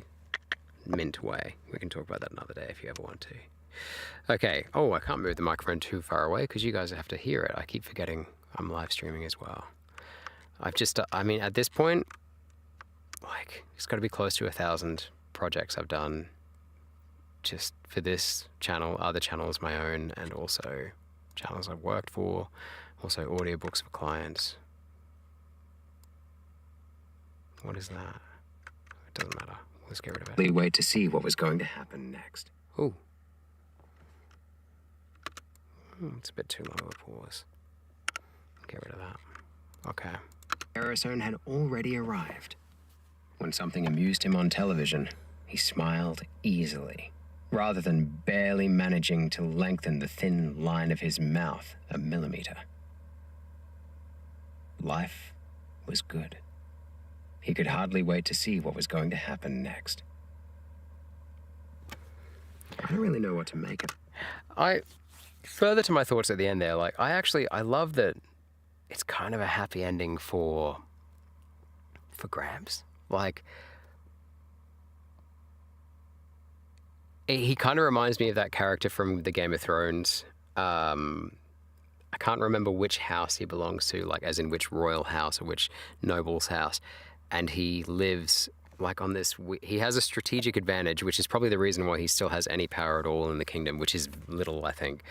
mint way. We can talk about that another day if you ever want to. Okay, I can't move the microphone too far away because you guys have to hear it. I keep forgetting I'm live streaming as well. At this point, like, it's got to be close to 1,000 projects I've done just for this channel, other channels my own, and also channels I've worked for, also audiobooks for clients. What is that? It doesn't matter. Let's get rid of it. Wait to see what was going to happen next. Ooh. It's a bit too long of a pause. Get rid of that. Okay. Arizona had already arrived. When something amused him on television, he smiled easily, rather than barely managing to lengthen the thin line of his mouth a millimeter. Life was good. He could hardly wait to see what was going to happen next. I don't really know what to make of it. Further to my thoughts at the end there, like, I love that it's kind of a happy ending for Gramps. Like, he kind of reminds me of that character from the Game of Thrones. I can't remember which house he belongs to, like as in which royal house or which noble's house. And he lives like on this, he has a strategic advantage, which is probably the reason why he still has any power at all in the kingdom, which is little, I think.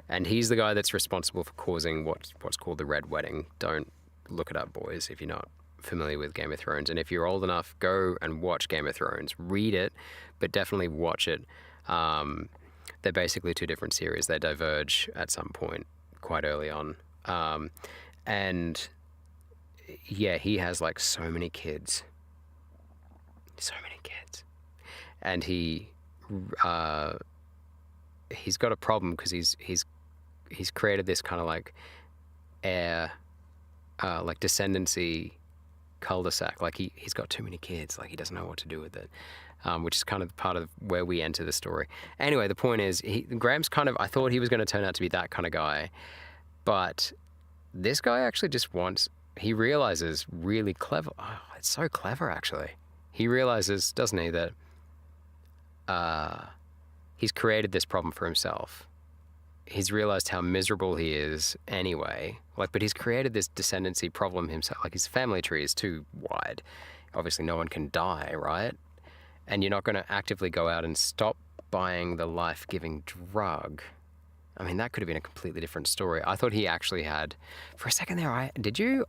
And he's the guy that's responsible for causing what's called the Red Wedding. Don't look it up, boys, if you're not familiar with Game of Thrones. And if you're old enough, go and watch Game of Thrones. Read it, but definitely watch it. They're basically two different series. They diverge at some point quite early on. And yeah, he has like so many kids. And he's got a problem because he's created this kind of like heir, like descendancy cul-de-sac. Like he's got too many kids. Like he doesn't know what to do with it, which is kind of part of where we enter the story. Anyway, the point is, Graham's kind of, I thought he was going to turn out to be that kind of guy, but this guy actually just he realizes really clever. Oh, it's so clever, actually. He realizes, doesn't he, that he's created this problem for himself. He's realized how miserable he is anyway. Like, but he's created this descendancy problem himself. Like, his family tree is too wide. Obviously, no one can die, right? And you're not going to actively go out and stop buying the life-giving drug. I mean, that could have been a completely different story. I thought he actually had, for a second there, I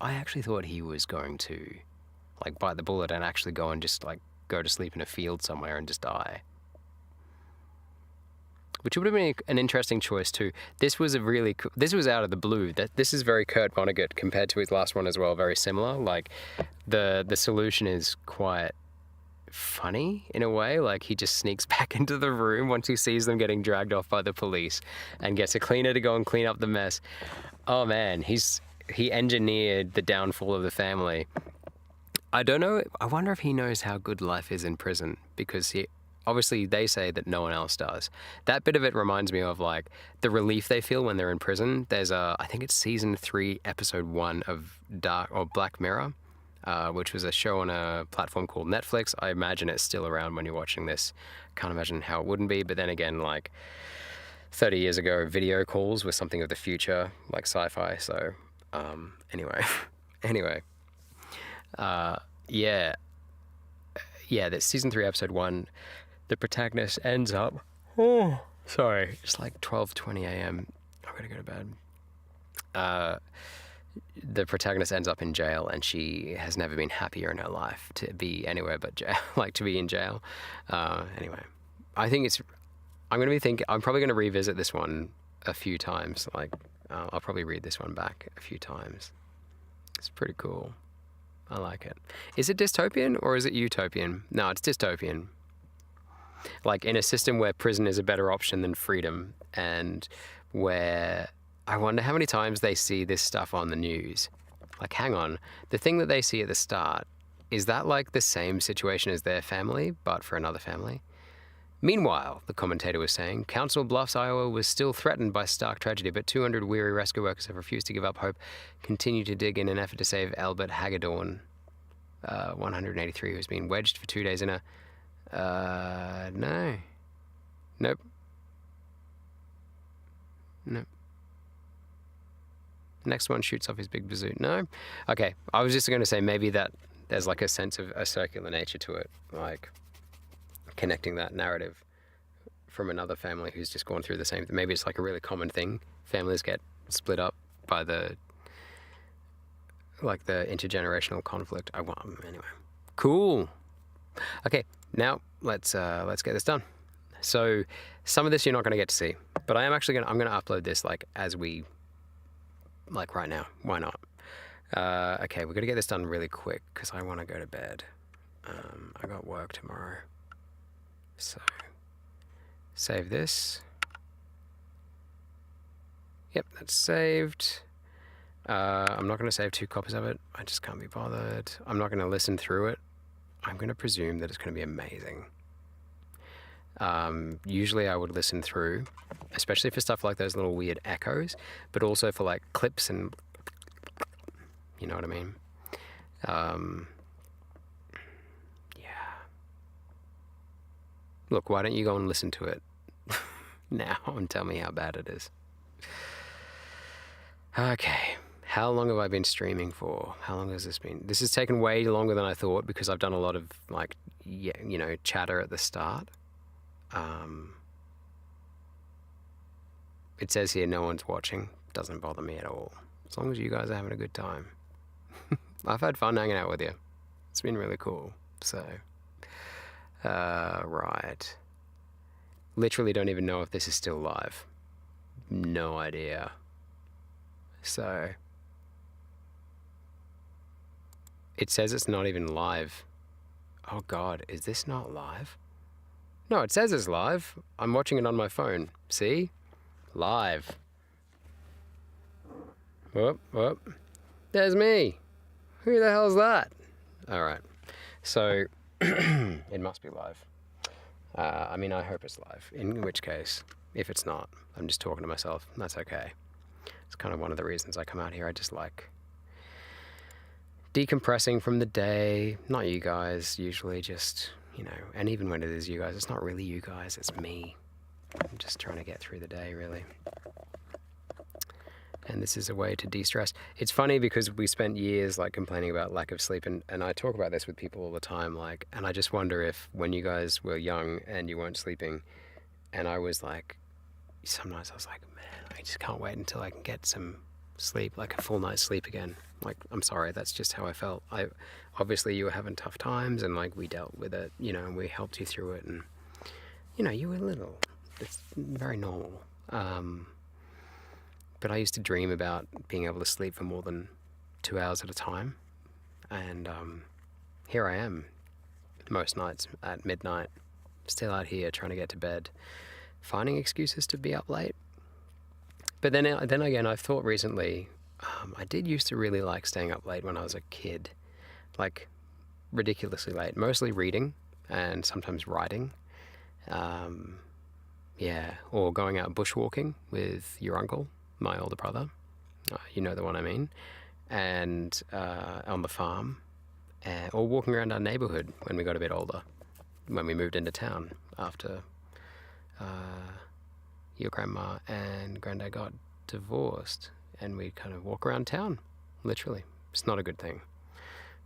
actually thought he was going to, like, bite the bullet and actually go and just, like, go to sleep in a field somewhere and just die. Which would have been an interesting choice too. This was this was out of the blue. This is very Kurt Vonnegut compared to his last one as well. Very similar. Like the solution is quite funny in a way. Like he just sneaks back into the room once he sees them getting dragged off by the police and gets a cleaner to go and clean up the mess. Oh man, he engineered the downfall of the family. I don't know. I wonder if he knows how good life is in prison, because obviously they say that no one else does. That bit of it reminds me of like the relief they feel when they're in prison. There's I think it's season 3, episode 1 of Black Mirror, which was a show on a platform called Netflix. I imagine it's still around when you're watching this. Can't imagine how it wouldn't be. But then again, like 30 years ago, video calls were something of the future, like sci-fi. So anyway, yeah, that's season 3, episode 1. The protagonist ends up, it's like 12:20 a.m. I'm going to go to bed. The protagonist ends up in jail, and she has never been happier in her life to be anywhere but jail, like to be in jail. Anyway, I think I'm probably going to revisit this one a few times. Like, I'll probably read this one back a few times. It's pretty cool. I like it. Is it dystopian or is it utopian? No, it's dystopian. Like in a system where prison is a better option than freedom, and where I wonder how many times they see this stuff on the news. Like, hang on, the thing that they see at the start, is that like the same situation as their family, but for another family? Meanwhile, the commentator was saying, Council Bluffs, Iowa was still threatened by stark tragedy, but 200 weary rescue workers have refused to give up hope, continue to dig in an effort to save Albert Hagedorn, 183, who's been wedged for 2 days in a... no. Nope. Next one shoots off his big bazooka. No? Okay, I was just going to say maybe that there's like a sense of a circular nature to it, like connecting that narrative from another family who's just gone through the same thing. Maybe it's like a really common thing. Families get split up by the intergenerational conflict. Anyway, Cool. Okay, now let's get this done. So some of this you're not going to get to see, but I'm going to upload this like right now. Why not? Okay, we're going to get this done really quick because I want to go to bed. I got work tomorrow. So save this. Yep, that's saved. I'm not going to save 2 copies of it. I just can't be bothered. I'm not going to listen through it. I'm going to presume that it's going to be amazing. Usually I would listen through, especially for stuff like those little weird echoes, but also for like clips and, you know what I mean? Yeah. Look, why don't you go and listen to it now and tell me how bad it is? Okay. How long have I been streaming for? How long has this been? This has taken way longer than I thought because I've done a lot of chatter at the start. It says here no one's watching. Doesn't bother me at all. As long as you guys are having a good time. I've had fun hanging out with you. It's been really cool. So, right. Literally don't even know if this is still live. No idea. So, it says it's not even live. Oh God, is this not live? No, it says it's live. I'm watching it on my phone. See? Live. Whoop, whoop. There's me. Who the hell's that? All right. So, it must be live. I mean, I hope it's live. In which case, if it's not, I'm just talking to myself. That's okay. It's kind of one of the reasons I come out here. I just like decompressing from the day. Not you guys, usually just, and even when it is you guys, it's not really you guys, it's me. I'm just trying to get through the day, really. And this is a way to de-stress. It's funny because we spent years like complaining about lack of sleep, and I talk about this with people all the time, and I just wonder if when you guys were young and you weren't sleeping, and I was like, some nights I was like, man, I just can't wait until I can get some sleep, like a full night's sleep again. Like, I'm sorry, that's just how I felt. Obviously you were having tough times, and like we dealt with it, and we helped you through it, and you were little. It's very normal. But I used to dream about being able to sleep for more than 2 hours at a time, and here I am, most nights at midnight, still out here trying to get to bed, finding excuses to be up late. But then again, I've thought recently, I did used to really like staying up late when I was a kid, like ridiculously late, mostly reading and sometimes writing. Yeah, or going out bushwalking with your uncle, my older brother, you know the one I mean, and on the farm, or walking around our neighborhood when we got a bit older, when we moved into town after your grandma and granddad got divorced, and we'd kind of walk around town, literally. It's not a good thing.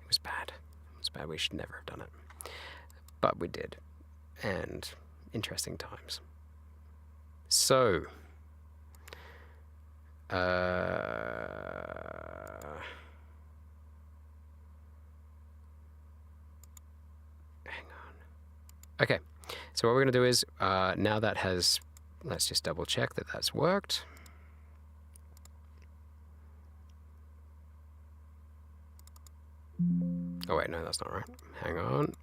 It was bad. It was bad. We should never have done it. But we did. And interesting times. So, hang on. Okay, so what we're going to do is, now that has, let's just double check that that's worked. Oh wait, no, that's not right. Hang on.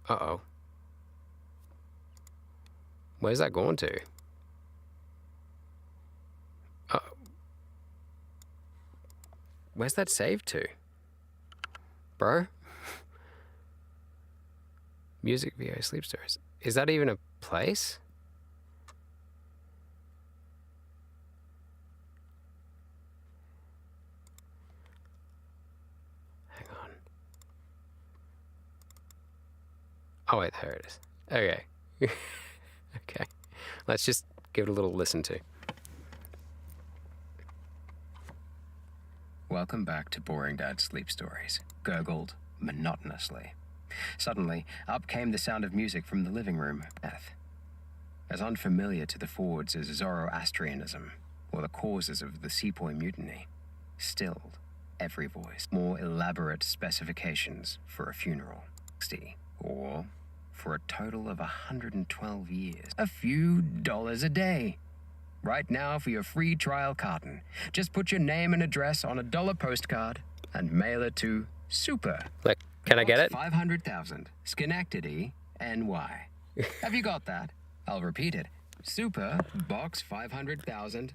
Uh-oh. Where's that going to? Where's that saved to? Bro? Music, VO, sleep stories. Is that even a place? Hang on. Oh wait, there it is. Okay. Okay. Let's just give it a little listen to. Welcome back to Boring Dad's Sleep Stories, gurgled monotonously. Suddenly, up came the sound of music from the living room. As unfamiliar to the Fords as Zoroastrianism or the causes of the Sepoy Mutiny, stilled every voice. More elaborate specifications for a funeral. 60, or for a total of 112 years. A few dollars a day. Right now for your free trial carton. Just put your name and address on a $1 postcard and mail it to Super. Like, can I get it? 500,000, Schenectady, NY. Have you got that? I'll repeat it. Super, Box 500,000.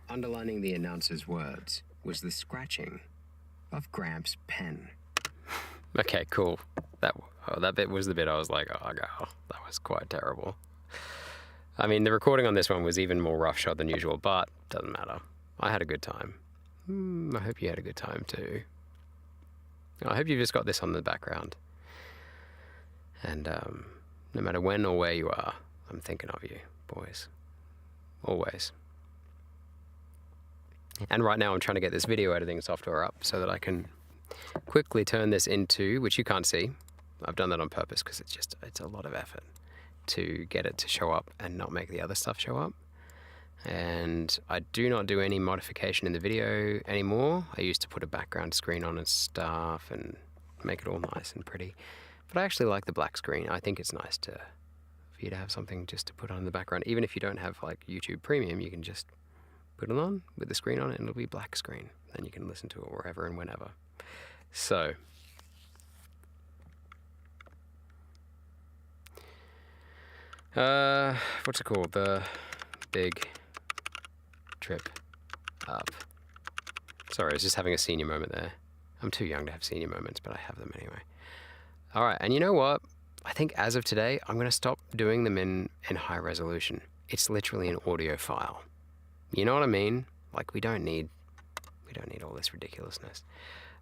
Underlining the announcer's words was the scratching of Gramps' pen. Okay, cool. That bit was the bit I was like, oh, that was quite terrible. I mean, the recording on this one was even more roughshod than usual, but doesn't matter. I had a good time. I hope you had a good time too. I hope you've just got this on the background. And no matter when or where you are, I'm thinking of you, boys. Always. And right now I'm trying to get this video editing software up so that I can quickly turn this into, which you can't see. I've done that on purpose because it's a lot of effort to get it to show up and not make the other stuff show up. And I do not do any modification in the video anymore. I used to put a background screen on and stuff and make it all nice and pretty. But I actually like the black screen. I think it's nice for you to have something just to put on in the background. Even if you don't have like YouTube Premium, you can just put it on with the screen on it and it'll be black screen. Then you can listen to it wherever and whenever. So, what's it called? The big trip up. Sorry, I was just having a senior moment there. I'm too young to have senior moments, but I have them anyway. All right, and you know what? I think as of today, I'm going to stop doing them in high resolution. It's literally an audio file. You know what I mean? Like we don't need all this ridiculousness.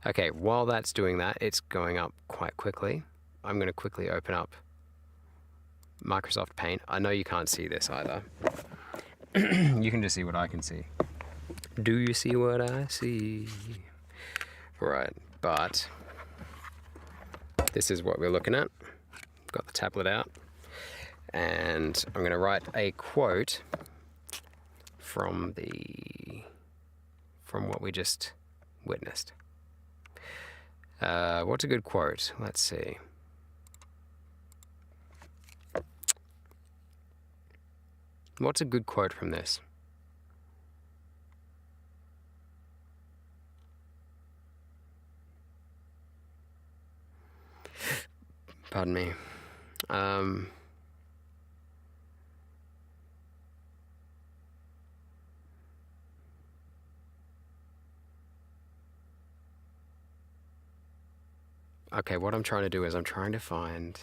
Okay, while that's doing that, it's going up quite quickly. I'm going to quickly open up Microsoft Paint. I know you can't see this either. You can just see what I can see. Do you see what I see? Right, but this is what we're looking at. Got the tablet out. And I'm going to write a quote from what we just witnessed. What's a good quote? Let's see. What's a good quote from this? Pardon me. Okay, what I'm trying to do is I'm trying to find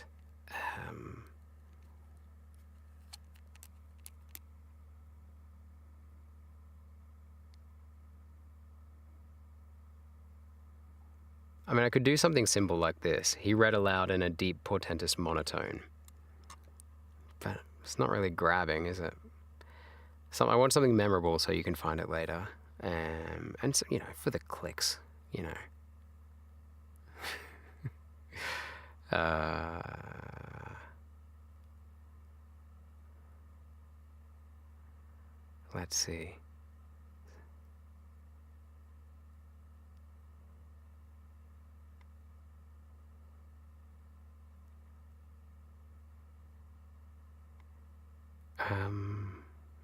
I mean, I could do something simple like this. He read aloud in a deep, portentous monotone. But it's not really grabbing, is it? I want something memorable so you can find it later. And so, you know, for the clicks, you know. Let's see.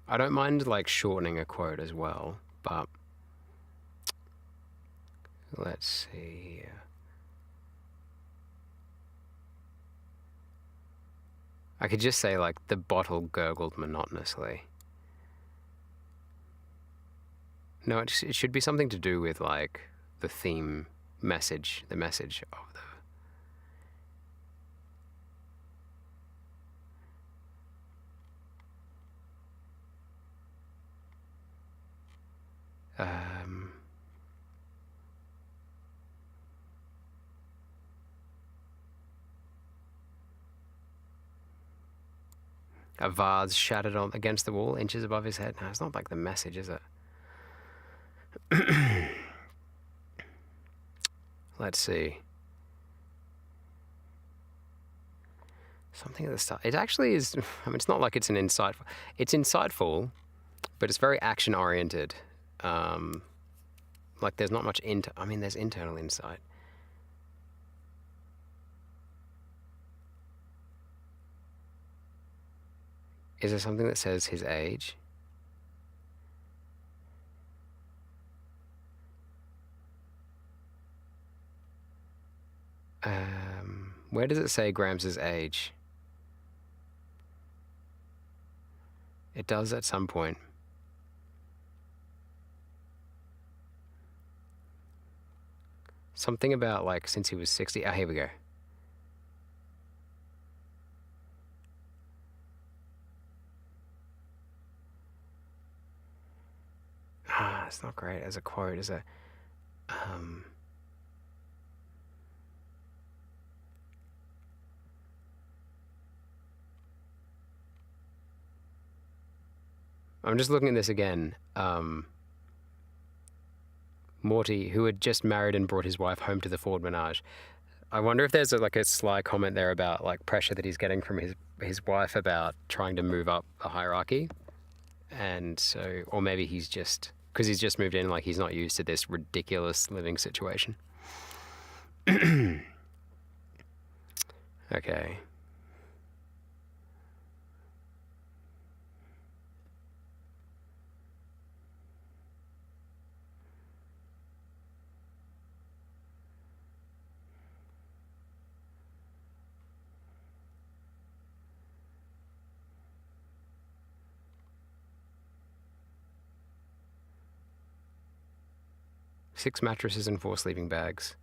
I don't mind like shortening a quote as well, but let's see here. I could just say like the bottle gurgled monotonously. No, it should be something to do with like the theme message, the message of the a vase shattered against the wall, inches above his head. No, it's not like the message, is it? Let's see. Something at the start. It actually is. I mean, it's not like it's an insightful. It's insightful, but it's very action-oriented. like, there's not much I mean, there's internal insight. Is there something that says his age? Where does it say Grams's age? It does at some point. Something about, like, since he was 60. Ah, here we go. Ah, it's not great as a quote, is it? I'm just looking at this again. Morty, who had just married and brought his wife home to the Ford Menage. I wonder if there's a sly comment there about, like, pressure that he's getting from his wife about trying to move up the hierarchy. And so, or maybe he's just, because he's just moved in, like, he's not used to this ridiculous living situation. Okay. Six mattresses and 4 sleeping bags.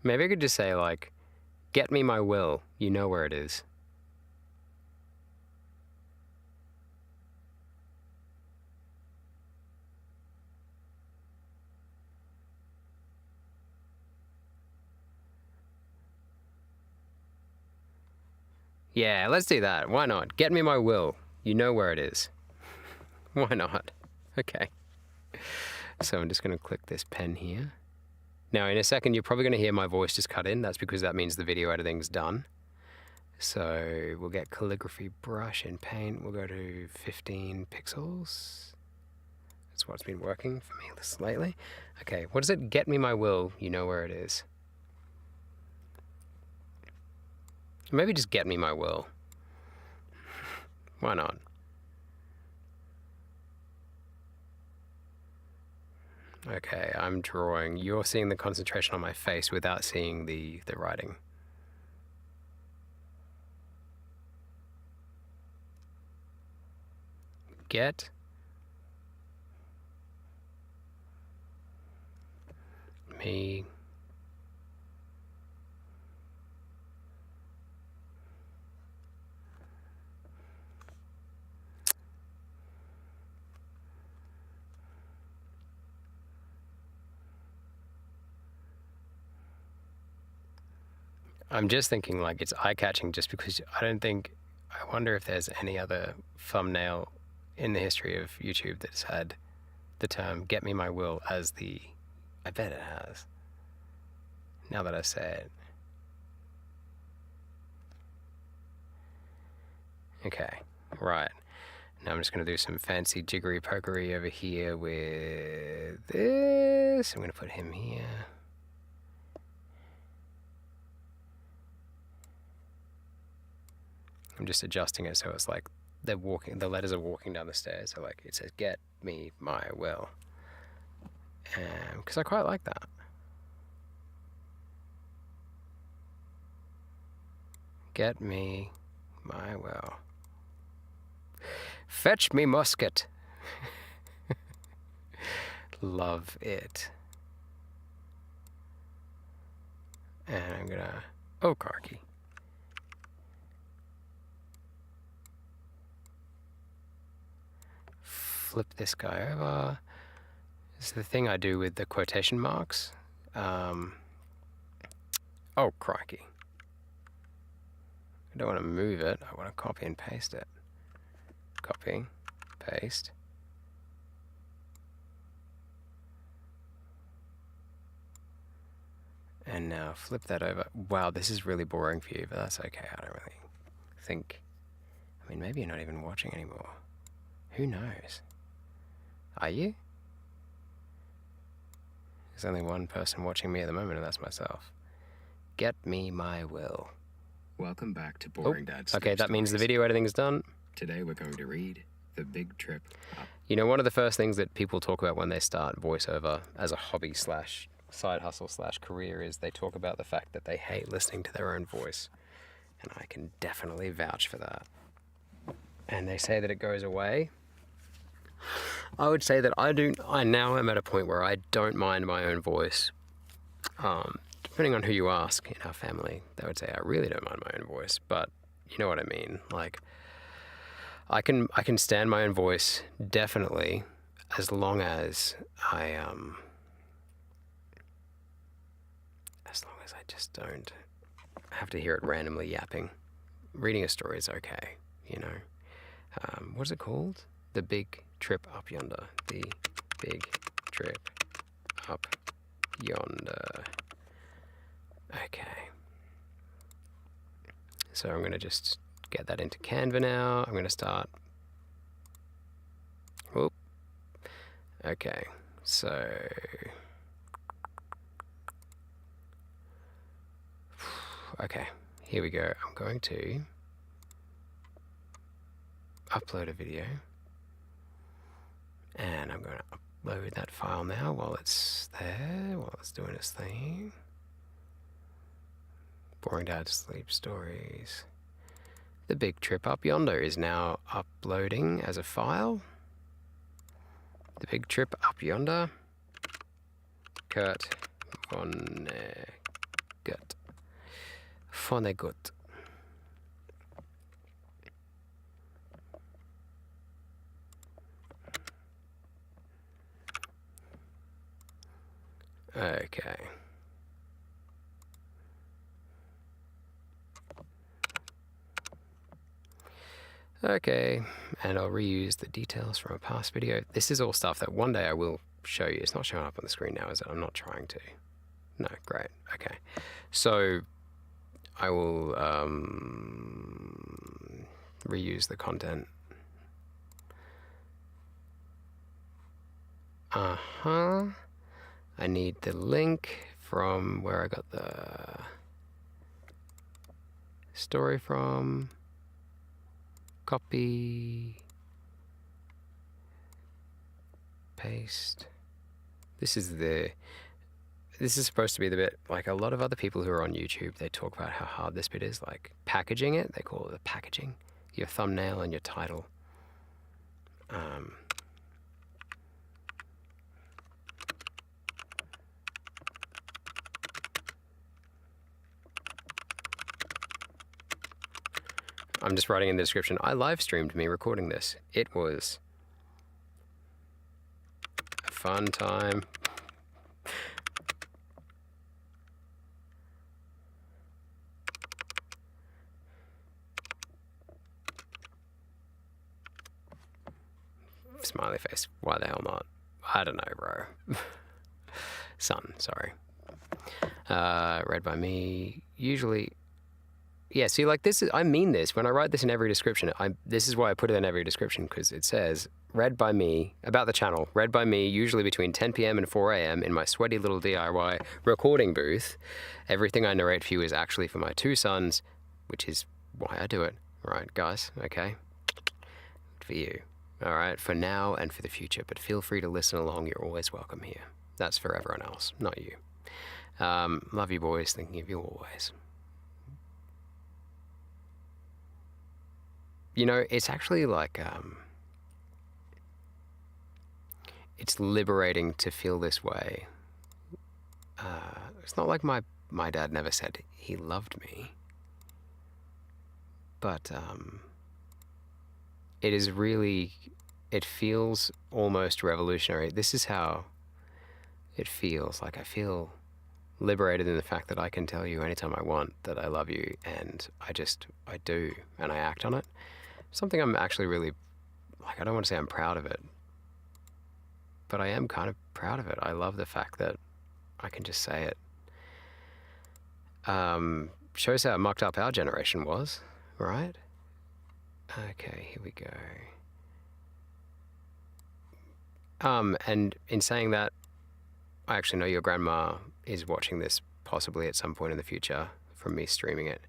Maybe I could just say, like, get me my will. You know where it is. Yeah, let's do that. Why not? Get me my will. You know where it is. Why not? Okay. So I'm just going to click this pen here. Now, in a second, you're probably going to hear my voice just cut in. That's because that means the video editing's done. So we'll get calligraphy brush in paint. We'll go to 15 pixels. That's what's been working for me lately. Okay, what is it? Get me my will. You know where it is. Maybe just get me my will. Why not? Okay, I'm drawing. You're seeing the concentration on my face without seeing the writing. Get me I'm just thinking, like, it's eye-catching just because I wonder if there's any other thumbnail in the history of YouTube that's had the term "get me my will" as the... I bet it has. Now that I say it. Okay, right. Now I'm just going to do some fancy jiggery pokery over here with this. I'm going to put him here. I'm just adjusting it so it's like the letters are walking down the stairs. So, like, it says "get me my will," because I quite like that. Get me my will. Fetch me musket. Love it. And I'm gonna... Oh, Karki. Flip this guy over. This is the thing I do with the quotation marks. Oh, crikey. I don't want to move it. I want to copy and paste it. Copy, paste. And now flip that over. Wow, this is really boring for you, but that's okay. I don't really think, I mean, maybe you're not even watching anymore. Who knows? Are you? There's only one person watching me at the moment, and that's myself. Get me my will. Welcome back to Boring Dad's Okay, that means the video editing's done. Today we're going to read The Big Trip Up. You know, one of the first things that people talk about when they start voiceover as a hobby slash side hustle slash career is they talk about the fact that they hate listening to their own voice. And I can definitely vouch for that. And they say that it goes away. I would say that I now am at a point where I don't mind my own voice. Depending on who you ask in our family, they would say I really don't mind my own voice, but you know what I mean. Like, I can stand my own voice definitely, as long as I just don't have to hear it randomly yapping. Reading a story is okay, you know. What is it called? The Big Trip Up Yonder. The Big Trip Up Yonder. Okay. So I'm going to just get that into Canva now. I'm going to start. Whoop. Okay. So. Okay. Here we go. I'm going to upload a video. And I'm going to upload that file now while it's there, while it's doing its thing. Boring Dad Sleep Stories. The Big Trip Up Yonder is now uploading as a file. The Big Trip Up Yonder. Kurt Vonnegut. Vonnegut. Okay. Okay, and I'll reuse the details from a past video. This is all stuff that one day I will show you. It's not showing up on the screen now, is it? I'm not trying to. No, great. Okay. So I will reuse the content. I need the link from where I got the story from. Copy. Paste. This is supposed to be the bit, like a lot of other people who are on YouTube, they talk about how hard this bit is, like packaging it. They call it the packaging. Your thumbnail and your title. I'm just writing in the description, I live streamed me recording this. It was a fun time. Smiley face. Why the hell not? I don't know, bro. Son, sorry. Read by me. Usually. Yeah, see, like this is, I mean this. When I write this in every description, this is why I put it in every description, because it says, read by me, about the channel, read by me, usually between 10 p.m. and 4 a.m. in my sweaty little DIY recording booth. Everything I narrate for you is actually for my two sons, which is why I do it. All right, guys, okay? For you. All right, for now and for the future, but feel free to listen along. You're always welcome here. That's for everyone else, not you. Love you, boys. Thinking of you always. You know, it's actually like, it's liberating to feel this way. It's not like my dad never said he loved me, but it is really, it feels almost revolutionary. This is how it feels. Like I feel liberated in the fact that I can tell you anytime I want that I love you, and I do, and I act on it. Something I'm actually really, like, I don't want to say I'm proud of it, but I am kind of proud of it. I love the fact that I can just say it. Shows how mucked up our generation was, right? Okay, here we go. And in saying that, I actually know your grandma is watching this possibly at some point in the future from me streaming it.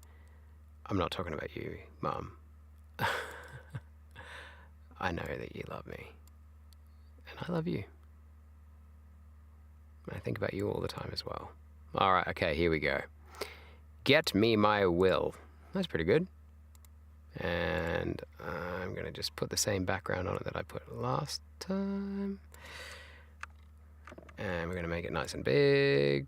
I'm not talking about you, Mum. I know that you love me. And I love you. I think about you all the time as well. Alright, okay, here we go. Get me my will. That's pretty good. And I'm going to just put the same background on it that I put last time. And we're going to make it nice and big.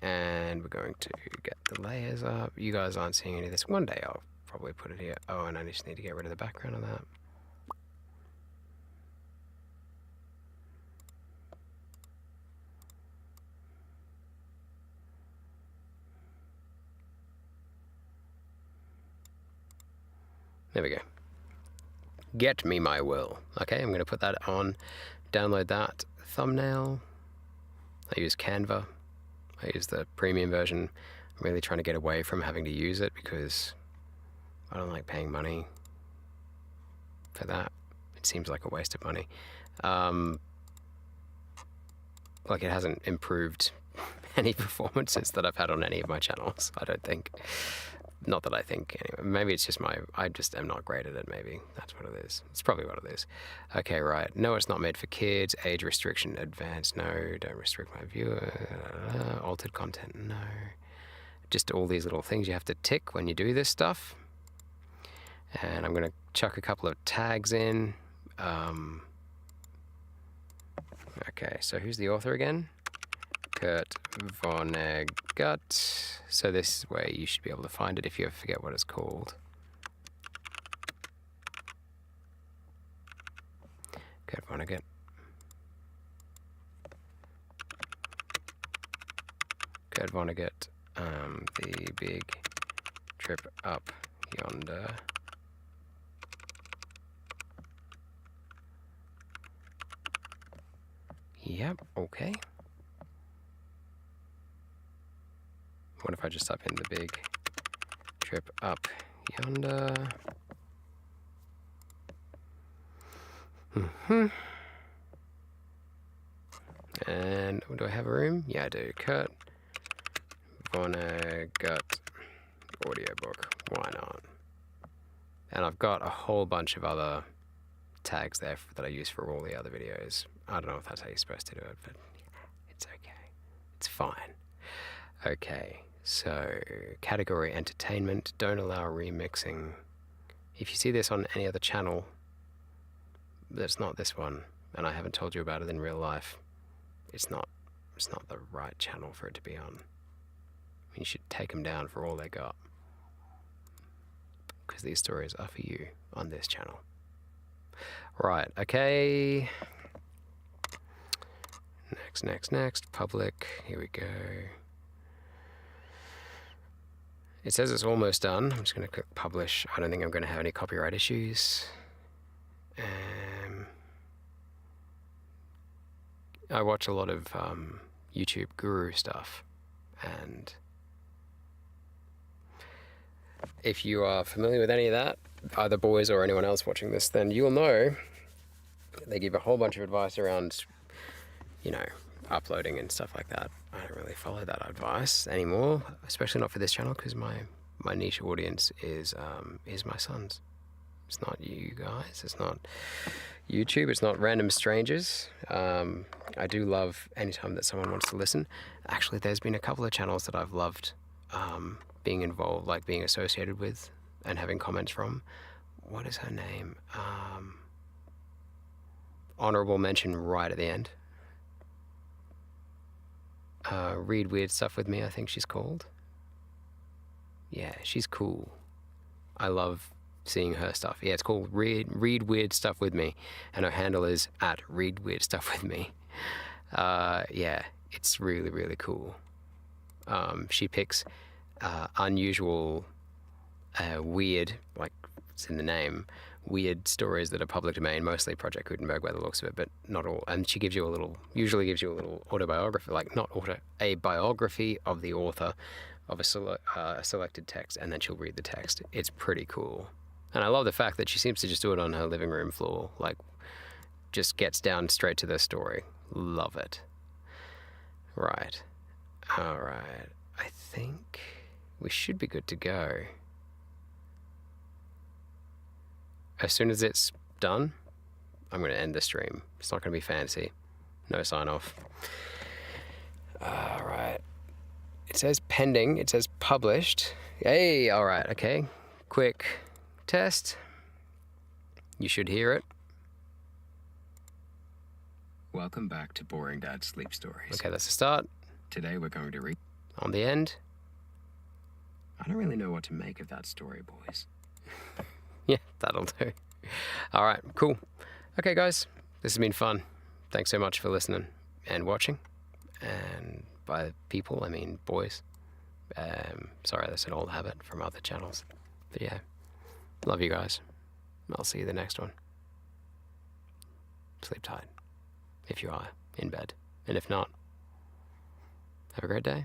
And we're going to get the layers up. You guys aren't seeing any of this. One day I'll probably put it here. Oh, and I just need to get rid of the background of that. There we go. Get me my will. Okay, I'm going to put that on. Download that thumbnail. I use Canva. I use the premium version. I'm really trying to get away from having to use it because I don't like paying money for that. It seems like a waste of money. Like it hasn't improved any performances that I've had on any of my channels, I don't think. Not that I think, anyway. Maybe it's just I just am not great at it, maybe. That's what it is. It's probably what it is. Okay, right. No, it's not made for kids. Age restriction, advanced, no. Don't restrict my viewer. Altered content, no. Just all these little things you have to tick when you do this stuff. And I'm going to chuck a couple of tags in. Okay, so who's the author again? Kurt Vonnegut. So this is where you should be able to find it if you ever forget what it's called. Kurt Vonnegut. Kurt Vonnegut. The Big Trip Up Yonder. Yep, okay. What if I just type in the Big Trip Up Yonder? And do I have a room? Yeah, I do. Kurt Vonnegut audiobook. Why not? And I've got a whole bunch of other tags there that I use for all the other videos. I don't know if that's how you're supposed to do it, but it's okay. It's fine. Okay. So, category entertainment, don't allow remixing. If you see this on any other channel that's not this one, and I haven't told you about it in real life, it's not the right channel for it to be on. You should take them down for all they got. Because these stories are for you on this channel. Right, okay. Next, public, here we go. It says it's almost done. I'm just going to click publish. I don't think I'm going to have any copyright issues. I watch a lot of YouTube guru stuff, and if you are familiar with any of that, either boys or anyone else watching this, then you'll know they give a whole bunch of advice around, uploading and stuff like that. I don't really follow that advice anymore, especially not for this channel, because my niche audience is my sons. It's not you guys. It's not YouTube. It's not random strangers. I do love anytime that someone wants to listen. Actually, there's been a couple of channels that I've loved being involved, like being associated with and having comments from. What is her name? Honorable mention right at the end. Read Weird Stuff With Me, I think she's called. Yeah, she's cool. I love seeing her stuff. Yeah, it's called Read Weird Stuff With Me, and her handle is @ReadWeirdStuffWithMe. Yeah, it's really, really cool. She picks unusual, weird, like it's in the name, weird stories that are public domain, mostly Project Gutenberg by the looks of it, but not all. And she usually gives you a little autobiography, like not a biography of the author, of a selected text, and then she'll read the text. It's pretty cool. And I love the fact that she seems to just do it on her living room floor, like just gets down straight to the story. Love it. Right. All right. I think we should be good to go. As soon as it's done, I'm going to end the stream. It's not going to be fancy. No sign off. All right. It says pending. It says published. Hey, all right. Okay. Quick test. You should hear it. Welcome back to Boring Dad Sleep Stories. Okay, that's the start. Today we're going to read... On the end. I don't really know what to make of that story, boys. Yeah, that'll do. All right, cool. Okay, guys, this has been fun. Thanks so much for listening and watching. And by people, I mean boys. Sorry, that's an old habit from other channels. But yeah, love you guys. I'll see you the next one. Sleep tight, if you are in bed. And if not, have a great day.